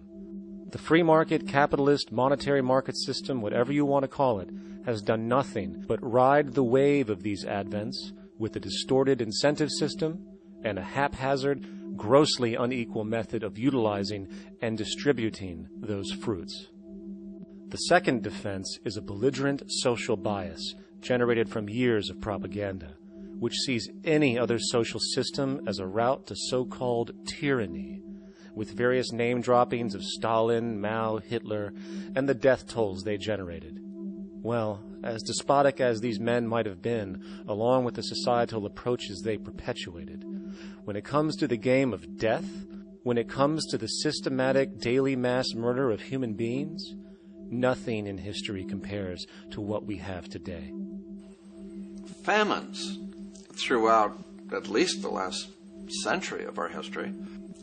The free market, capitalist, monetary market system, whatever you want to call it, has done nothing but ride the wave of these advents with a distorted incentive system and a haphazard, grossly unequal method of utilizing and distributing those fruits. The second defense is a belligerent social bias generated from years of propaganda, which sees any other social system as a route to so-called tyranny, with various name droppings of Stalin, Mao, Hitler, and the death tolls they generated. Well, as despotic as these men might have been, along with the societal approaches they perpetuated, when it comes to the game of death, when it comes to the systematic daily mass murder of human beings, nothing in history compares to what we have today. Famines throughout at least the last century of our history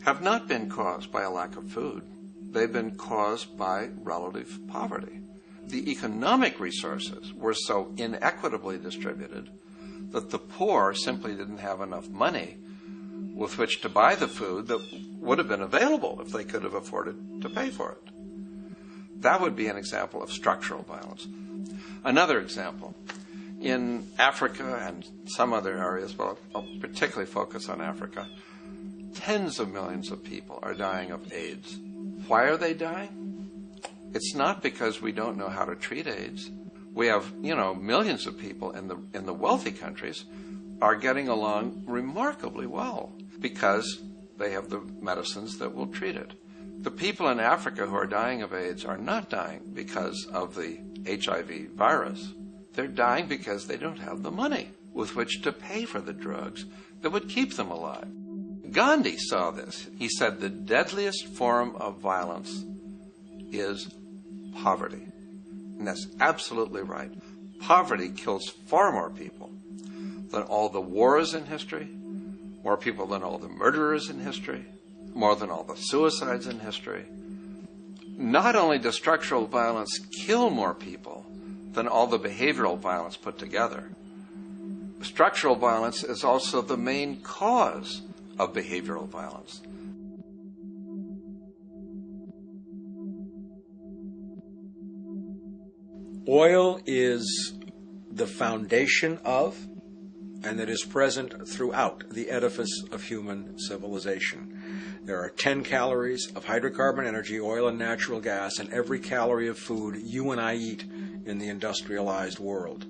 have not been caused by a lack of food. They've been caused by relative poverty. The economic resources were so inequitably distributed that the poor simply didn't have enough money with which to buy the food that would have been available if they could have afforded to pay for it. That would be an example of structural violence. Another example, in Africa and some other areas, but I'll particularly focus on Africa, tens of millions of people are dying of AIDS. Why are they dying? It's not because we don't know how to treat AIDS. We have, millions of people in the wealthy countries are getting along remarkably well because they have the medicines that will treat it. The people in Africa who are dying of AIDS are not dying because of the HIV virus. They're dying because they don't have the money with which to pay for the drugs that would keep them alive. Gandhi saw this. He said the deadliest form of violence is poverty. And that's absolutely right. Poverty kills far more people than all the wars in history, more people than all the murderers in history, more than all the suicides in history. Not only does structural violence kill more people than all the behavioral violence put together, structural violence is also the main cause of behavioral violence. Oil is the foundation of, and it is present throughout the edifice of human civilization. There are 10 calories of hydrocarbon energy, oil, and natural gas in every calorie of food you and I eat in the industrialized world.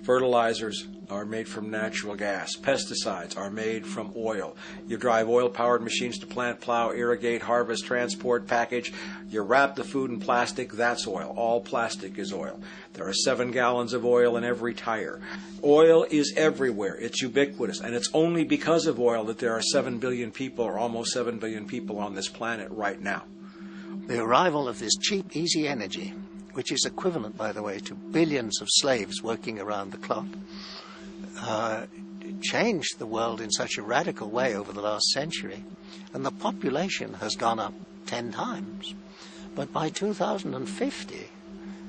Fertilizers are made from natural gas. Pesticides are made from oil. You drive oil-powered machines to plant, plow, irrigate, harvest, transport, package. You wrap the food in plastic, that's oil. All plastic is oil. There are 7 gallons of oil in every tire. Oil is everywhere. It's ubiquitous. And it's only because of oil that there are 7 billion people, or almost 7 billion people on this planet right now. The arrival of this cheap, easy energy, which is equivalent, by the way, to billions of slaves working around the clock, changed the world in such a radical way over the last century, and the population has gone up 10 times. But by 2050,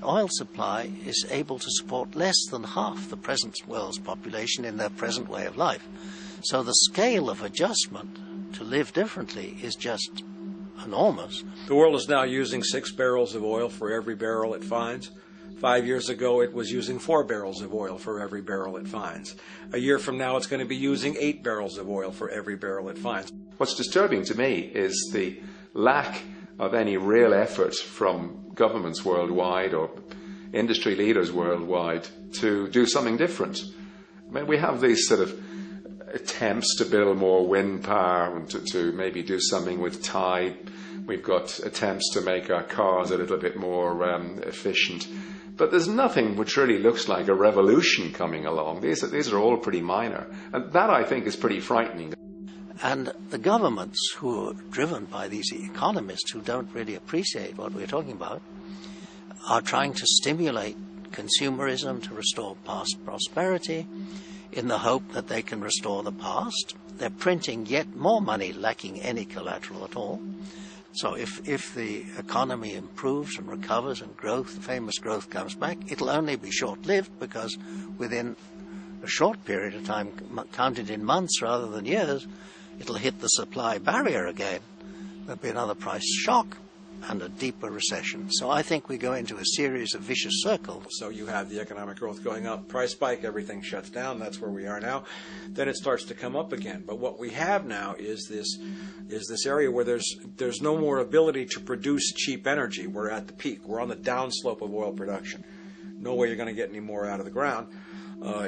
oil supply is able to support less than half the present world's population in their present way of life. So the scale of adjustment to live differently is just enormous. The world is now using 6 barrels of oil for every barrel it finds. 5 years ago, it was using 4 barrels of oil for every barrel it finds. A year from now, it's going to be using 8 barrels of oil for every barrel it finds. What's disturbing to me is the lack of any real effort from governments worldwide or industry leaders worldwide to do something different. I mean, we have these sort of attempts to build more wind power and to maybe do something with tide. We've got attempts to make our cars a little bit more efficient. But there's nothing which really looks like a revolution coming along. These are all pretty minor. And that, I think, is pretty frightening. And the governments who are driven by these economists who don't really appreciate what we're talking about are trying to stimulate consumerism to restore past prosperity in the hope that they can restore the past. They're printing yet more money lacking any collateral at all. So if the economy improves and recovers and growth, the famous growth comes back, it'll only be short-lived because within a short period of time, counted in months rather than years, it'll hit the supply barrier again. There'll be another price shock and a deeper recession. So I think we go into a series of vicious circles. So you have the economic growth going up, price spike, everything shuts down. That's where we are now. Then it starts to come up again. But what we have now is this area where there's no more ability to produce cheap energy. We're at the peak. We're on the downslope of oil production. No way you're going to get any more out of the ground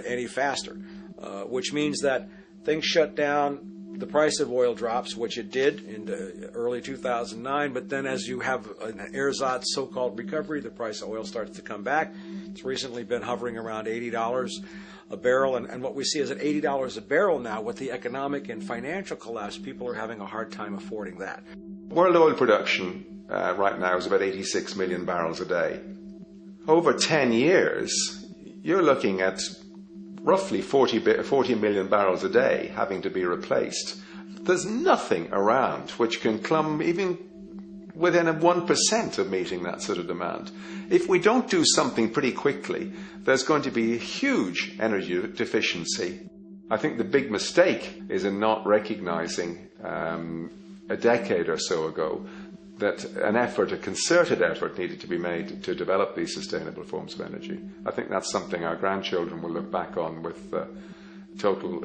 any faster, which means that things shut down. The price of oil drops, which it did in early 2009, but then as you have an ersatz so-called recovery, the price of oil starts to come back. It's recently been hovering around $80 a barrel, and what we see is at $80 a barrel now, with the economic and financial collapse, people are having a hard time affording that. World oil production right now is about 86 million barrels a day. Over 10 years, you're looking at roughly 40 million barrels a day having to be replaced. There's nothing around which can come even within 1% of meeting that sort of demand. If we don't do something pretty quickly, there's going to be a huge energy deficiency. I think the big mistake is in not recognizing a decade or so ago that a concerted effort needed to be made to develop these sustainable forms of energy. I think that's something our grandchildren will look back on with total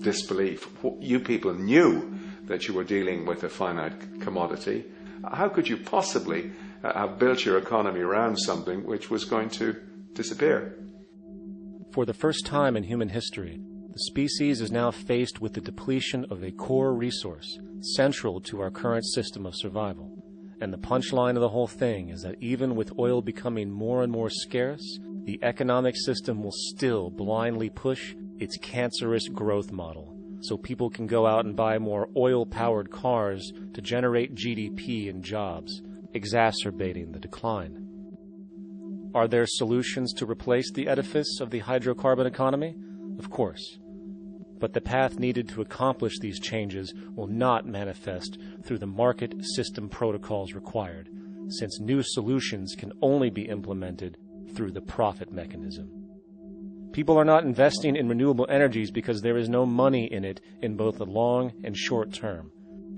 disbelief. You people knew that you were dealing with a finite commodity. How could you possibly have built your economy around something which was going to disappear? For the first time in human history, the species is now faced with the depletion of a core resource central to our current system of survival. And the punchline of the whole thing is that even with oil becoming more and more scarce, the economic system will still blindly push its cancerous growth model, so people can go out and buy more oil-powered cars to generate GDP and jobs, exacerbating the decline. Are there solutions to replace the edifice of the hydrocarbon economy? Of course. But the path needed to accomplish these changes will not manifest through the market system protocols required, since new solutions can only be implemented through the profit mechanism. People are not investing in renewable energies because there is no money in it in both the long and short term,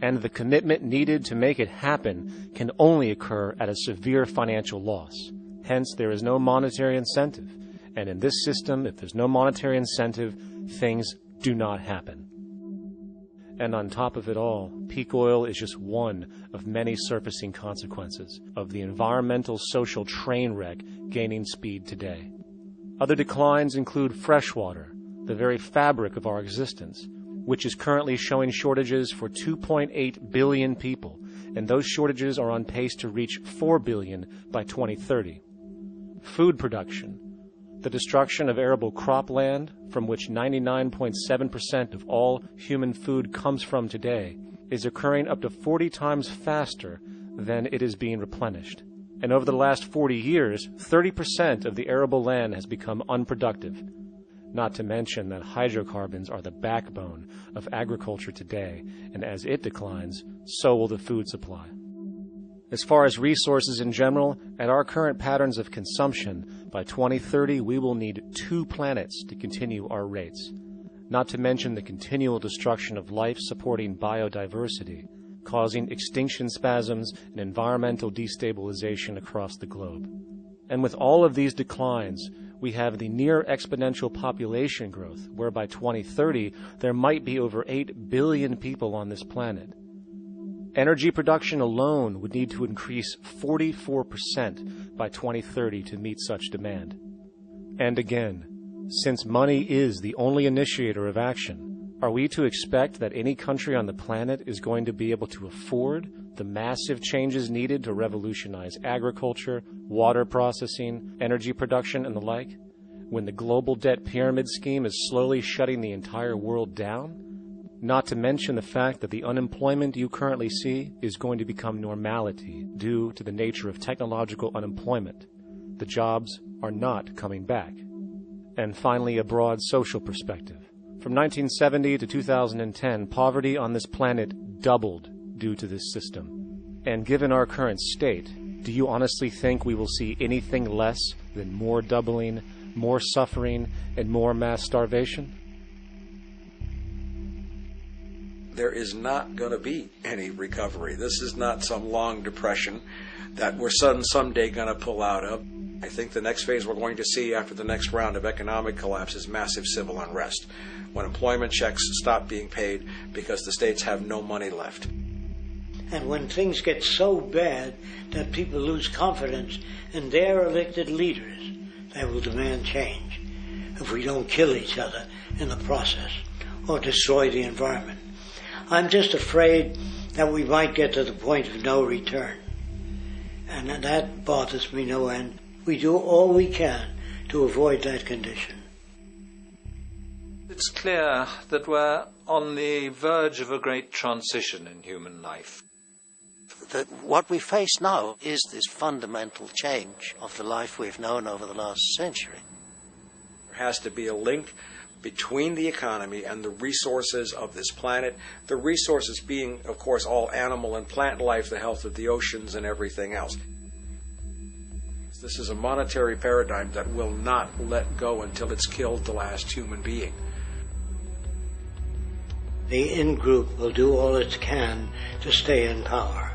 and the commitment needed to make it happen can only occur at a severe financial loss. Hence, there is no monetary incentive, and in this system, if there's no monetary incentive, things do not happen. And on top of it all, peak oil is just one of many surfacing consequences of the environmental social train wreck gaining speed today. Other declines include freshwater, the very fabric of our existence, which is currently showing shortages for 2.8 billion people, and those shortages are on pace to reach 4 billion by 2030. Food production, the destruction of arable cropland, from which 99.7% of all human food comes from today, is occurring up to 40 times faster than it is being replenished. And over the last 40 years, 30% of the arable land has become unproductive. Not to mention that hydrocarbons are the backbone of agriculture today, and as it declines, so will the food supply. As far as resources in general, at our current patterns of consumption, by 2030 we will need 2 planets to continue our rates, not to mention the continual destruction of life-supporting biodiversity, causing extinction spasms and environmental destabilization across the globe. And with all of these declines, we have the near exponential population growth, where by 2030 there might be over 8 billion people on this planet. Energy production alone would need to increase 44% by 2030 to meet such demand. And again, since money is the only initiator of action, are we to expect that any country on the planet is going to be able to afford the massive changes needed to revolutionize agriculture, water processing, energy production, and the like, when the global debt pyramid scheme is slowly shutting the entire world down? Not to mention the fact that the unemployment you currently see is going to become normality due to the nature of technological unemployment. The jobs are not coming back. And finally, a broad social perspective. From 1970 to 2010, poverty on this planet doubled due to this system. And given our current state, do you honestly think we will see anything less than more doubling, more suffering, and more mass starvation? There is not going to be any recovery. This is not some long depression that we're someday going to pull out of. I think the next phase we're going to see after the next round of economic collapse is massive civil unrest, when employment checks stop being paid because the states have no money left. And when things get so bad that people lose confidence in their elected leaders, they will demand change if we don't kill each other in the process or destroy the environment. I'm just afraid that we might get to the point of no return. And that bothers me no end. We do all we can to avoid that condition. It's clear that we're on the verge of a great transition in human life. That what we face now is this fundamental change of the life we've known over the last century. There has to be a link between the economy and the resources of this planet, the resources being, of course, all animal and plant life, the health of the oceans and everything else. This is a monetary paradigm that will not let go until it's killed the last human being. The in-group will do all it can to stay in power.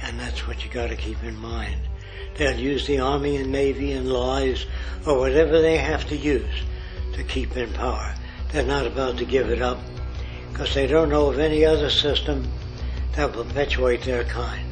And that's what you got to keep in mind. They'll use the Army and Navy and lies or whatever they have to use to keep in power. They're not about to give it up because they don't know of any other system that will perpetuate their kind.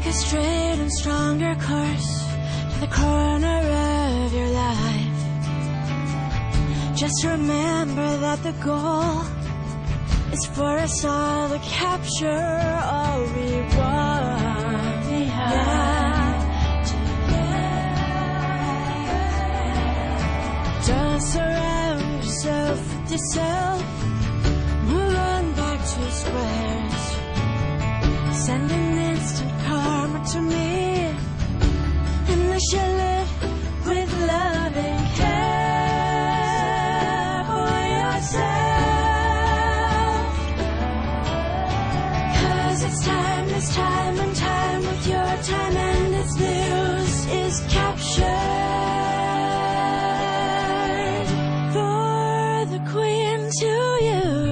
a straight and stronger course to the corner of your life. Just remember that the goal is for us all to capture all we want. We have together. Don't surround yourself with yourself. Move on back to squares. Send an instant karma to me, and I shall live with love and care for yourself. 'Cause it's time and time with your time, and its news is captured for the queen to use.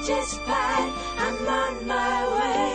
Satisfied, I'm on my way.